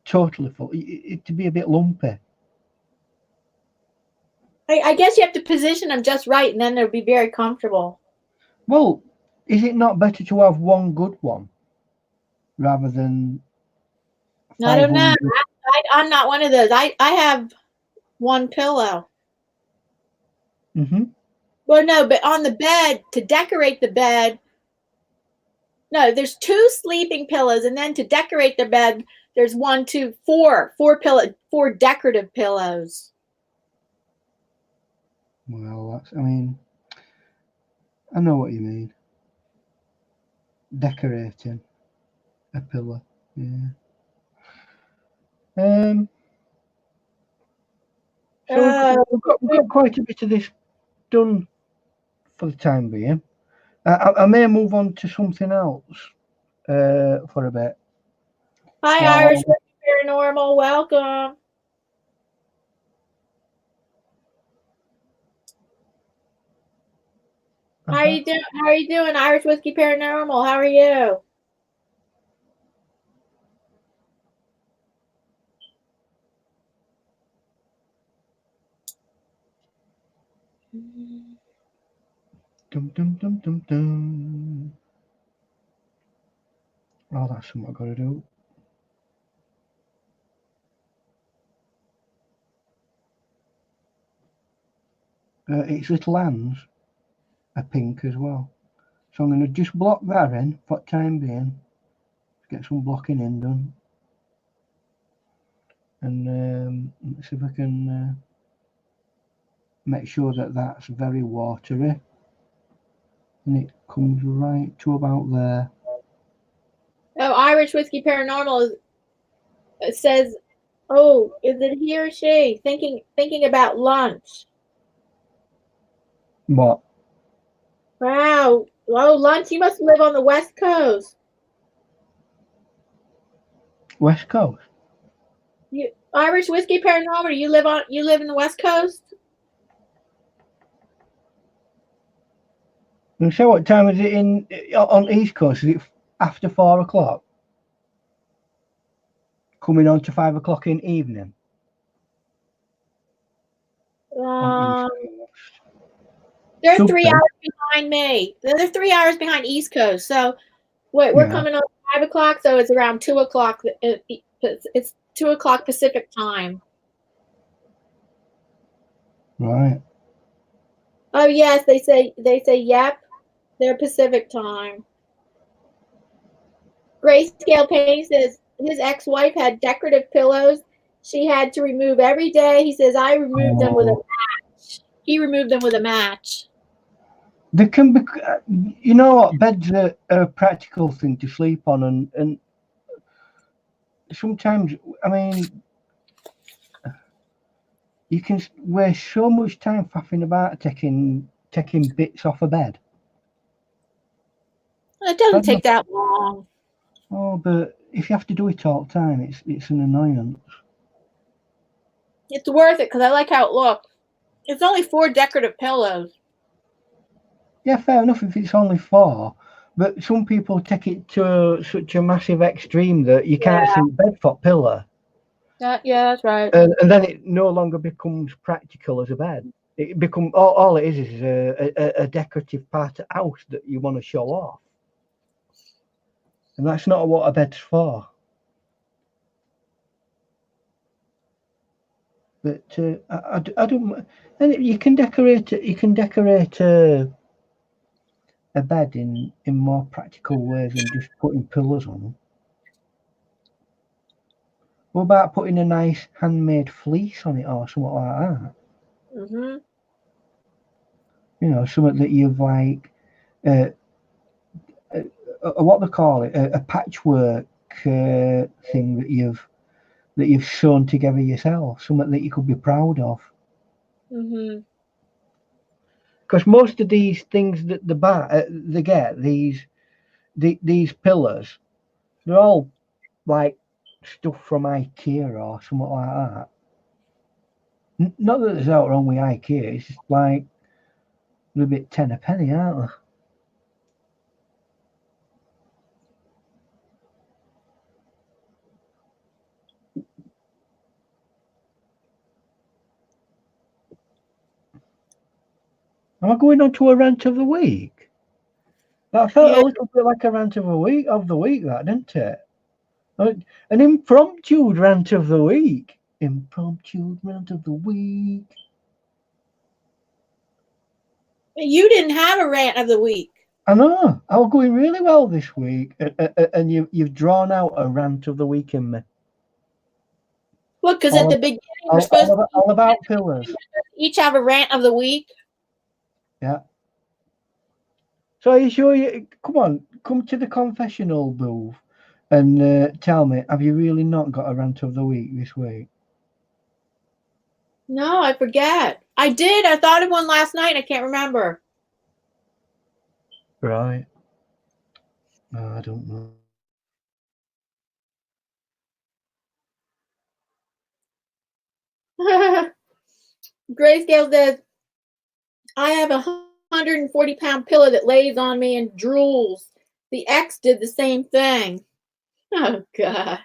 totally full. It'd be a bit lumpy. I guess you have to position them just right, and then they'll be very comfortable. Well, is it not better to have one good one rather than? I don't know. I'm not one of those. I have one pillow. Mm-hmm. Well, no, but on the bed, to decorate the bed, no, there's 2 sleeping pillows, and then to decorate the bed, there's 1, 2, 4 decorative pillows. Well, I mean, I know what you mean. Decorating a pillow, yeah. So we've got quite a bit of this done for the time being. I may move on to something else for a bit. Hi, Irish Paranormal. Welcome. How are you doing? How are you doing, Irish Whiskey Paranormal? How are you? Dum dum dum dum dum. Oh, that's something I've got to do. Its little hands are pink as well. So I'm going to just block that in for the time being. Get some blocking in done. And let's see if I can make sure that that's very watery. And it comes right to about there. Oh, Irish Whiskey Paranormal says, "Oh, is it he or she thinking about lunch?" What? Wow. Oh, lunch. You must live on the West Coast. West Coast. You Irish Whiskey Paranormal. You live in the West Coast? And so what time is it on East Coast? Is it after 4 o'clock? Coming on to 5 o'clock in the evening? They're 3 hours behind me. They're 3 hours behind East Coast. So we're coming on 5 o'clock, so it's around 2 o'clock. It's 2 o'clock Pacific time. Right. Oh yes, they say yep. They're Pacific time. Grayscale Painting says his ex-wife had decorative pillows she had to remove every day. He says I removed them with a match. He removed them with a match. They can be, you know what, beds are a practical thing to sleep on, and sometimes, I mean, you can waste so much time faffing about taking bits off a bed. It doesn't take that long. Oh, but if you have to do it all the time, it's an annoyance. It's worth it because I like how it looks. It's only 4 decorative pillows. Yeah, fair enough if it's only 4, but some people take it to such a massive extreme that you can't see the bed for pillow. Yeah, that's right. And then it no longer becomes practical as a bed. It becomes all it is a decorative part of the house that you want to show off, and that's not what a bed's for. But I don't. And you can decorate. You can decorate a bed in more practical ways than just putting pillows on them. What about putting a nice handmade fleece on it or something like that? Mm-hmm. You know, something that you've like, uh, what they call it, a patchwork thing that you've sewn together yourself, something that you could be proud of. Mm-hmm. Because most of these things that they get these pillars, they're all like stuff from IKEA or something like that. Not that there's out wrong with IKEA, it's just like a little bit 10 a penny, aren't they? Am I going on to a rant of the week? That felt Yeah. a little bit like a rant of the week, that didn't it? An impromptu rant of the week. Impromptu rant of the week. You didn't have a rant of the week. I know. I was going really well this week, and you've drawn out a rant of the week in me. Look, because at the beginning we're supposed to All about pillars. each have a rant of the week. Yeah. So are you sure you come to the confessional booth and tell me, have you really not got a rant of the week this week? No, I forget. I did. I thought of one last night. I can't remember. Right. I don't know. Grayscale says, I have a 140-pound pillow that lays on me and drools. The ex did the same thing. Oh, God.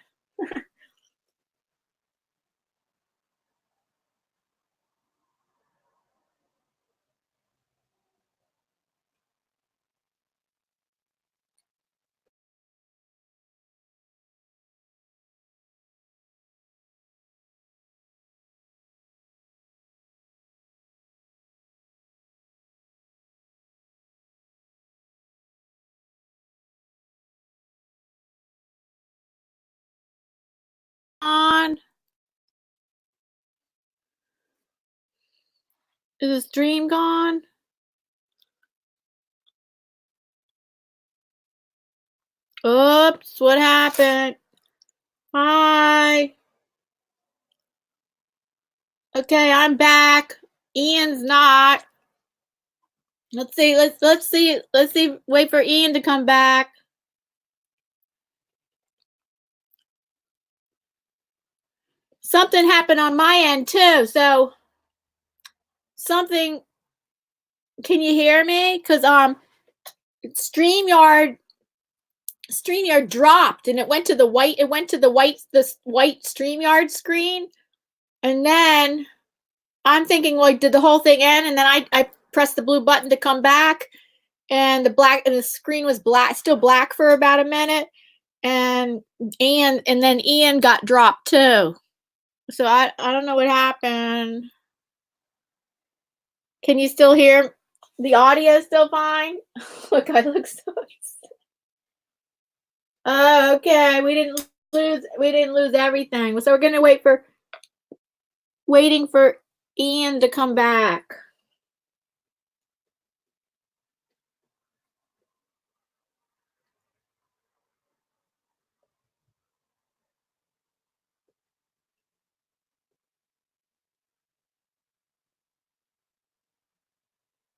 On. Is the stream gone? Oops, what happened? Hi. Okay, I'm back. Ian's not. Let's see. Let's see. Wait for Ian to come back. Something happened on my end too. So something. Can you hear me? Because StreamYard dropped and it went to the white. It went to the white StreamYard screen, and then I'm thinking, like, did the whole thing end? And then I pressed the blue button to come back, and the screen was black, still black for about a minute, and then Ian got dropped too. So I don't know what happened. Can you still hear? The audio is still fine. Look, I look so upset. Oh, okay. We didn't lose everything. So we're gonna waiting for Ian to come back.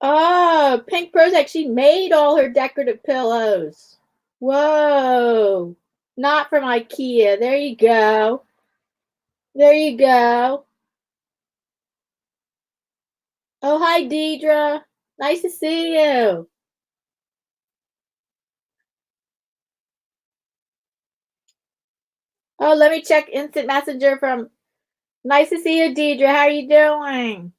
Oh, Pink Prozac, she made all her decorative pillows. Whoa. Not from IKEA. There you go. There you go. Oh, hi, Deidre. Nice to see you. Oh, let me check instant messenger from. Nice to see you, Deidre. How are you doing?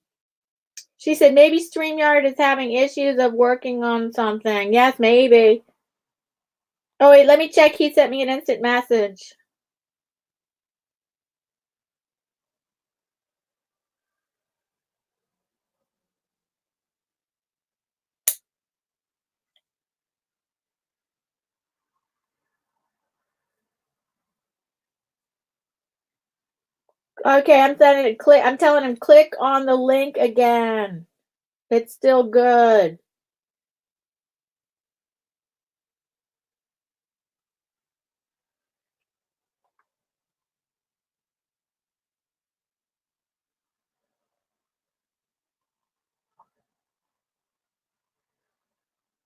She said maybe StreamYard is having issues of working on something. Yes, maybe. Oh, wait, let me check. He sent me an instant message. Okay, I'm telling him click. I'm telling him click on the link again. It's still good.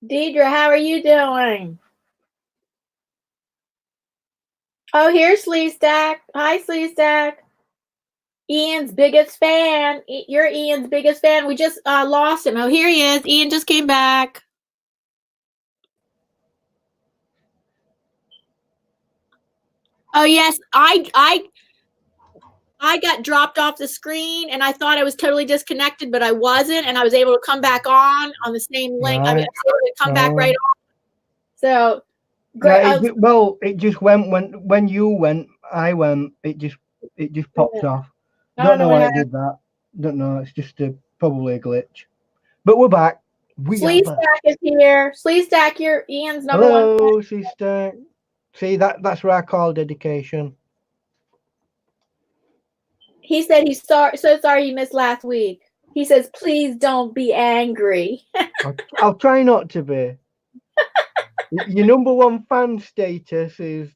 Deidre, how are you doing? Oh, here's Sleestack. Hi, Sleestack. Ian's biggest fan. You're Ian's biggest fan. We just lost him. Oh, here he is. Ian just came back. Oh yes, I got dropped off the screen and I thought I was totally disconnected, but I wasn't, and I was able to come back on the same link. I was able to come back right on. So great. Well, it just went when you went, I went. It just popped off. Don't know why it did that. Don't know. It's just probably a glitch. But we're back. Sleestack is here. Sleestack, you're Ian's number one. Hello, sister. See, that's what I call dedication. He said he's so sorry you missed last week. He says, please don't be angry. I'll try not to be. Your number one fan status is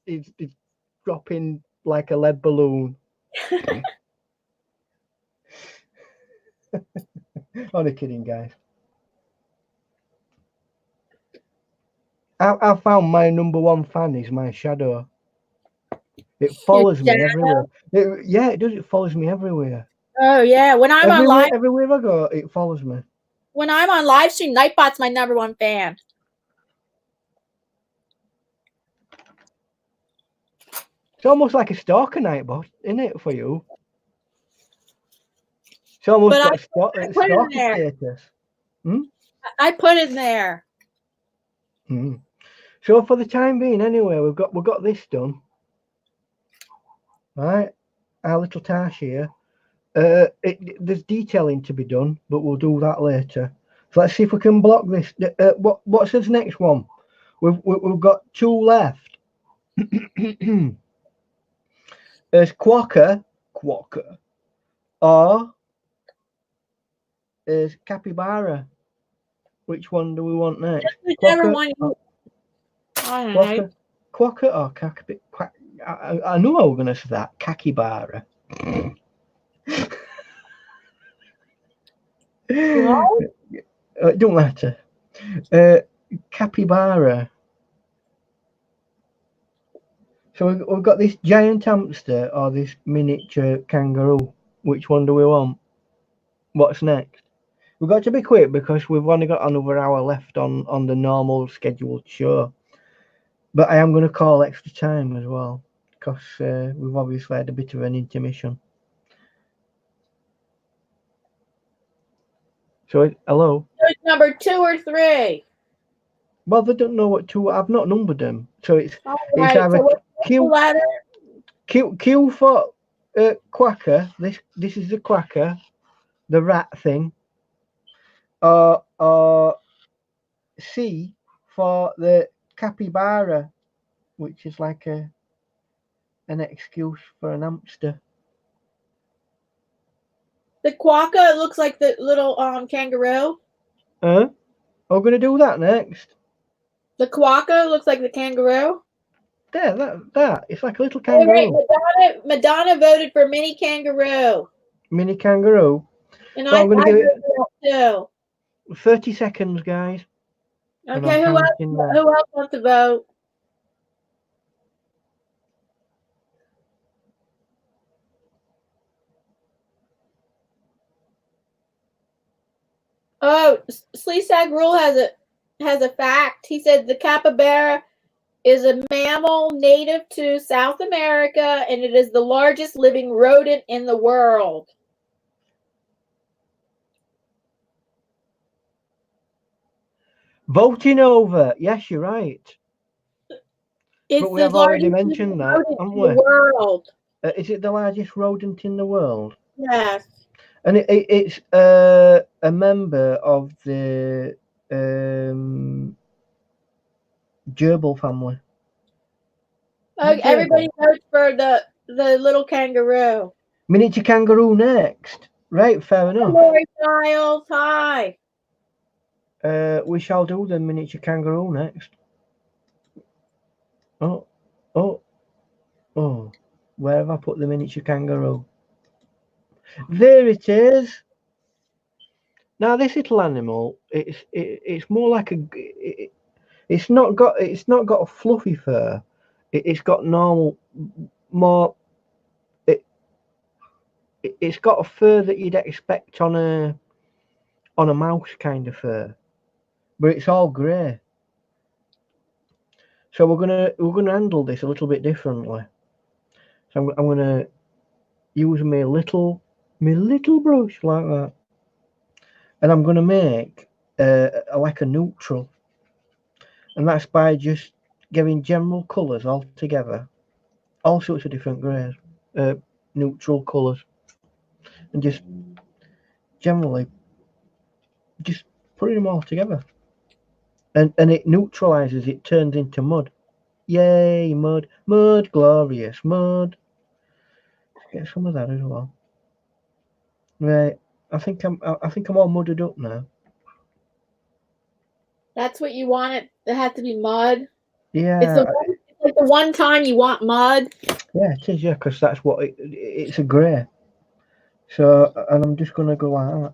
dropping like a lead balloon. Only kidding, guys. I found my number one fan is my shadow. It follows me everywhere. It does. It follows me everywhere. Oh yeah, when I'm on live, everywhere I go, it follows me. When I'm on live stream, Nightbot's my number one fan. It's almost like a stalker, Nightbot, isn't it, for you? It's almost got a stalker status. I put it in there. So for the time being, anyway, we've got this done. Right, our little tash here. There's detailing to be done, but we'll do that later. So let's see if we can block this. What's this next one? We've got two left. There's Quokka, or is Capybara. Which one do we want next? Quokka or Capybara? I knew I was going to say that. Capybara. It don't matter. Capybara. So we've got this giant hamster or this miniature kangaroo. Which one do we want? What's next? We've got to be quick because we've only got another hour left on the normal scheduled show. But I am going to call extra time as well because we've obviously had a bit of an intermission. So, hello? It's number 2 or 3. Well, they don't know what two. I've not numbered them. So it's right. either Q for Quacker. This is the Quacker, the rat thing. Or C for the Capybara, which is like an excuse for an hamster. The Quokka looks like the little kangaroo. We're gonna do that next. The Quokka looks like the kangaroo. There, that. It's like a little kangaroo. Right. Madonna voted for mini kangaroo. Mini kangaroo. And so I'm gonna give it too. 30 seconds, guys. Okay, who else wants to vote? Oh, Sleestack Rule has a fact. He said the capybara is a mammal native to South America, and it is the largest living rodent in the world. Voting over. Yes, you're right. But we have already mentioned that, haven't we? World. Is it the largest rodent in the world? Yes. And it's a member of the gerbil family. Okay, everybody votes for the little kangaroo. Miniature kangaroo next. Right, fair enough. Lori Giles, hi. We shall do the miniature kangaroo next. Oh, oh, oh. Where have I put the miniature kangaroo? There it is. Now this little animal, it's more like it's not got a fluffy fur. It's got normal, more. It's got a fur that you'd expect on a mouse kind of fur, but it's all grey. So we're gonna handle this a little bit differently. So I'm gonna use my little brush like that, and I'm gonna make like a neutral, and that's by just giving general colours all together, all sorts of different greys, neutral colours, and just generally just putting them all together, and it neutralizes. It turns into mud. Yay, mud, mud, glorious mud. Let's get some of that as well. Right, I think I'm all mudded up now. That's what you want it. It has to be mud. Yeah, It's like the one time you want mud. yeah, it is. Yeah, because that's what it's a grey. So, and I'm just gonna go like that.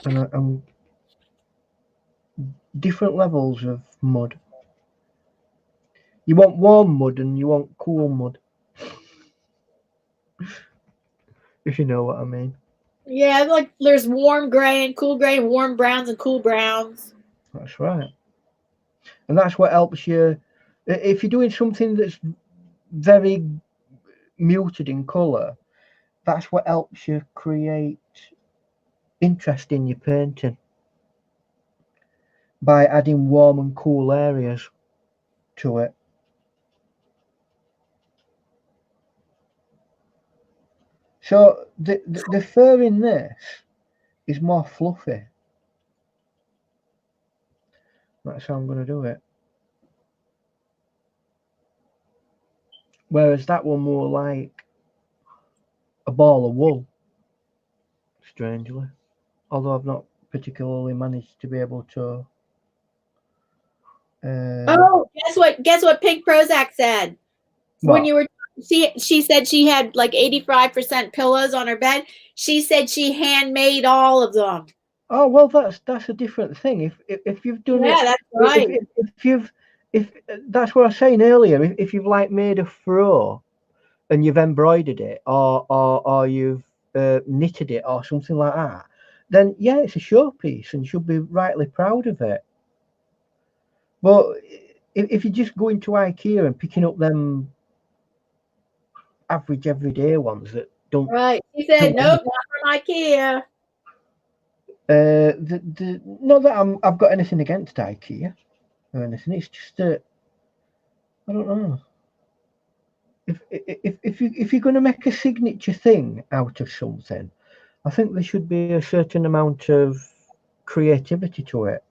And I'm different levels of mud. You want warm mud and you want cool mud. If you know what I mean. Yeah, like there's warm gray and cool gray, warm browns and cool browns. That's right. And that's what helps you. If you're doing something that's very muted in colour, that's what helps you create interest in your painting. By adding warm and cool areas to it. So the fur in this is more fluffy. That's how I'm going to do it. Whereas that one more like a ball of wool, strangely. Although I've not particularly managed to be able to. Guess what Pink Prozac said? When you were she said she had like 85% pillows on her bed. She said she handmade all of them. Oh well, that's a different thing. If you've done it, that's right. If that's what I was saying earlier. If you've like made a fro and you've embroidered it or you've knitted it or something like that, then yeah, it's a showpiece and you should be rightly proud of it. But if you just go into IKEA and picking up them average everyday ones that don't. Right. She said, nope, not from IKEA. Not that I've got anything against IKEA or anything. It's just that I don't know. If you're going to make a signature thing out of something, I think there should be a certain amount of creativity to it.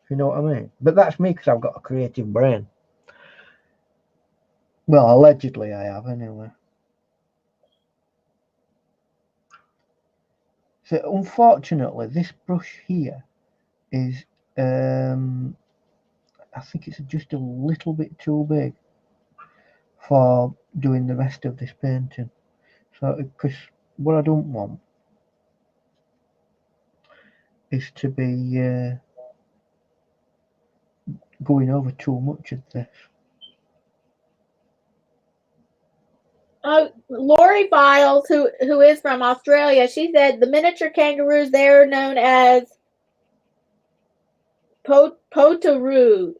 You know what I mean? But that's me because I've got a creative brain. Well, allegedly I have anyway. So unfortunately, this brush here is, I think it's just a little bit too big for doing the rest of this painting. So, because what I don't want is to be going over too much of this. Lori Files, who is from Australia, she said the miniature kangaroos there are known as potaroos.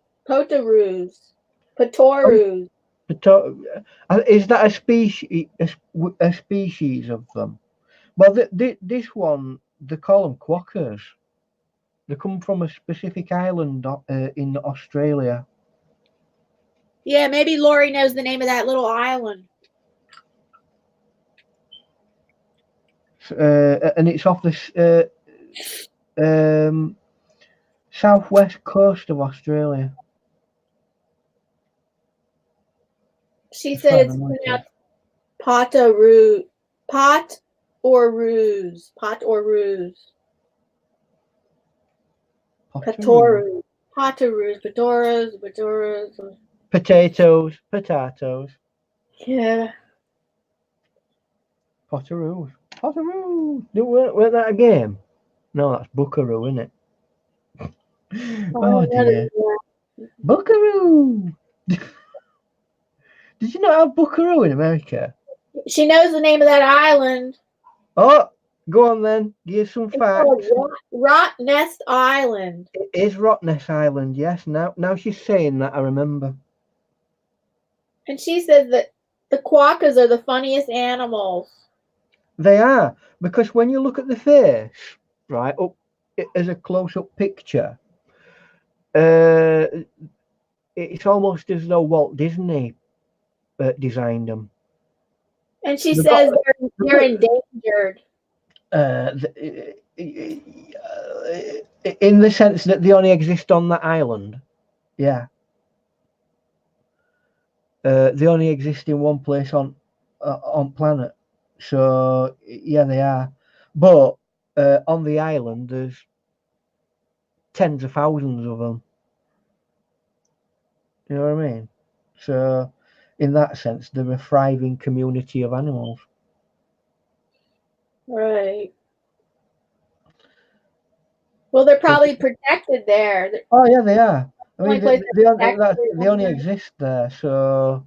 Is that a species? A species of them? Well, this one they call them quokkas. They come from a specific island in Australia. Yeah, maybe Lori knows the name of that little island. And it's off this. Southwest coast of Australia. She As far said as it's I know it is. pronounced Pot-a-roo. Pot or ruse. Pot or ruse. Potteroos. Potoroos. Potoras. Potatoes. Yeah. Potteroos. Weren't that a game? No, that's Buckaroo, isn't it? Oh dear. Buckaroo! Did you not have Buckaroo in America? She knows the name of that island. Oh, go on then. Give some It's called facts. Rottnest Island. It is Rottnest Island, yes. Now she's saying that, I remember. And she says that the quokkas are the funniest animals. They are, because when you look at the face, right, up as a close-up picture, it's almost as though Walt Disney designed them. And she says they're endangered. In the sense that they only exist on that island. Yeah. They only exist in one place on planet. So yeah, they are. But on the island, there's tens of thousands of them. You know what I mean? So in that sense, they're a thriving community of animals. Right. Well, they're probably protected there. Oh yeah, they are. I mean, Only they only exist there. So,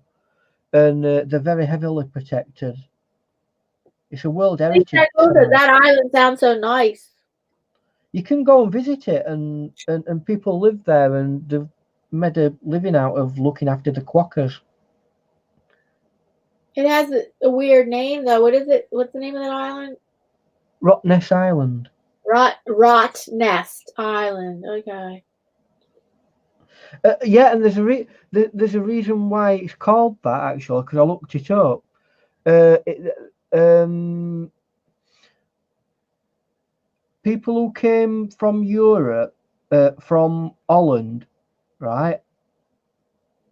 and they're very heavily protected. It's a World Heritage Site. That island sounds so nice. You can go and visit it, and people live there, and they've made a living out of looking after the quokkas. It has a weird name, though. What is it? What's the name of that island? Rottnest Island. Rottnest Island. Okay. Yeah, and there's a reason why it's called that, actually, because I looked it up. People who came from Europe, from Holland, right?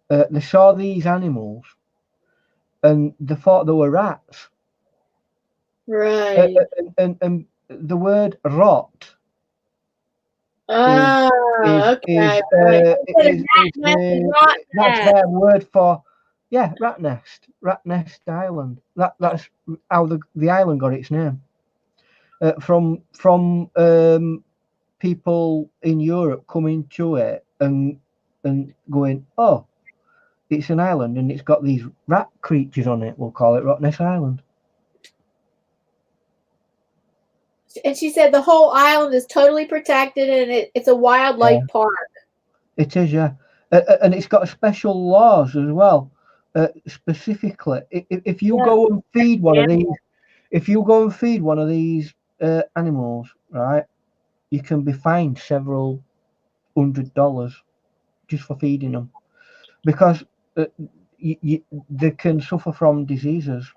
They saw these animals, and they thought they were rats. Right. And the word rot. Okay. That's their word for, yeah, rat nest island. That's how the island got its name. From people in Europe coming to it and going, oh, it's an island and it's got these rat creatures on it. We'll call it Rottnest Island. And she said the whole island is totally protected and it's a wildlife park. It is, yeah. And it's got special laws as well. Specifically, if you go and feed one of these, animals, right, you can be fined several $100 just for feeding them, because they can suffer from diseases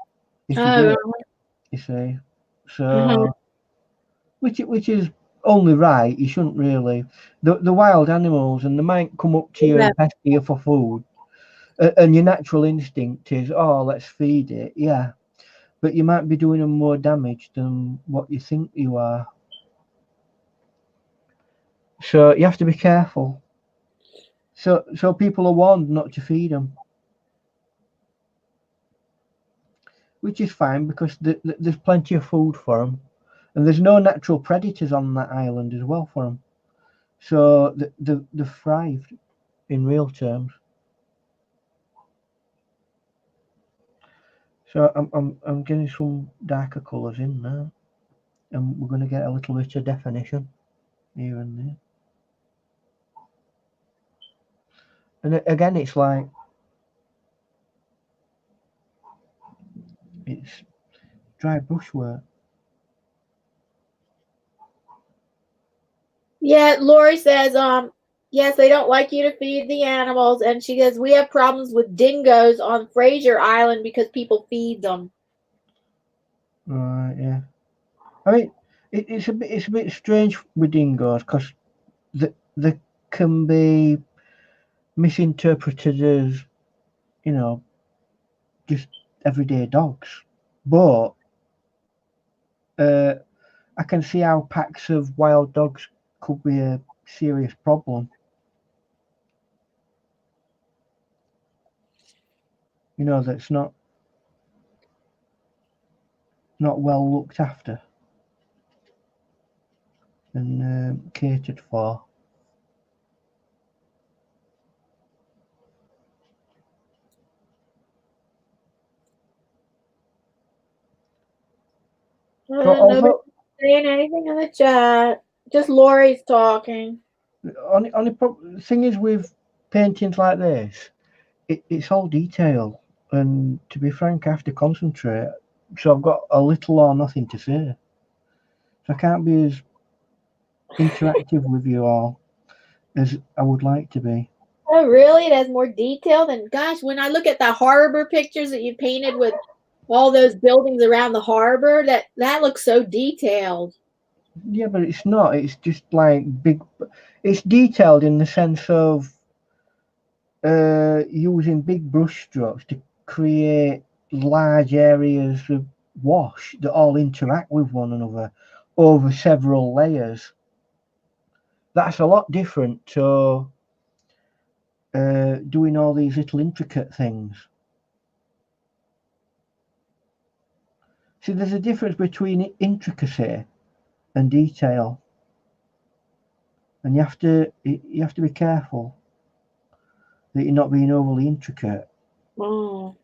if you do it. You see, so which is only right. You shouldn't really. The wild animals, and they might come up to you and pester you for food, and your natural instinct is, oh, let's feed it. Yeah, but you might be doing them more damage than what you think you are. So you have to be careful. So people are warned not to feed them, which is fine, because there's plenty of food for them, and there's no natural predators on that island as well for them. So they've thrived in real terms. So I'm getting some darker colours in now, and we're going to get a little bit of definition here and there. And again, it's like, it's dry brushwork. Yeah, Lori says, yes, they don't like you to feed the animals, and she goes, we have problems with dingoes on Fraser Island because people feed them. Right, yeah. I mean, it's a bit strange with dingoes because they can be misinterpreted as, you know, just everyday dogs, but I can see how packs of wild dogs could be a serious problem. You know, that's not well looked after and catered for. Nobody's saying anything in the chat. Just Lori's talking. The thing is with paintings like this, it's all detail, and to be frank, I have to concentrate. So I've got a little or nothing to say. So I can't be as interactive with you all as I would like to be. Oh, really? It has more detail than, gosh, when I look at the harbor pictures that you painted with all those buildings around the harbor, that looks so detailed. Yeah, but it's not. It's just like big. It's detailed in the sense of using big brush strokes to create large areas of wash that all interact with one another over several layers. That's a lot different to doing all these little intricate things. See, there's a difference between intricacy and detail, and you have to be careful that you're not being overly intricate. Oh.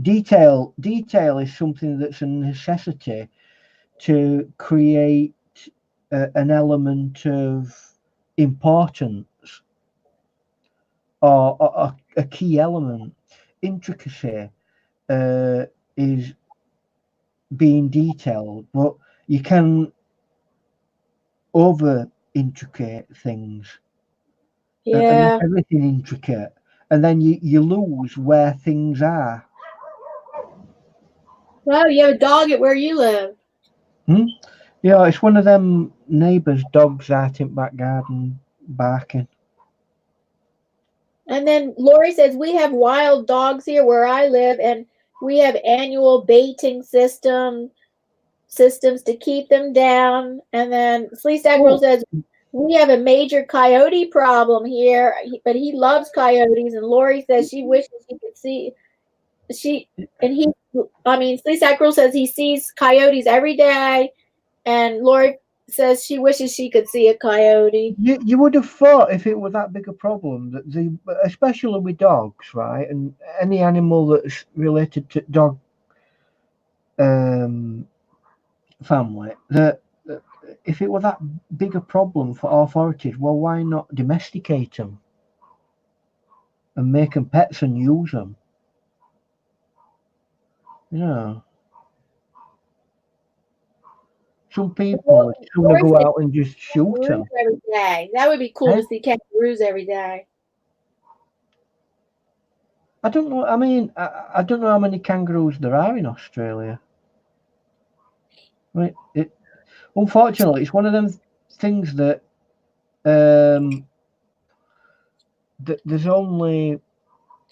Detail is something that's a necessity to create an element of importance or a key element. Intricacy is being detailed, but you can over intricate things and make everything intricate, and then you lose where things are. Well, you have a dog at where you live. Yeah, it's one of them neighbours' dogs out in back garden barking. And then Lori says, we have wild dogs here where I live, and we have annual baiting systems to keep them down. And then Sleestack Girl says, we have a major coyote problem here, but he loves coyotes. And Lori says she wishes she could see Sleestack Girl says he sees coyotes every day, and Lori says she wishes she could see a coyote. You would have thought if it were that big a problem that especially with dogs, right, and any animal that's related to dog family, that if it were that big a problem for authorities, well, why not domesticate them and make them pets and use them? You know, some people want to go out and just shoot them every day. That would be cool to see kangaroos every day. I don't know. I mean, I don't know how many kangaroos there are in Australia. Right? Unfortunately, it's one of them things that there's only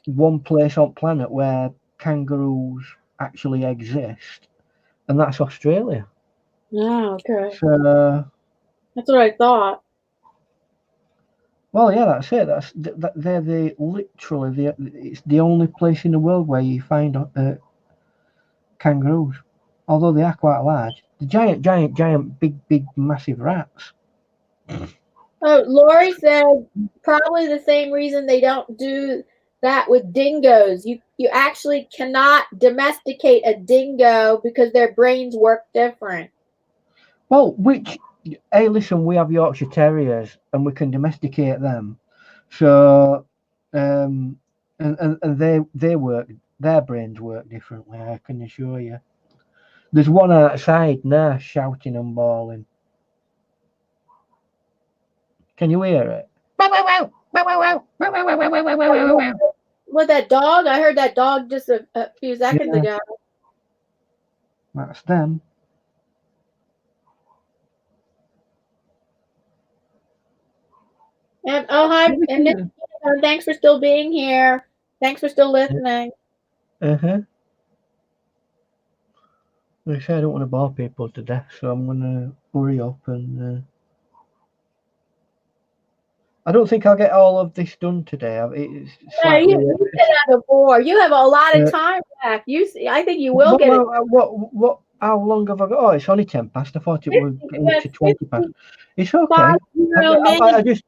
one place on planet where kangaroos actually exist, and that's Australia. Oh, okay. So that's what I thought. Well, yeah, that's it. They're it's the only place in the world where you find kangaroos, although they are quite large. The giant, big, massive rats. Oh, Lori said probably the same reason they don't do that with dingoes. You actually cannot domesticate a dingo because their brains work different. Well, hey, listen, we have Yorkshire Terriers and we can domesticate them. So, and they work, their brains work differently, I can assure you. There's one outside now shouting and bawling. Can you hear it? With that dog? I heard that dog just a few seconds ago. That's them. And oh hi, and Miss Unicorn, thanks for still being here. Thanks for still listening. Uh-huh. Like I say, I don't want to bore people to death, so I'm going to hurry up and... I don't think I'll get all of this done today. It's Yeah, slightly... you said that before. You have a lot of time back. I think you will get it. How long have I got? Oh, it's only 10 past. I thought it was to 20 past. It's okay. 55 minutes.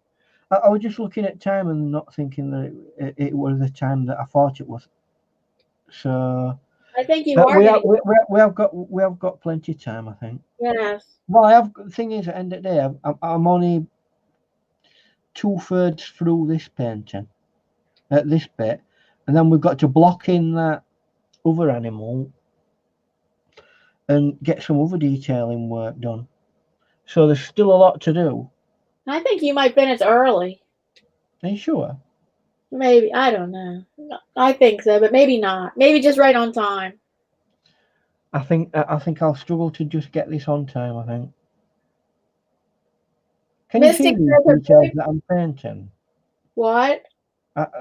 I was just looking at time and not thinking that it was the time that I thought it was. So I think you are getting. we have got plenty of time, I think. Yes. Well, the thing is, at the end of the day, I'm only 2/3 through this painting at this bit, and then we've got to block in that other animal and get some other detailing work done. So there's still a lot to do. I think you might finish early. Are you sure? Maybe. I don't know. I think so, but maybe not. Maybe just right on time. I think I'll struggle to just get this on time, I think. Can you see Mystic these says her details boy- that I'm painting? What?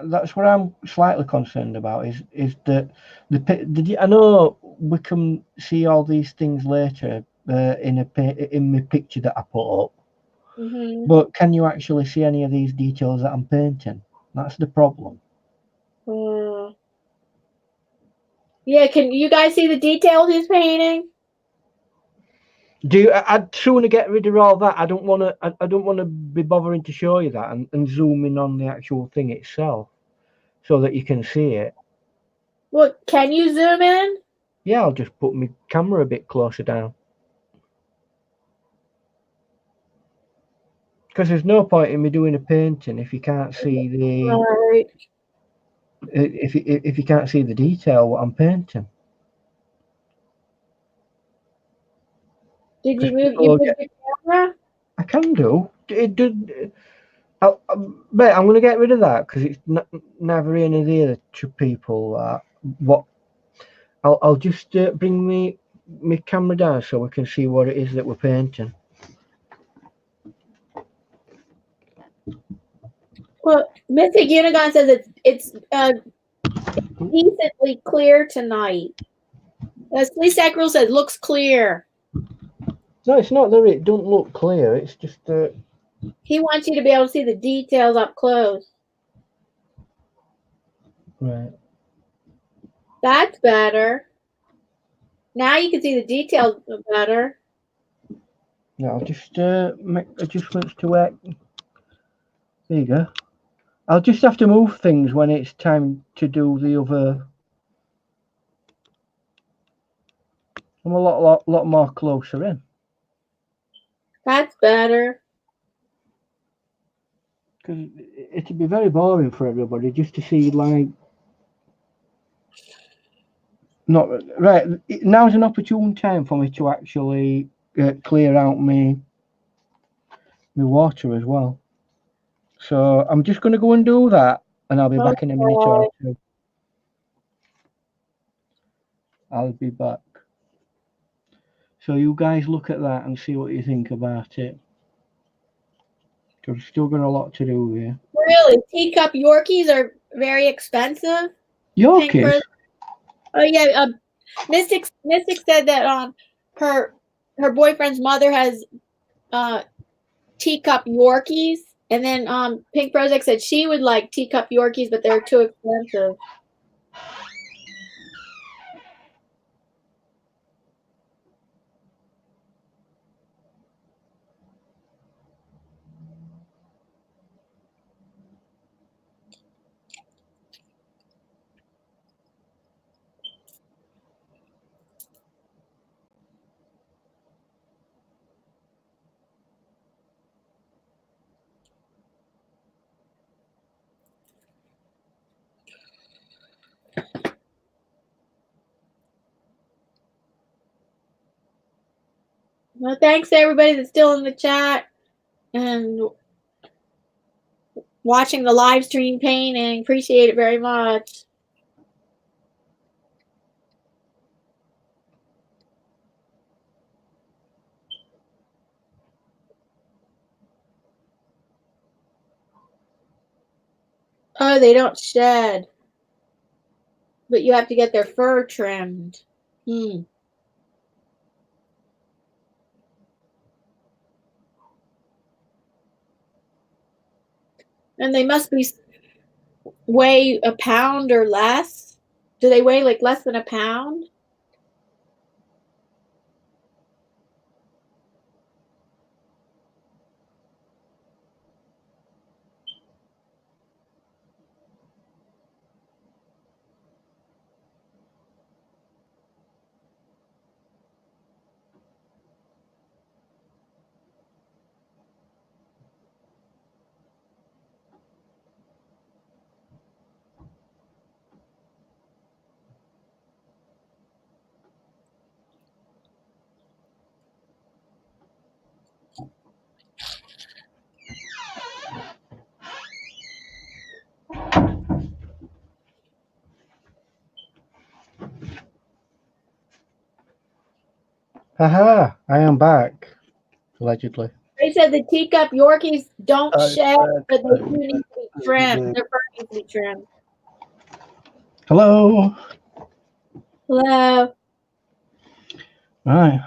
That's what I'm slightly concerned about. Is that I know we can see all these things later in my picture that I put up, Mm-hmm. but can you actually see any of these details that I'm painting? That's the problem. Yeah, can you guys see the details he's painting? I'd sooner get rid of all that. I don't want to. I don't want to be bothering to show you that and zoom in on the actual thing itself, so that you can see it. Well, can you zoom in? Yeah, I'll just put my camera a bit closer down. Because there's no point in me doing a painting if you can't see the Right. if you can't see the detail what I'm painting. Did you move People the camera? I can do. But I'm going to get rid of that because it's never any of the other two people. What I'll just bring my camera down so we can see what it is that we're painting. Well, Mystic Unicorn says it's decently clear tonight. As Police Rule says, looks clear. No, it's not that it don't look clear. It's just He wants you to be able to see the details up close. right. That's better. Now you can see the details better. Yeah, I'll just make adjustments to it. There you go. I'll just have to move things when it's time to do the other. I'm a lot more closer in. That's better. Because it'd be very boring for everybody just to see like. Not right. Now's an opportune time for me to actually clear out my water as well. So I'm just going to go and do that, and I'll be back in a minute or two. I'll be back. So you guys look at that and see what you think about it. Because we've still got a lot to do here. Really, teacup Yorkies are very expensive. Yorkies? Oh yeah, Mystic said that her boyfriend's mother has teacup Yorkies, and then Pink Prozac said she would like teacup Yorkies, but they're too expensive. Well, thanks to everybody that's still in the chat and watching the live stream painting. Appreciate it very much. Oh, they don't shed. But you have to get their fur trimmed. Hmm. And they must weigh a pound or less. Do they weigh like less than a pound? Haha, I am back, allegedly. They said the teacup Yorkies don't shed, but they do need to be trimmed. Their fur needs to be trimmed. Hello. Hello. Right.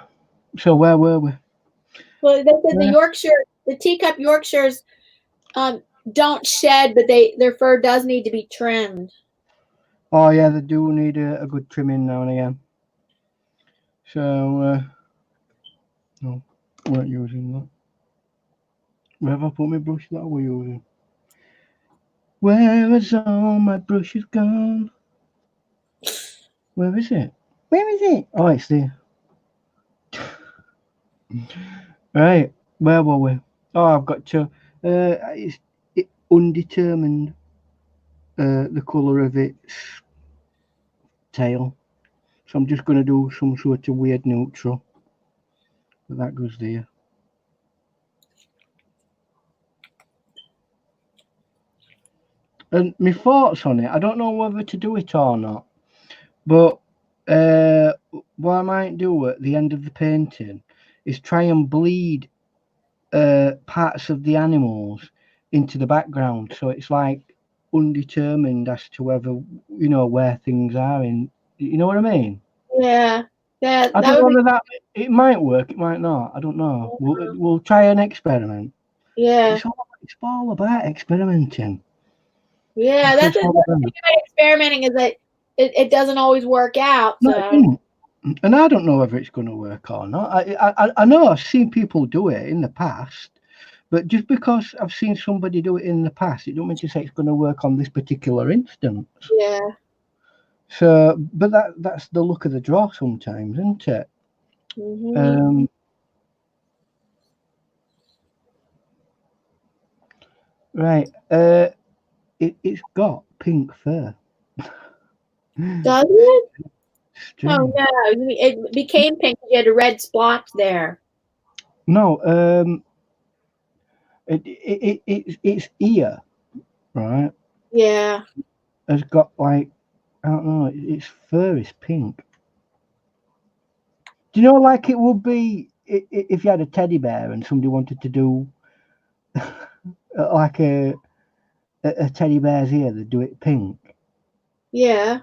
So where were we? Well, they said the teacup Yorkshires don't shed, but their fur does need to be trimmed. Oh yeah, they do need a good trimming now and again. So no, weren't using that. Where have I put my brush that I were using? Where has all my brushes gone? Where is it? Where is it? Oh, it's there. Right, where were we? Oh, I've got to. It's undetermined. The colour of its tail. So I'm just going to do some sort of weird neutral. But that goes there. And my thoughts on it, I don't know whether to do it or not. But what I might do at the end of the painting is try and bleed parts of the animals into the background. So it's like undetermined as to whether, where things are in, you know what I mean? Yeah. I That don't know would whether it might work, it might not. I don't know. We'll try an experiment. Yeah. It's all about experimenting. Yeah, that's the thing about experimenting is that it doesn't always work out. So. No, and I don't know whether it's going to work or not. I know I've seen people do it in the past, but just because I've seen somebody do it in the past, it don't mean to say it's going to work on this particular instance. Yeah. So, but that's the look of the draw sometimes, isn't it? Mm-hmm. Right. It's got pink fur. Does it? Strange. Oh no! It became pink. You had a red spot there. No. Its ear, right? Yeah. Has got like, I don't know. Its fur is pink. Do you know, like it would be if you had a teddy bear and somebody wanted to do like a teddy bear's ear, they'd do it pink. Yeah.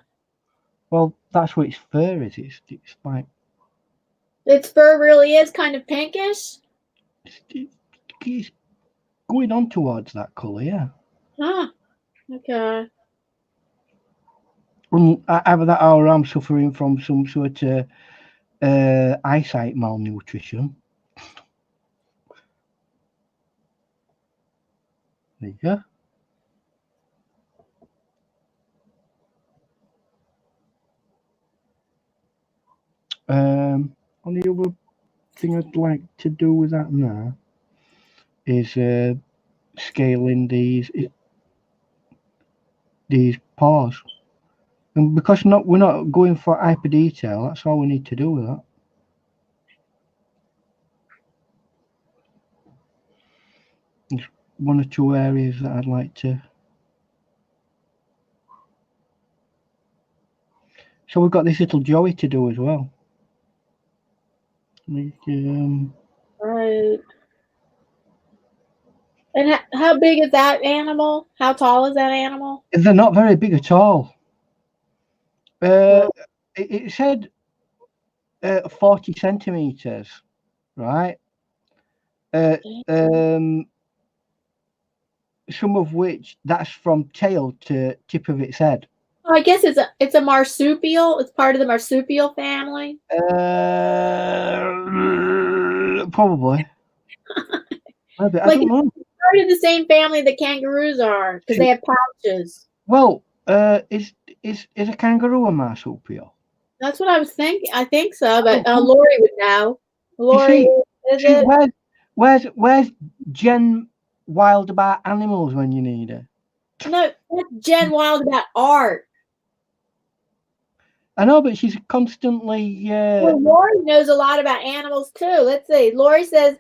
Well, that's what its fur is. It's like Its fur really is kind of pinkish. it's going on towards that colour, yeah. Huh. Okay. Either that or I'm suffering from some sort of eyesight malnutrition. There you go. On the other thing I'd like to do with that now is scaling these paws, and because we're not going for hyper detail, that's all we need to do with that. There's one or two areas that I'd like to. So we've got this little Joey to do as well. Right. And how big is that animal? How tall is that animal? They're not very big at all. Well, It said 40 centimeters, right? Um, some of which that's from tail to tip of its head. I guess it's a marsupial. It's part of the marsupial family. Probably. Maybe. I Like don't know. it's part of the same family that kangaroos are because they have pouches. Well, is a kangaroo a marsupial? That's what I was thinking. I think so, but Oh, Lori would know. you Lori, is see, it? where's Jen Wild about animals when you need her? No, that's Jen Wild about art. I know, but she's constantly. Well, Lori knows a lot about animals too. Let's see. Lori says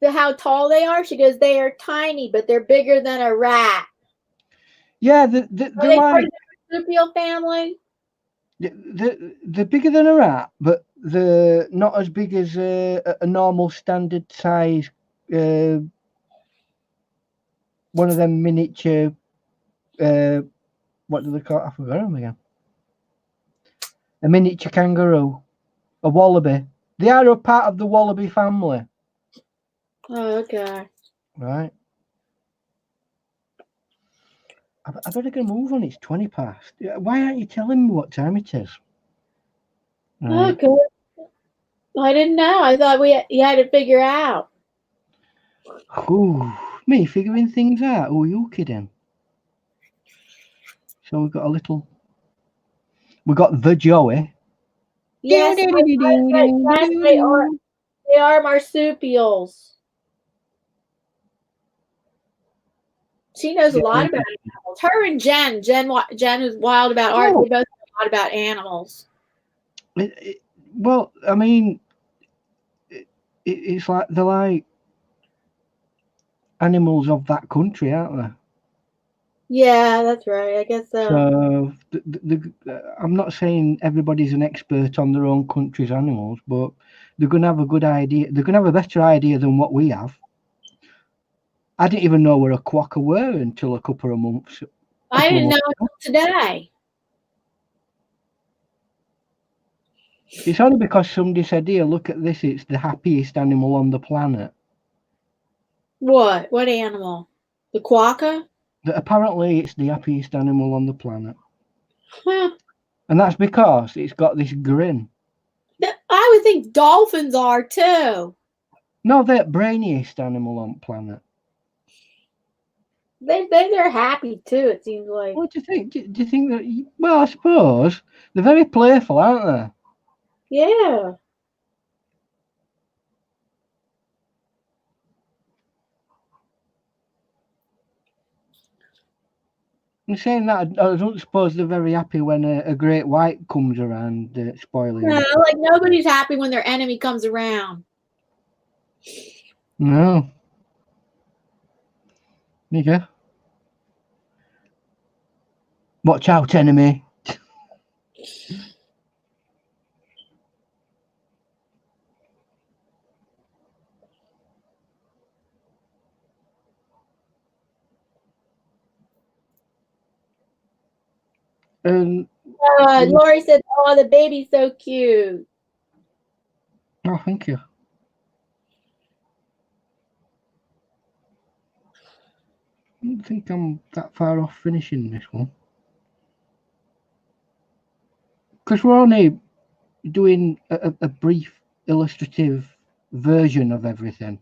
how tall they are. She goes, they are tiny, but they're bigger than a rat. Yeah, Are they're they like part of the marsupial family? they're bigger than a rat, but they're not as big as a normal standard size. One of them miniature. What do they call it? I forgot them again. A miniature kangaroo, a wallaby. They are a part of the wallaby family, Oh, okay. right? I better go move on. It's 20 past. Why aren't you telling me what time it is? Right. Okay. I didn't know. I thought you had to figure out. Ooh, me figuring things out. Oh, you kidding? So we've got a little. We got the Joey. Yes, yes, they are marsupials. She knows a lot about animals. Her and Jen is wild about art. They both know a lot about animals. Well, I mean, it's like they're like animals of that country, aren't they? Yeah, that's right. I guess so. So I'm not saying everybody's an expert on their own country's animals, but they're going to have a good idea. They're going to have a better idea than what we have. I didn't even know where a quokka were until a couple of months. I didn't know until today. It's only because somebody said, "Here, look at this. It's the happiest animal on the planet." What? What animal? The quokka? Apparently, it's the happiest animal on the planet. Huh. And that's because it's got this grin. I would think dolphins are too. No, they're the brainiest animal on the planet. They're happy too, it seems like. What do you think? Do you think that? Well, I suppose they're very playful, aren't they? Yeah. I'm saying that I don't suppose they're very happy when a great white comes around spoiling No, it. like nobody's happy when their enemy comes around. No. There you go. Watch out, enemy. Lori said, "Oh, the baby's so cute." Oh, thank you. I don't think I'm that far off finishing this one. Because we're only doing a brief illustrative version of everything.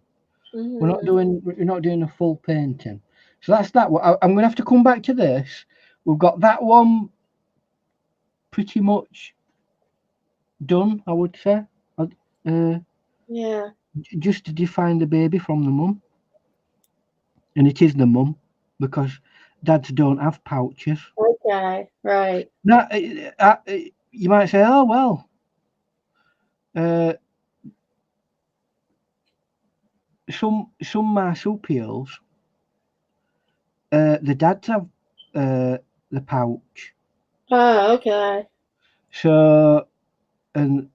Mm-hmm. We're not doing a full painting. So that's that. I'm going to have to come back to this. We've got that one pretty much done, I would say. Yeah. Just to define the baby from the mum. And it is the mum because dads don't have pouches. Okay. Right. Now, you might say, oh, well, some marsupials, the dads have the pouch. Oh, okay. So, and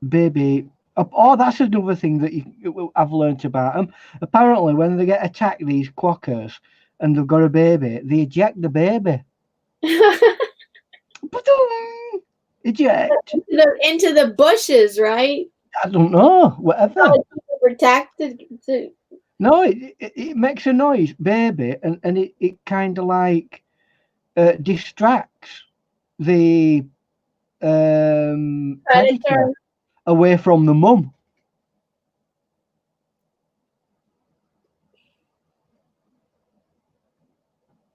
baby, Oh, that's another thing that I've learnt about them. Apparently, when they get attacked, these quackers, and they've got a baby, they eject the baby. Eject. Into the bushes, right? I don't know. Whatever. Protected. No, it makes a noise, baby, and it kind of like distracts the predator away from the mum.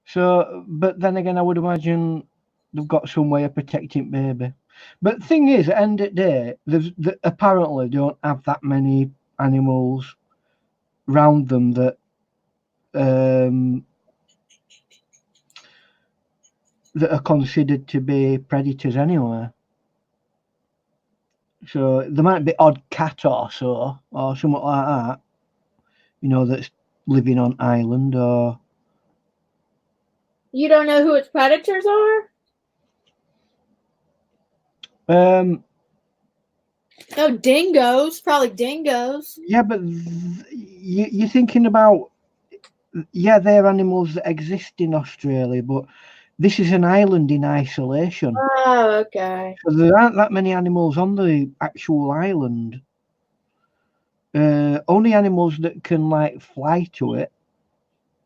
So, but then again, I would imagine they've got some way of protecting baby. But the thing is, at the end of the day, they apparently don't have that many animals around them that that are considered to be predators anyway. So there might be odd cat or so, or something like that, you know, that's living on island. Or you don't know who its predators are? Oh, dingoes, probably dingoes. Yeah, but you're thinking about, yeah, they're animals that exist in Australia, but this is an island in isolation. Oh, okay. So there aren't that many animals on the actual island. Only animals that can like fly to it.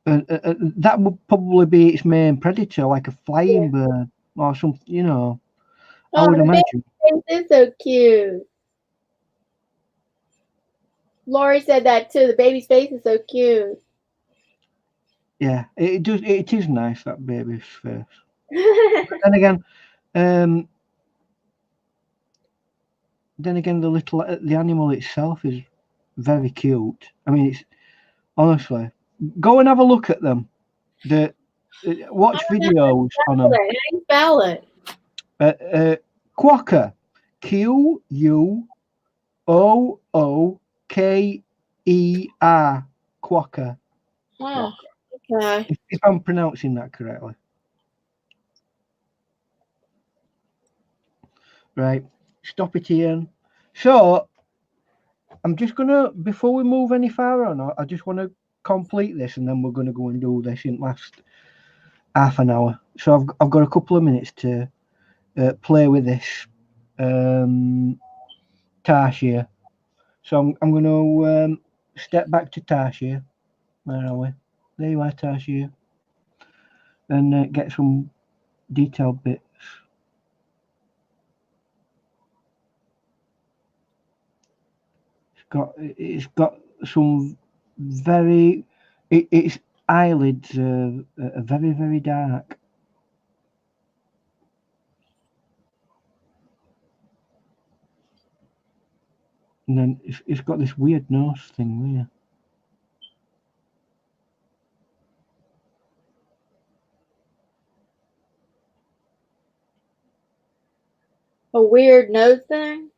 That would probably be its main predator, like a flying bird or something, you know. I would imagine. This is so cute. Lori said that too. The baby's face is so cute. Yeah, it does. It is nice, that baby's face. But then again, the the animal itself is very cute. I mean, it's honestly, go and have a look at them. Watch videos on them. How do you spell it? Quokka, Quooker, Quokka. Oh, okay. If I'm pronouncing that correctly. Right, stop it, Ian. So, I'm just gonna, before we move any farther or not, I just want to complete this, and then we're gonna go and do this in the last half an hour. So I've got a couple of minutes to play with this tarsier. So I'm gonna step back to tarsier. Where are we? There you are, tarsier, and get some detailed bits. It's got some very. Its eyelids are very, very dark. And then it's got this weird nose thing there. A weird nose thing?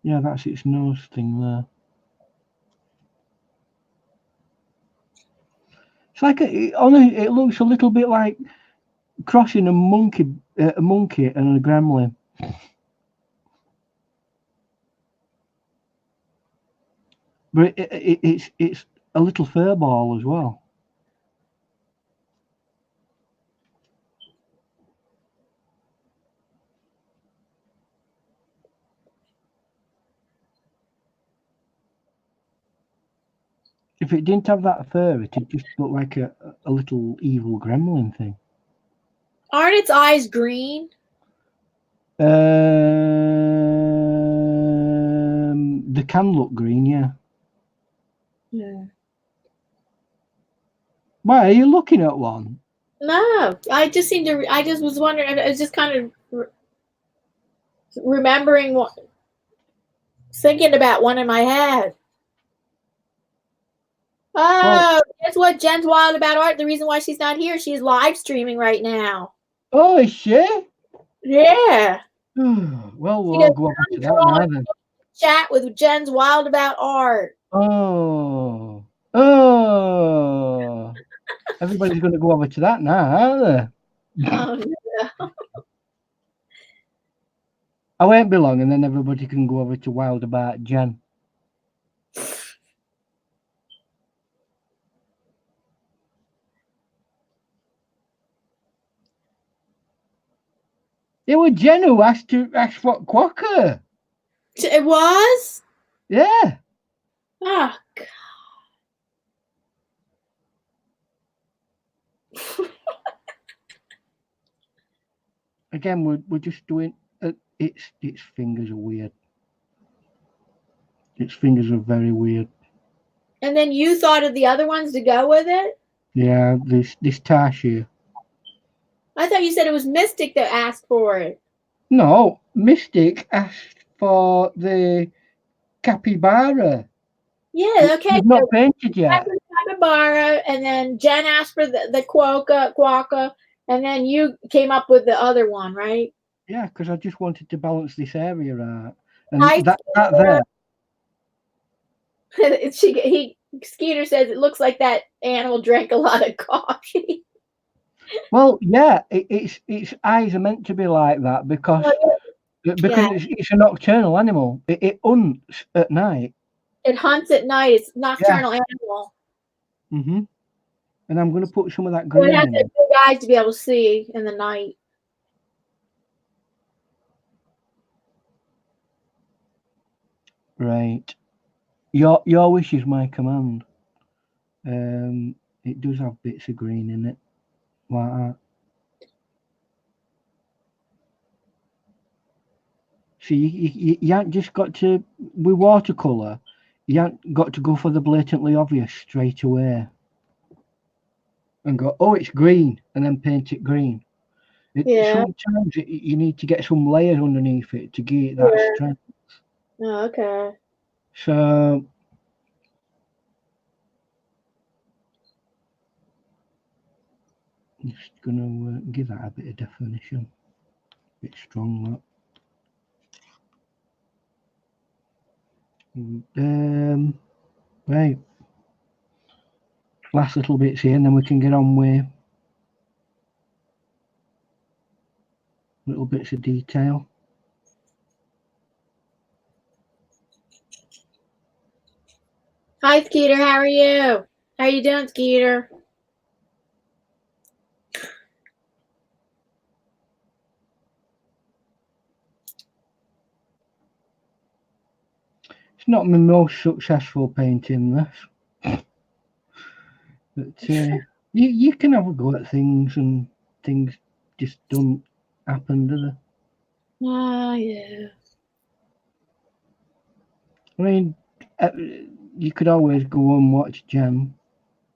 Yeah, that's its nose thing there. It's like it looks a little bit like crossing a monkey and a gremlin. But it's a little fur ball as well. If it didn't have that fur, it'd just look like a little evil gremlin thing. Aren't its eyes green? They can look green, yeah. Yeah. Why are you looking at one? No, I just was wondering. I was just kind of remembering thinking about one in my head. Oh, guess what? Jen's wild about art. The reason why she's not here, she's live streaming right now. Oh, is she? Yeah. Well, we'll go on to that now then. Chat with Jen's wild about art. Oh. Everybody's going to go over to that now, aren't they? Oh, no. I won't be long, and then everybody can go over to Wild About Jen. It was Jen who asked what quacker. It was? Yeah. Oh, God. Again, we're just doing. Its fingers are weird. Its fingers are very weird. And then you thought of the other ones to go with it? Yeah, this tarsier. I thought you said it was Mystic that asked for it. No, Mystic asked for the capybara. Yeah, okay. We've not painted yet. Capybara, and then Jen asked for the quokka, and then you came up with the other one, right? Yeah, because I just wanted to balance this area out. Hi, And that there. Skeeter says it looks like that animal drank a lot of coffee. Well, yeah, its eyes are meant to be like that because it's a nocturnal animal. It hunts at night. It hunts at night. It's nocturnal animal. Mhm. And I'm going to put some of that So green it has in big it. eyes to be able to see in the night. Right. Your wish is my command. It does have bits of green in it, like that. See, you ain't just got to, with watercolor, you ain't got to go for the blatantly obvious straight away and go, oh, it's green, and then paint it green. Sometimes you need to get some layers underneath it to give it that strength. Oh, okay. So I'm just gonna give that a bit of definition, a bit strong that. Right, last little bits here, and then we can get on with little bits of detail. Hi, Skeeter. How are you? How you doing, Skeeter? It's not my most successful painting, this. But you can have a go at things, and things just don't happen, do they? Oh, yeah. I mean, you could always go and watch Jen.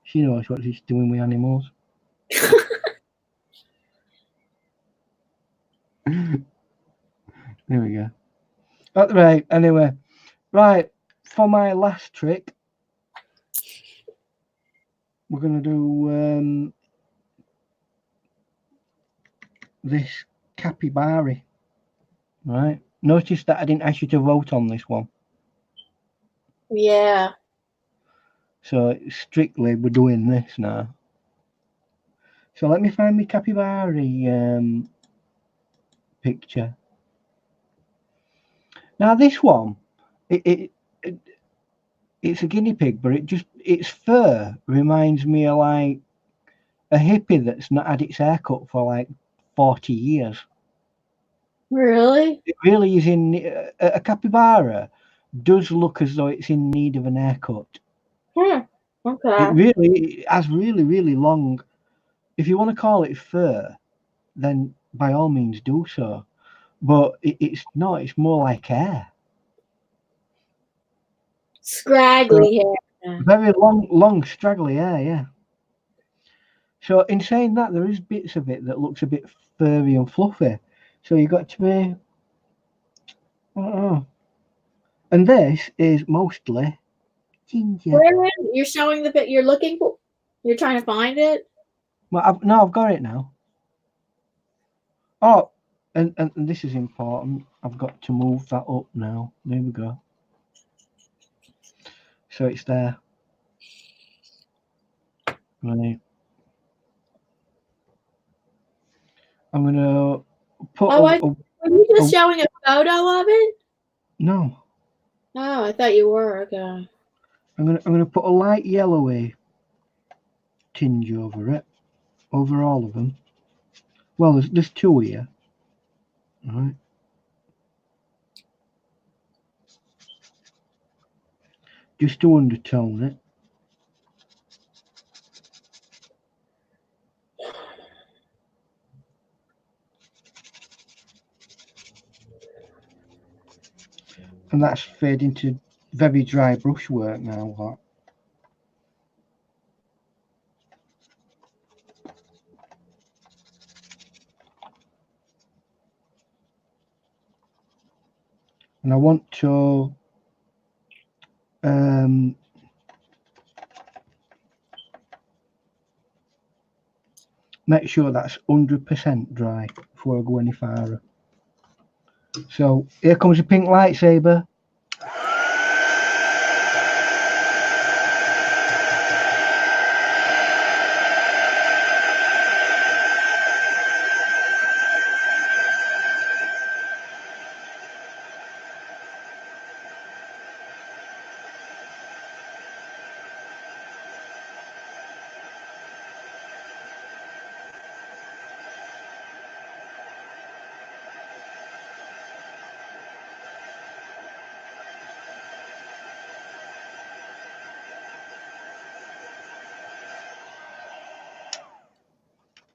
She knows what she's doing with animals. There we go. Right, anyway. Right, for my last trick, we're going to do this capybara. Right. Notice that I didn't ask you to vote on this one. Yeah. So strictly we're doing this now. So let me find my capybara picture. Now this one, it's a guinea pig, but its fur reminds me of like a hippie that's not had its hair cut for like 40 years. Really? It really is in a capybara does look as though it's in need of an haircut. Okay. It has really long. If you want to call it fur, then by all means do so. But it's not. It's more like hair. Scraggly hair. Very long, straggly hair. Yeah. So in saying that, there is bits of it that looks a bit furry and fluffy. So you got to be. I don't know. And this is mostly ginger. Where is it? You're showing the bit you're looking for. You're trying to find it. Well, I've got it now. Oh, and this is important. I've got to move that up now. There we go. So it's there. Right. I'm gonna put. Were you just showing a photo of it? No. Oh, I thought you were. Okay. I'm gonna put a light yellowy tinge over it, over all of them. Well, there's two here. Right. Just to undertone it. And that's fading to very dry brushwork now. What? And I want to make sure that's 100% dry before I go any farther. So here comes a pink lightsaber.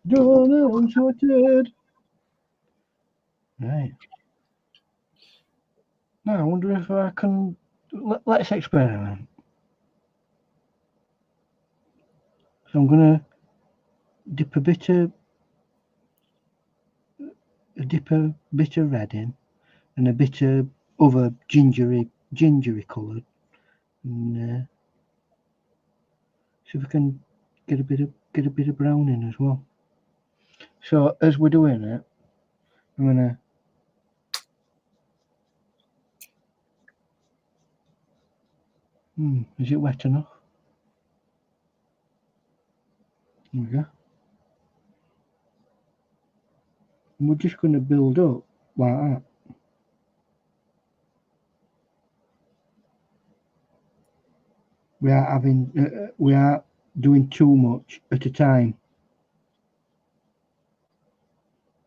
Done and sorted. Right. Now I wonder if I can. Let's experiment. So I'm gonna dip a bit of red in, and a bit of other gingery coloured, and see if we can get a bit of brown in as well. So as we're doing it, I'm gonna is it wet enough? There we go. And we're just going to build up like that. We are doing too much at a time,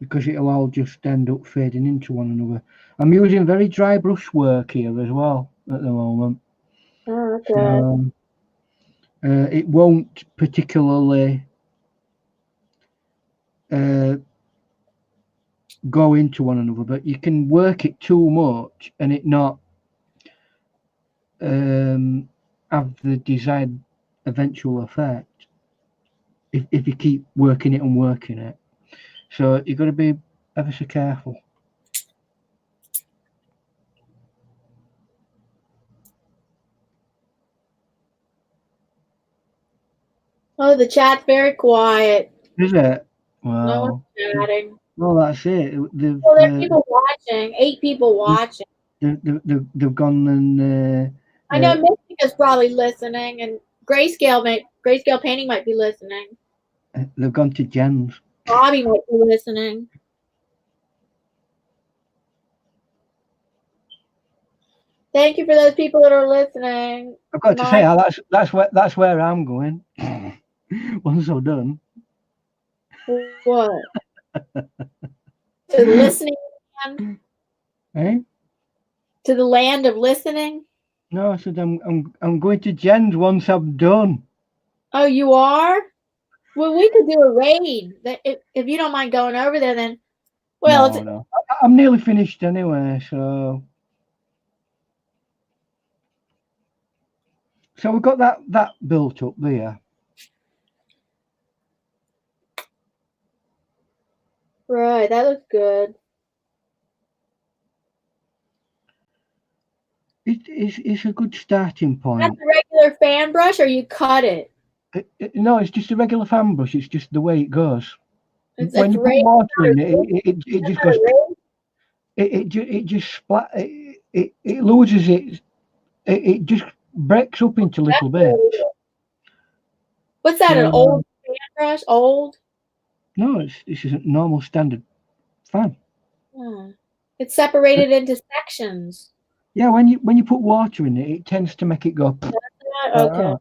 because it'll all just end up fading into one another. I'm using very dry brushwork here as well at the moment. Oh, okay. It won't particularly go into one another, but you can work it too much and it not have the desired eventual effect if you keep working it. So you've got to be ever so careful. Oh, the chat's very quiet. Is it? No Wow. one's chatting. Well, that's it. Well, there are people watching. 8 people watching. They've gone and. I know Mystica's probably listening, and Grayscale Painting might be listening. They've gone to Jen's. Bobby might be listening. Thank you for those people that are listening. I've got to say, that's where I'm going. Once I'm done. What? To the listening land? Eh? To the land of listening? No, I said I'm going to Jen's once I'm done. Oh, you are? Well, we could do a raid. If you don't mind going over there, then. Well, no. I'm nearly finished anyway, so. So we've got that built up there. Right, that looks good. It's a good starting point. That's a regular fan brush, or you cut it? No, it's just a regular fan brush. It's just the way it goes. When you put water in it just goes. It just splat. It loses it. It just breaks up into little bits. What's that? An old fan brush? Old? No, it's just a normal standard fan. It's separated into sections. Yeah, when you put water in it, it tends to make it go. Okay.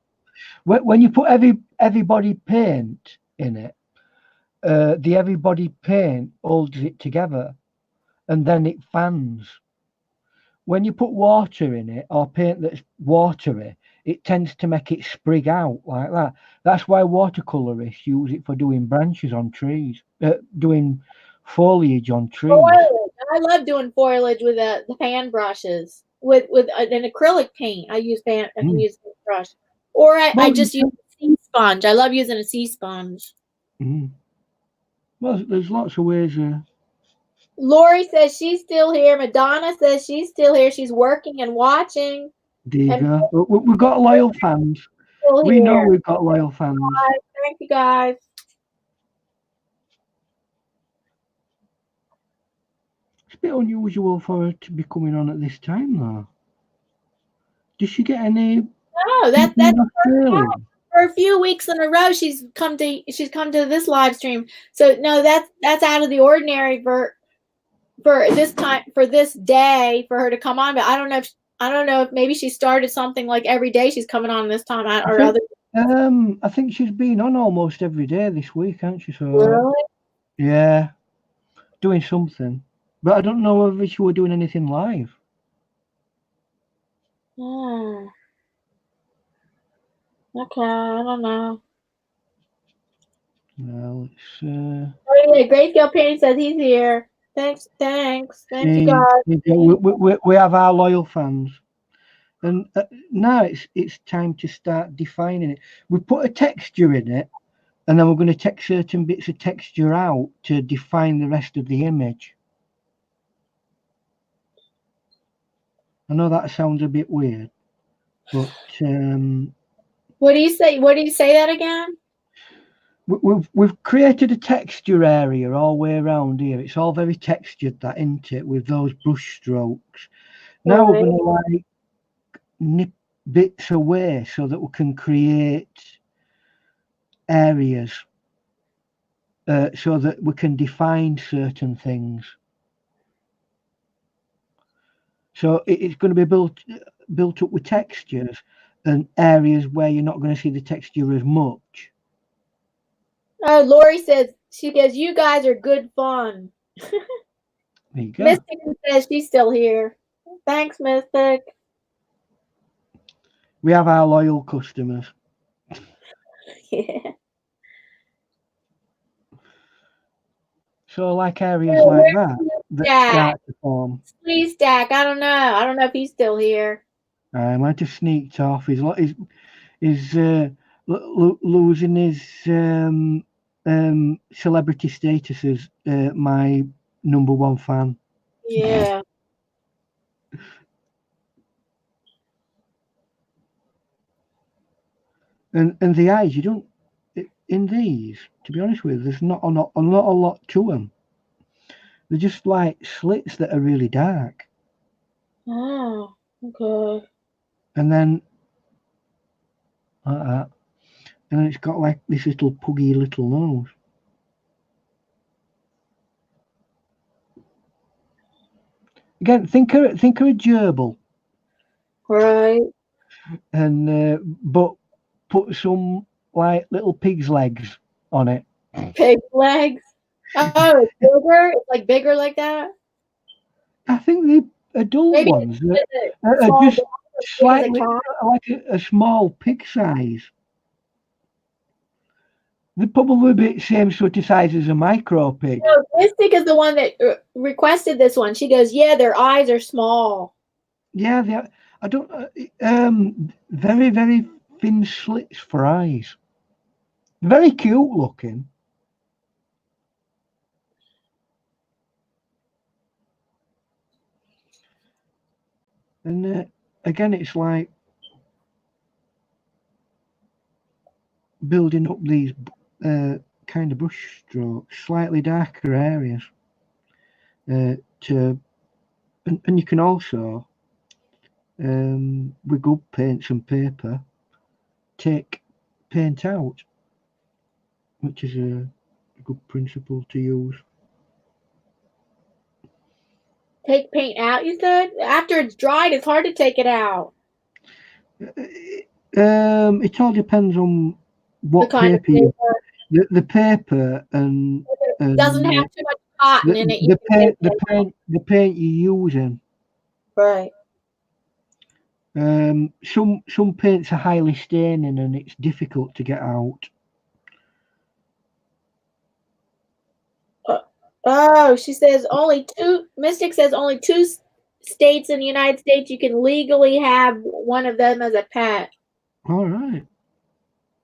When you put heavy body paint in it, the heavy body paint holds it together, and then it fans. When you put water in it or paint that's watery, it tends to make it sprig out like that. That's why watercolorists use it for doing branches on trees, doing foliage on trees. Foliage. I love doing foliage with the fan brushes. With an acrylic paint, I can use a brush, or I just use a sea sponge. I love using a sea sponge. Well, there's lots of ways. Lori says she's still here. Madonna says she's still here. She's working and watching. There you go. We've got loyal fans. We know we've got loyal fans. Thank you, guys. It's a bit unusual for her to be coming on at this time, though. Did she get any? No, that's for a few weeks in a row. She's come to this live stream. So no, that's out of the ordinary for this time, for this day, for her to come on. But I don't know if maybe she started something like every day she's coming on this time I think she's been on almost every day this week, hasn't she? So really? Yeah, doing something. But I don't know if she were doing anything live. Oh. Okay, I don't know. Well, it's. Oh yeah, Grayscale Painting says he's here. Thanks, thank you guys. We have our loyal fans, and now it's time to start defining it. We put a texture in it, and then we're going to take certain bits of texture out to define the rest of the image. I know that sounds a bit weird, but what do you say? What do you say that again? We've created a texture area all the way around here. It's all very textured, that, isn't it, with those brush strokes. Now we're going to like nip bits away so that we can create areas, so that we can define certain things. So it's going to be built up with textures and areas where you're not going to see the texture as much. Oh, Lori says, she goes, you guys are good fun. There you go. Mystic says she's still here. Thanks, Mystic. We have our loyal customers. Yeah. So like areas like that start to form. Please, Stack. I don't know. I don't know if he's still here. I might have sneaked off. He's losing his celebrity status as my #1 fan. Yeah. And the eyes, you don't, in these, to be honest with you, there's not a lot to them. They're just like slits that are really dark. Oh, okay. And then like that. And then it's got like this little puggy little nose. Again, think of a gerbil. Right. And but put some like little pig's legs on it. Pig legs? Oh, it's bigger? It's like bigger like that? I think the adult ones are just slightly like a small pig size. They're probably the same sort of size as a micro pig. No, Mystic is the one that requested this one. She goes, yeah, their eyes are small. Yeah, they are. I don't. Very, very thin slits for eyes. Very cute looking. And again, it's like building up these kind of brush strokes, slightly darker areas. And you can also, with good paints and paper, take paint out, which is a good principle to use. Take paint out, you said? After it's dried, it's hard to take it out. It all depends on what paper. The paper and it doesn't have too much cotton in it. The paint you're using. Right. Some paints are highly staining and it's difficult to get out. Oh, she says Mystic says only 2 states in the United States you can legally have one of them as a pet. All right.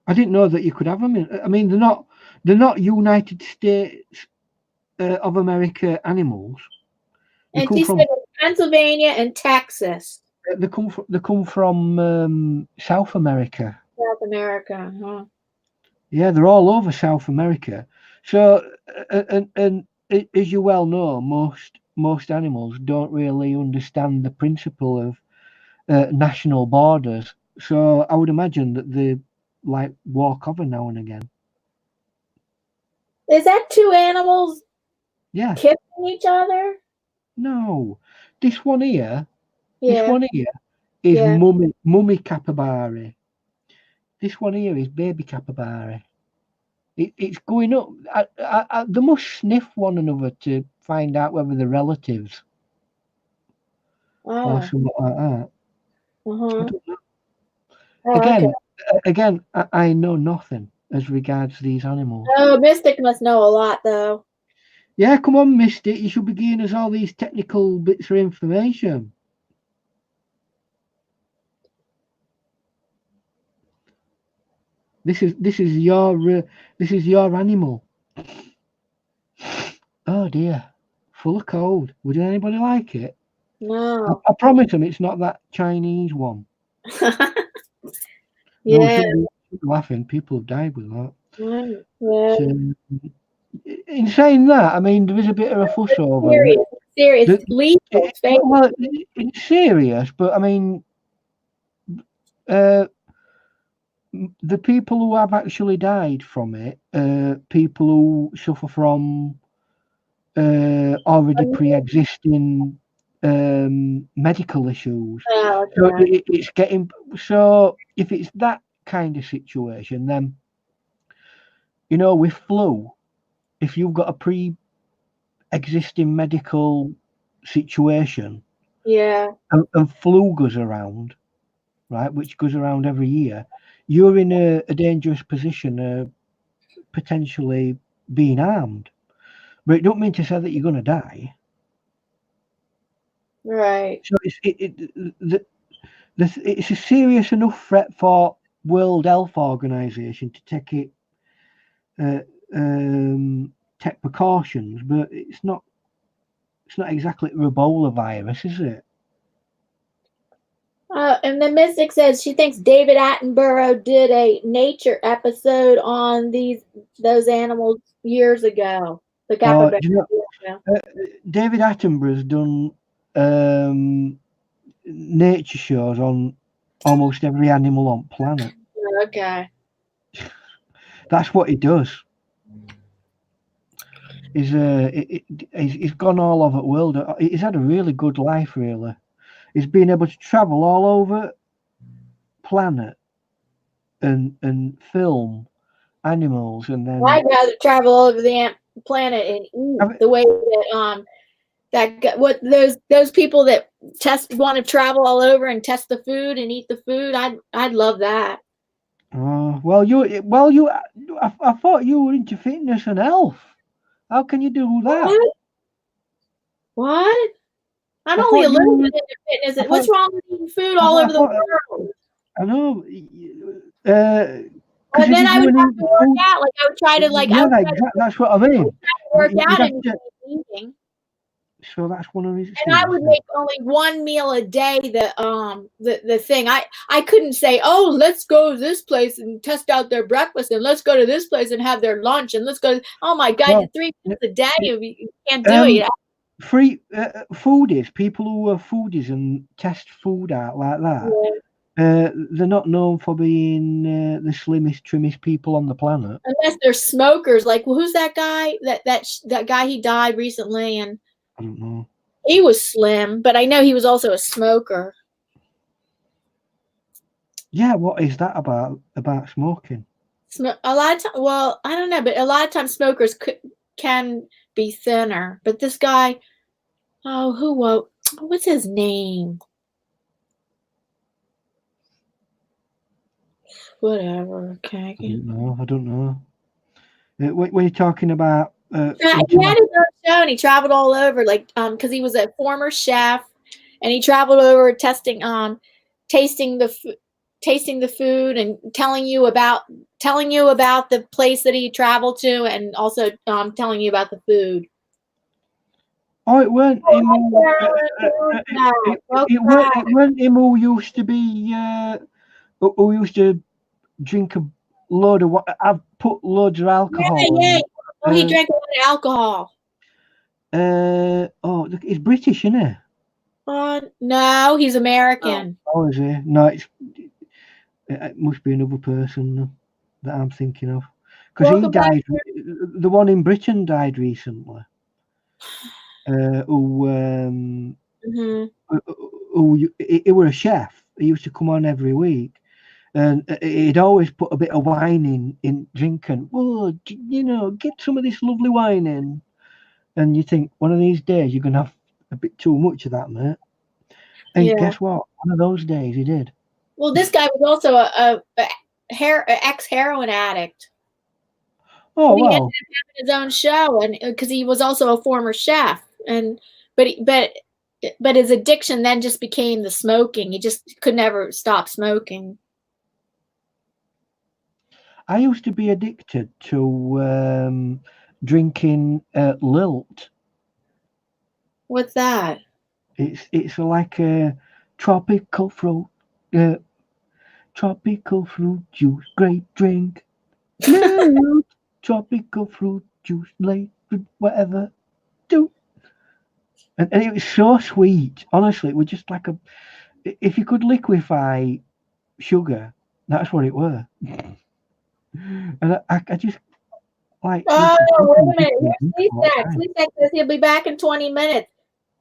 I didn't know that you could have them. I mean, they're not United States of America animals. And she said Pennsylvania and Texas. They come from South America. South America, huh? Yeah, they're all over South America. So, and as you well know, most animals don't really understand the principle of national borders. So I would imagine that they like walk over now and again. Is that 2 animals? Yeah. Kissing each other? No, this one here. Yeah. This one here is mummy capybara. This one here is baby capybara. It's going up. They must sniff one another to find out whether they're relatives or something like that. Uh-huh. I don't know. Again, I know nothing as regards these animals. Oh, Mystic must know a lot, though. Yeah, come on, Mystic. You should be giving us all these technical bits of information. This is your animal. Oh dear, full of cold. Would anybody like it? No. I promise them it's not that Chinese one. Yeah. No, shouldn't be laughing. People have died with that. Yeah. So, in saying that, I mean, there is a bit of a fuss over it. Serious. Lethal. Well, it's serious, but I mean, the people who have actually died from it, people who suffer from already pre-existing medical issues. Oh, okay. So it's getting, so if it's that kind of situation, then with flu, if you've got a pre-existing medical situation, yeah, and flu goes around, right, which goes around every year, you're in a dangerous position of potentially being harmed. But it don't mean to say that you're going to die. right. So it's a serious enough threat for World Health Organization to take precautions, but it's not exactly Ebola virus, is it? And then Mystic says she thinks David Attenborough did a nature episode on those animals years ago. The capybara. David Attenborough's done nature shows on almost every animal on planet. Okay. That's what he does. He's gone all over the world. He's had a really good life, really. He's been able to travel all over planet and film animals, and then I'd rather travel all over the planet and eat the way that those people that want to travel all over and test the food and eat the food. I'd love that. I thought you were into fitness and health. How can you do that? What? I'm only a little bit into fitness. What's wrong with eating food all over the world? I know. But then I would have to work out. Like I would try to like. Yeah, that's what I mean. Work out and eating. So that's one of his. And I would make only one meal a day. The thing I couldn't say, oh, let's go to this place and test out their breakfast, and let's go to this place and have their lunch, and let's go. Oh my God, 3 meals a day. You can't do it. Free foodies, people who are foodies and test food out like that. Yeah. They're not known for being the slimmest, trimmest people on the planet. Unless they're smokers. Like, well, who's that guy? That guy, he died recently, and I don't know. He was slim, but I know he was also a smoker. Yeah, what is that about smoking? A lot of times, well, I don't know, but a lot of times smokers can be thinner. But this guy, oh, what's his name? Whatever. Okay. I don't know. What are you talking about? He had his own show and he traveled all over, like, because he was a former chef, and he traveled over tasting the food and telling you about the place that he traveled to, and also telling you about the food. Oh, it weren't him. It weren't him who used to be who used to drink a load of. I've put loads of alcohol. Yeah. Oh, he drank a lot of alcohol. Oh, look, he's British, isn't he? No, he's American. Oh, is he? No, it must be another person that I'm thinking of, because he died. The one in Britain died recently. Who he was a chef. He used to come on every week, and he'd always put a bit of wine in drinking. Well, get some of this lovely wine in. And you think one of these days you're gonna have a bit too much of that, mate. And guess what? One of those days he did. Well, this guy was also a ex-heroin addict. Oh, he well. ended up having his own show, and because he was also a former chef, but his addiction then just became the smoking. He just could never stop smoking. I used to be addicted to drinking Lilt. What's that? It's like a tropical fruit juice, grape drink. Lilt, tropical fruit juice, late, whatever. Do. And it was so sweet. Honestly, it was just like if you could liquefy sugar, that's what it were. And I just like. Oh, wait a minute. Please says he'll be back in 20 minutes.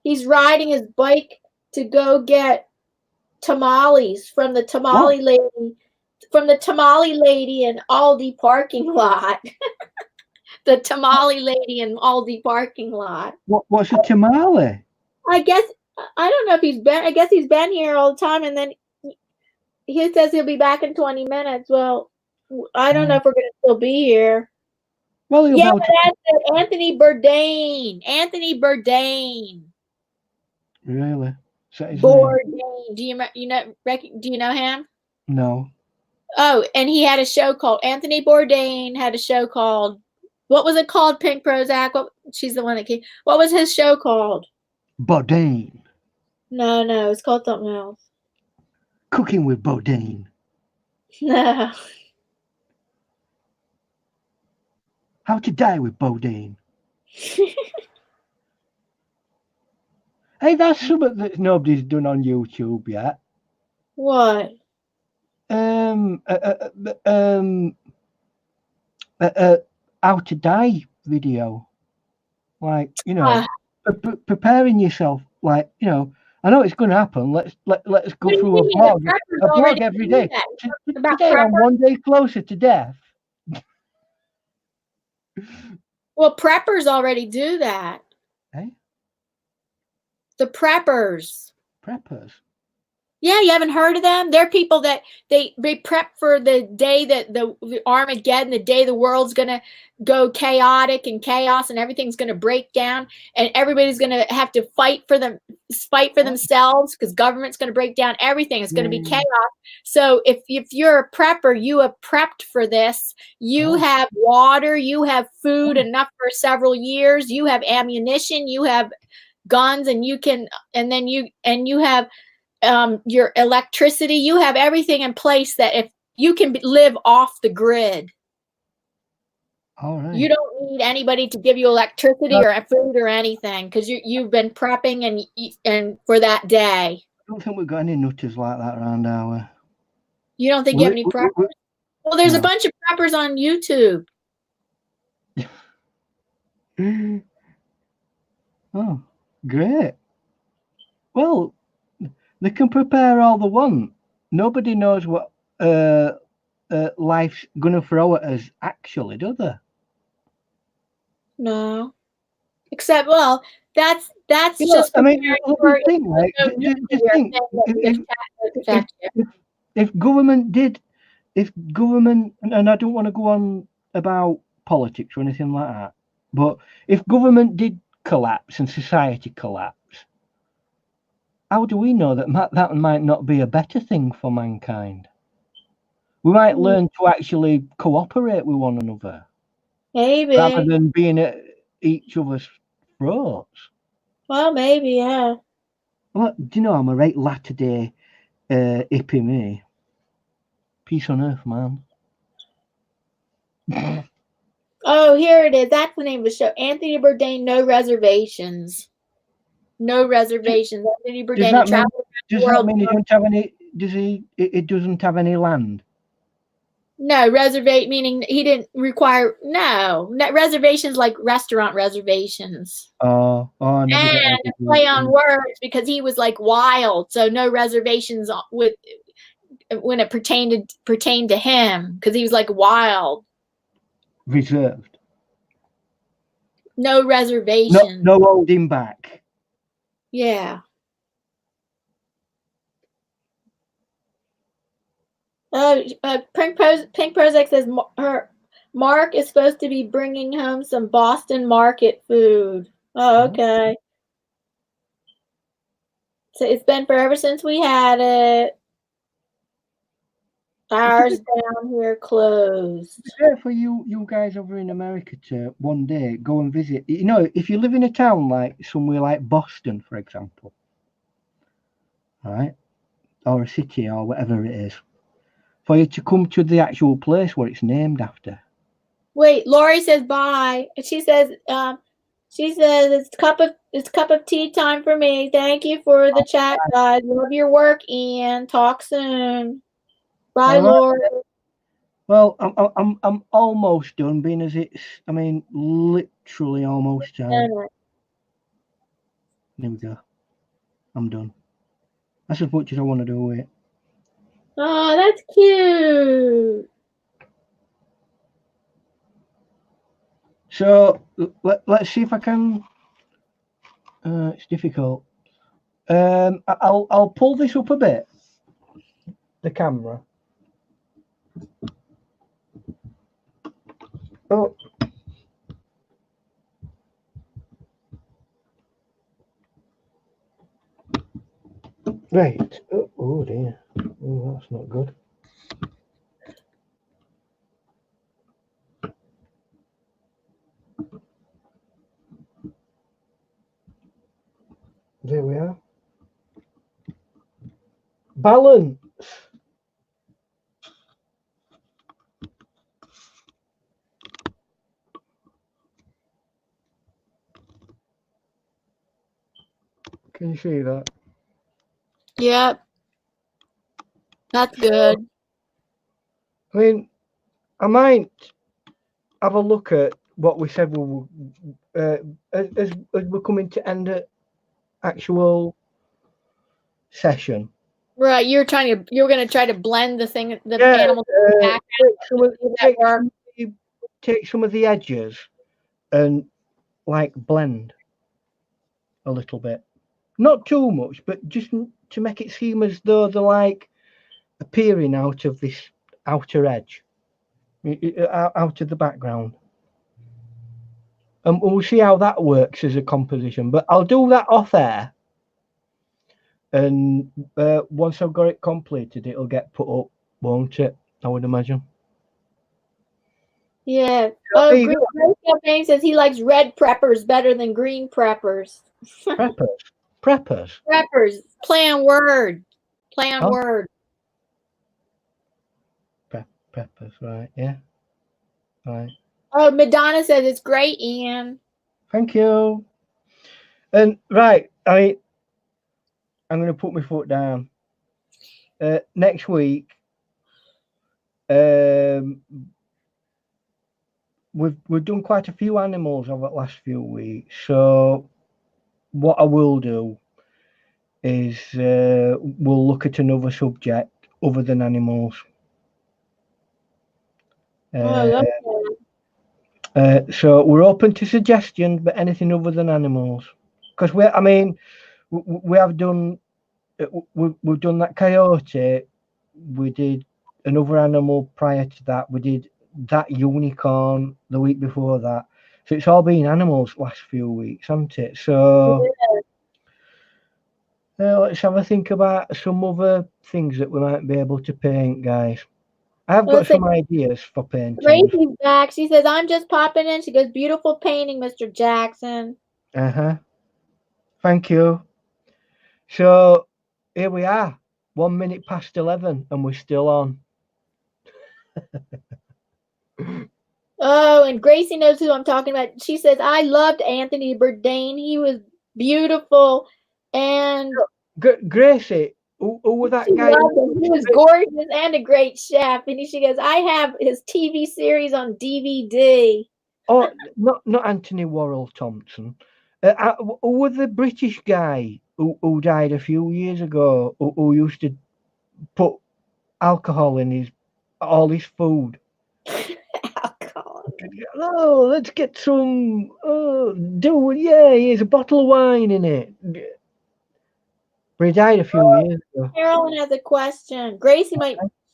He's riding his bike to go get tamales from the tamale lady, in Aldi parking lot. The tamale lady in Aldi parking lot. What's a tamale? I guess I don't know if he's been. I guess he's been here all the time, and then he says he'll be back in 20 minutes. Well, I don't know if we're gonna still be here. Well, but that's Anthony Bourdain. Anthony Bourdain. Really? Bourdain. Do you know him? No. Oh, and he had a show called Anthony Bourdain had a show called, what was it called? Pink Prozac. She's the one that came. What was his show called? Bourdain. No, it's called something else. Cooking with Bourdain. No. How to Die with Bourdain. Hey, that's something that nobody's done on YouTube yet. What? How to Die video. Like, preparing yourself. Like, I know it's going to happen. Let's go through a vlog every day. Today I'm one day closer to death. Well, preppers already do that. Eh? The preppers. Preppers? Yeah, you haven't heard of them? They're people that they prep for the day that the Armageddon, the day the world's gonna go chaotic and chaos and everything's gonna break down and everybody's gonna have to fight for themselves because government's gonna break down everything. It's gonna be chaos. So if you're a prepper, you have prepped for this. You have water, you have food enough for several years, you have ammunition, you have guns, and you have your electricity. You have everything in place that if you can live off the grid. All right. You don't need anybody to give you electricity or food or anything because you've been prepping and for that day. I don't think we've got any nutters like that around our. You don't think you have any preppers? Well, there's a bunch of preppers on YouTube. Oh, great. Well, they can prepare all they want. Nobody knows what life's going to throw at us, actually, do they? No. Except, well, that's You know, just I mean, preparing let for me think, like, no just nuclear think, thing that we if, can if, fact check. if government did, if government, and I don't want to go on about politics or anything like that, but if government did collapse and society collapse, how do we know that that might not be a better thing for mankind? We might learn to actually cooperate with one another Maybe. rather than being at each other's throats. Well, maybe, yeah. Well, do you know, I'm a right latter-day hippie, me. Peace on earth, man. Oh, here it is. That's the name of the show. Anthony Bourdain, No Reservations. No reservations. Anthony Bourdain, Does that mean he world. don't have any? It doesn't have any land? No, reservate meaning he didn't require reservations like restaurant reservations. Oh, I never got And that. play on words because he was like wild. So no reservations with when it pertained to him because he was like wild. Reserved. No reservations. No holding back. Yeah. Pink Prozac says Mark is supposed to be bringing home some Boston Market food. Oh, okay. So it's been forever since we had it. Ours down here closed. It's fair for you guys over in America to one day go and visit. You know, if you live in a town like somewhere like Boston, for example, right, or a city or whatever it is, for you to come to the actual place where it's named after. Wait, Lori says bye. She says it's cup of tea time for me. Thank you for the chat, guys. Love your work, Ian. Talk soon. Bye, Lori. Well, I'm almost done, being as it's, I mean, literally almost done. There we go. I'm done. That's as much as I want to do with it. Oh, that's cute. So let's see if I can. It's difficult. I'll pull this up a bit. The camera. Oh. Right. Oh dear. Oh, that's not good. There we are. Balance. Can you see that? Yep. That's good. I mean, I might have a look at what we said we will, as we're coming to end an actual session. Right, you're going to try to blend the animal take some of the edges and like blend a little bit, not too much, but just to make it seem as though they're like appearing out of this outer edge, out of the background. And we'll see how that works as a composition, but I'll do that off air. And once I've got it completed, it'll get put up, won't it? I would imagine. Yeah. Oh, Green Campaign says he likes red preppers better than green preppers. Preppers. Play on word. Word. Preppers, right? Yeah. Right. Oh, Madonna says it's great, Ian. Thank you. And right, I'm going to put my foot down. Next week, we've done quite a few animals over the last few weeks. So what I will do is we'll look at another subject other than animals. So we're open to suggestions, but anything other than animals, because we have done we've done that coyote. We did another animal prior to that. We did that unicorn the week before that. So it's all been animals last few weeks, hasn't it? So let's have a think about some other things that we might be able to paint, guys. I've got some ideas for painting. Gracie's back. She says, I'm just popping in. She goes, beautiful painting, Mr. Jackson. Thank you. So here we are, 1 minute past 11, and we're still on. Oh, and Gracie knows who I'm talking about. She says, I loved Anthony Bourdain. He was beautiful. And Gracie, who was that guy? He was gorgeous and a great chef. And she goes, I have his TV series on DVD. Oh, not Anthony Worrell Thompson. Who was the British guy who died a few years ago, who used to put alcohol in all his food? Alcohol. Oh, let's get some. Here's a bottle of wine in it. But he died a few years ago. Carolyn has a question. Gracie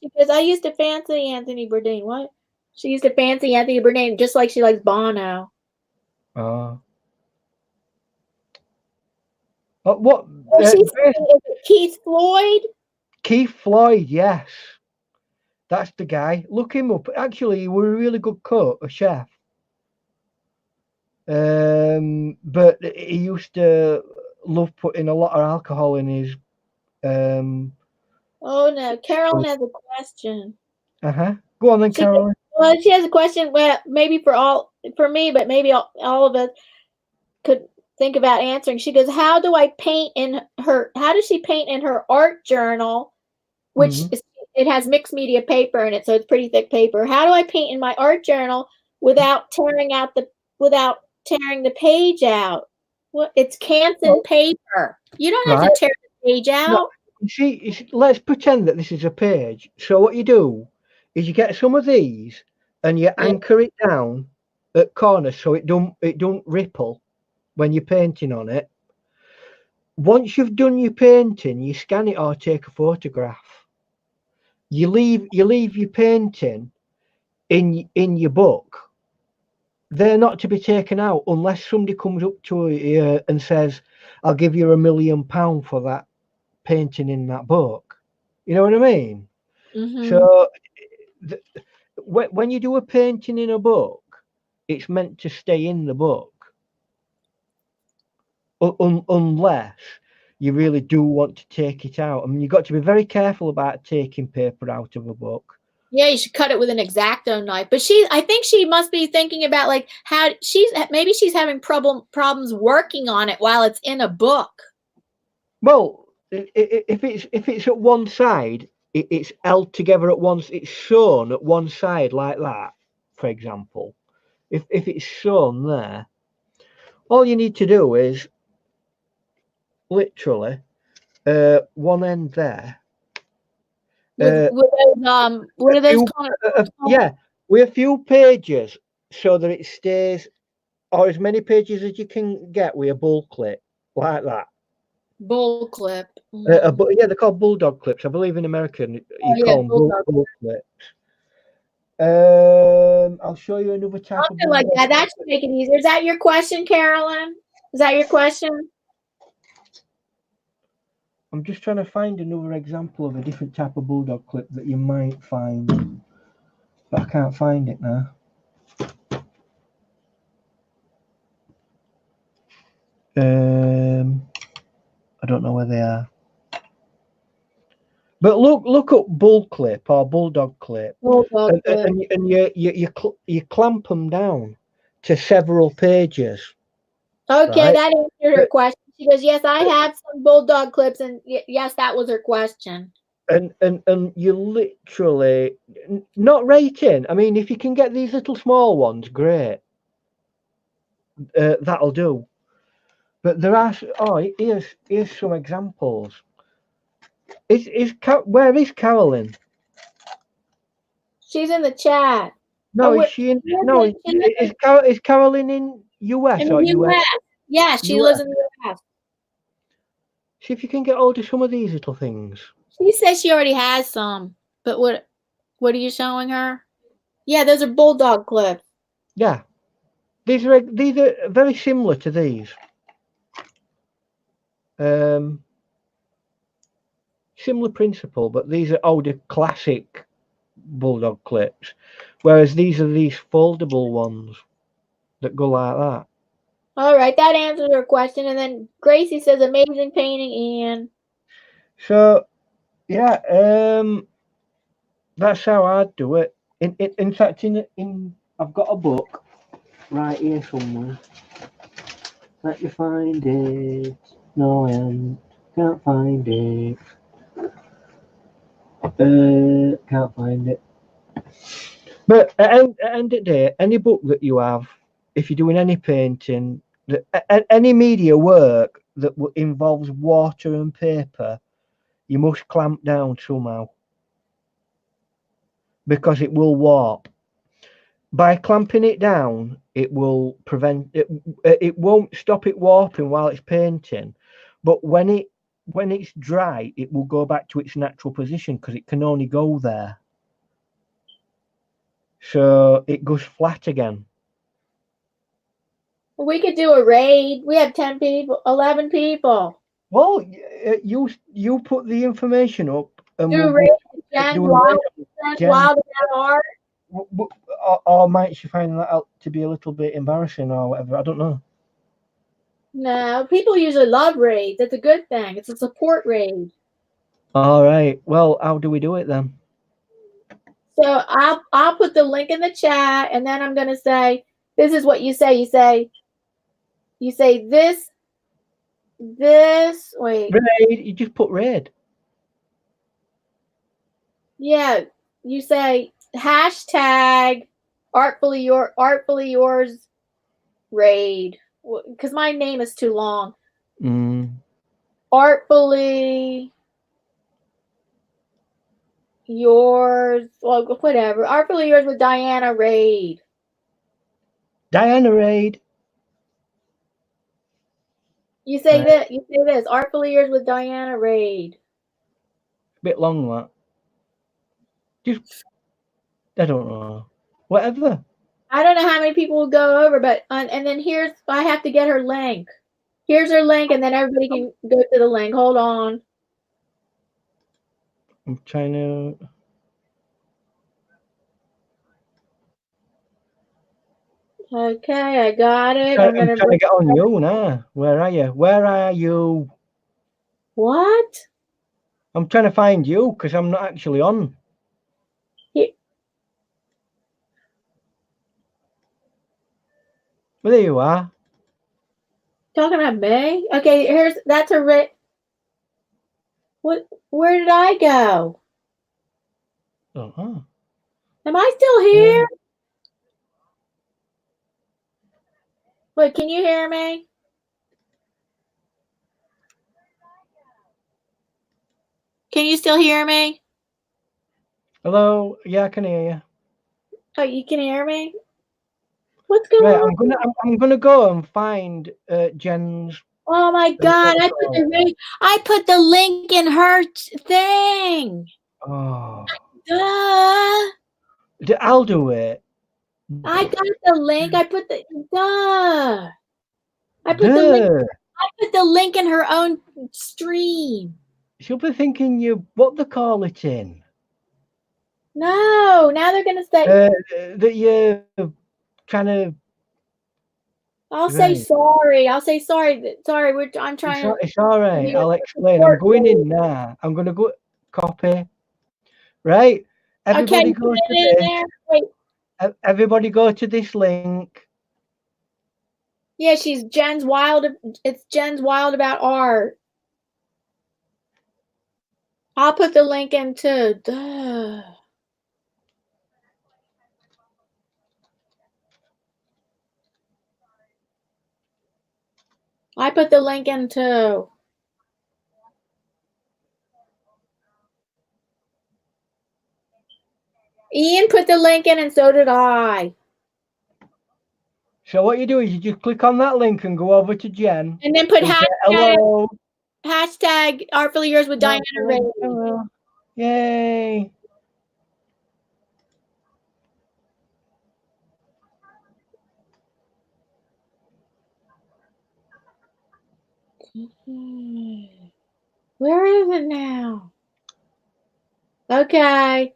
she says, I used to fancy Anthony Bourdain. What? She used to fancy Anthony Bourdain just like she likes Bono. Oh. What? Keith Floyd? Keith Floyd, yes. That's the guy. Look him up. Actually, he was a really good cook, a chef. But he used to love putting a lot of alcohol in his. Oh no, Carolyn has a question. Go on then, Carolyn. Well, she has a question. Well, maybe for me, but maybe all of us could think about answering. She goes, how does she paint in her art journal, which it has mixed media paper in it, so it's pretty thick paper. How do I paint in my art journal without tearing the page out? Well, it's Canson paper. You don't have to tear the page out. No, you see, let's pretend that this is a page. So what you do is you get some of these and you anchor it down at corners so it don't ripple when you're painting on it. Once you've done your painting, you scan it or take a photograph. You leave your painting in your book. They're not to be taken out unless somebody comes up to you and says, I'll give you £1 million for that painting in that book. You know what I mean? So when you do a painting in a book, it's meant to stay in the book. Unless you really do want to take it out. I mean, you've got to be very careful about taking paper out of a book. Yeah, you should cut it with an X-Acto knife. But I think she must be thinking about like how maybe she's having problems working on it while it's in a book. Well, if it's at one side, it's held together at once. It's sewn at one side like that, for example. If it's sewn there, all you need to do is literally one end there. What are those called? With a few pages so that it stays, or as many pages as you can get with a bull clip like that. Bull clip. They're called bulldog clips. I believe in America you call them bull clips. I'll show you another type Something like that. That should make it easier. Is that your question, Carolyn? Is that your question? I'm just trying to find another example of a different type of bulldog clip that you might find, but I can't find it now. I don't know where they are. But look up bull clip or bulldog clip, and you clamp them down to several pages. Okay, right? That answered her question. She goes, yes, I have some bulldog clips, and yes, that was her question. And you literally not right in. I mean, if you can get these little small ones, great. That'll do. But there are. Oh, here's some examples. Where is Carolyn? She's in the chat. No, Oh, is what? she in? She lives No, in, she lives is Carolyn in US in or the US? U.S. Yeah, she lives in the U.S. See if you can get hold of some of these little things. She says she already has some, but what are you showing her? Yeah, those are bulldog clips. Yeah, these are very similar to these. Similar principle, but these are older classic bulldog clips, whereas these are these foldable ones that go like that. All right, that answers her question. And then Gracie says, "Amazing painting, Ian." So yeah, that's how I'd do it. In fact, I've got a book right here somewhere. Let me find it. No, I can't find it. Can't find it. But at the end of the day, any book that you have, if you're doing any painting, any media work that involves water and paper, you must clamp down somehow because it will warp. By clamping it down, it will prevent it. It won't stop it warping while it's painting, but when it's dry, it will go back to its natural position because it can only go there. So it goes flat again. We could do a raid. We have 10 people, 11 people. Well, you put the information up, and Do a we'll raid go with Jen do a raid on Jen. Wild about art. Or might she find that out to be a little bit embarrassing or whatever? I don't know. No, people usually love raids. It's a good thing. It's a support raid. All right. Well, how do we do it then? So I'll put the link in the chat, and then I'm gonna say, this is what you say. You say this. Wait. Raid. You just put raid. Yeah, you say hashtag artfully yours raid, because my name is too long. Artfully yours, well, whatever. Artfully yours with Diana raid. Diana raid. You say that. You say this. Artfully yours with Diana raid. Bit long that. Just I don't know. Whatever. I don't know how many people will go over, but and then I have to get her link. Here's her link, and then everybody can go to the link. Hold on. I'm trying to. Okay, I got it. I'm trying to get on you now. Where are you? Where are you? What? I'm trying to find you because I'm not actually on. Well, there you are. Talking about me? Okay, that's a what? Where did I go? Uh-huh. Am I still here? Wait, can you hear me? Can you still hear me? Hello. Yeah, I can hear you. Oh, you can hear me? What's going Right, on? I'm gonna go and find Jen's. Oh my God! I put the link in her thing. Oh. Duh! I'll do it. I got the link. I put the duh. I put the link in her own stream. She'll be thinking you what they call it in. No, now they're gonna say that you're kind of. I'll say sorry. I'll say sorry. Sorry, I'm trying. It's all right. I'll explain. I'm going in now. I'm gonna go copy. Right. Everybody go to this. Wait. Everybody go to this link. Yeah, Jen's wild. It's Jen's wild about art. I'll put the link in too. Duh. I put the link in too. Ian put the link in and so did I. So what you do is you just click on that link and go over to Jen. And then put and say, hello. hashtag Artfully Yours with Diana Ray. Hello. Yay. Where is it now? Okay.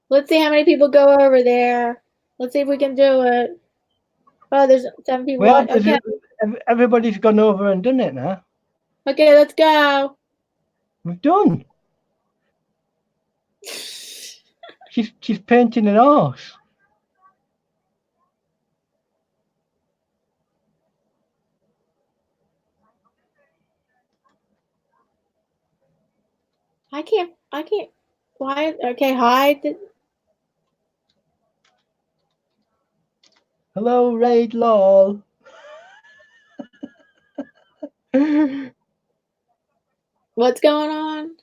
Let's see how many people go over there. Let's see if we can do it. Oh, there's 7 people. Well, Okay. everybody's gone over and done it now. Okay, let's go. We've done. She's painting an horse. I can't. Why? Okay, hide. Hello, Raid Lol. What's going on?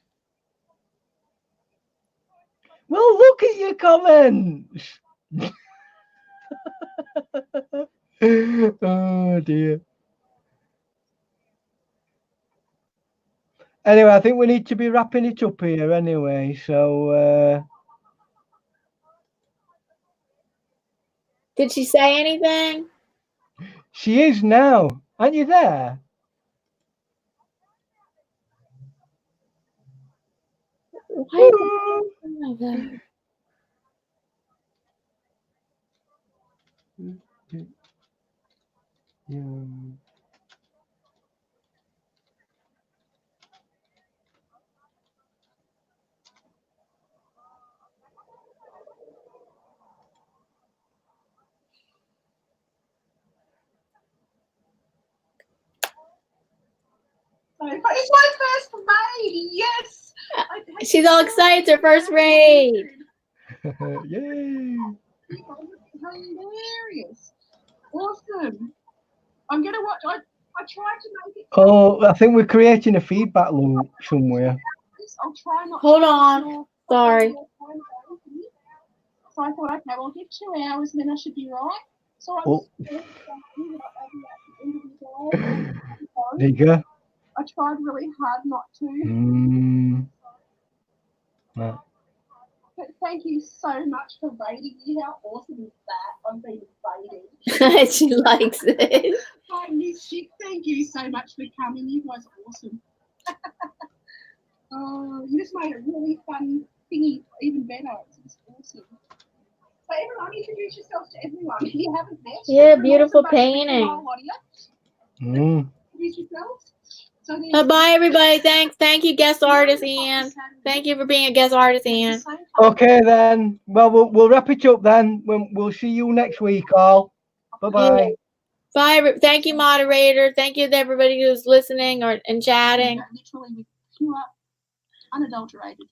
Well, look at your comments. Oh dear. Anyway, I think we need to be wrapping it up here anyway. So Did she say anything? she is now. Aren't you there? Why is that? It's my first raid, yes. She's all excited. It's her first raid. Yay. Hilarious. Awesome. I'm going to watch. I tried to make it. Oh, I think we're creating a feedback loop somewhere. I'll try not. Hold on. Sorry. So I thought, okay, well, I'll give 2 hours and then I should be right. So I Oh. There you go. I tried really hard not to. Right. But thank you so much for raiding me. How awesome is that? I'm being raided. She likes it. Hi, Miss Chick. Thank you so much for coming. You guys are awesome. Oh, you just made a really fun thingy even better. It's awesome. So everyone, introduce yourselves to everyone. If you haven't met. Yeah, beautiful painting. Introduce yourselves. So Bye, everybody. Thank you, guest artist Ian. Thank you for being a guest artist, Ian. Okay then. Well, we'll wrap it up then. We'll see you next week, all. Bye-bye. Bye. Thank you, moderator. Thank you to everybody who's listening and chatting. Literally with pure, unadulterated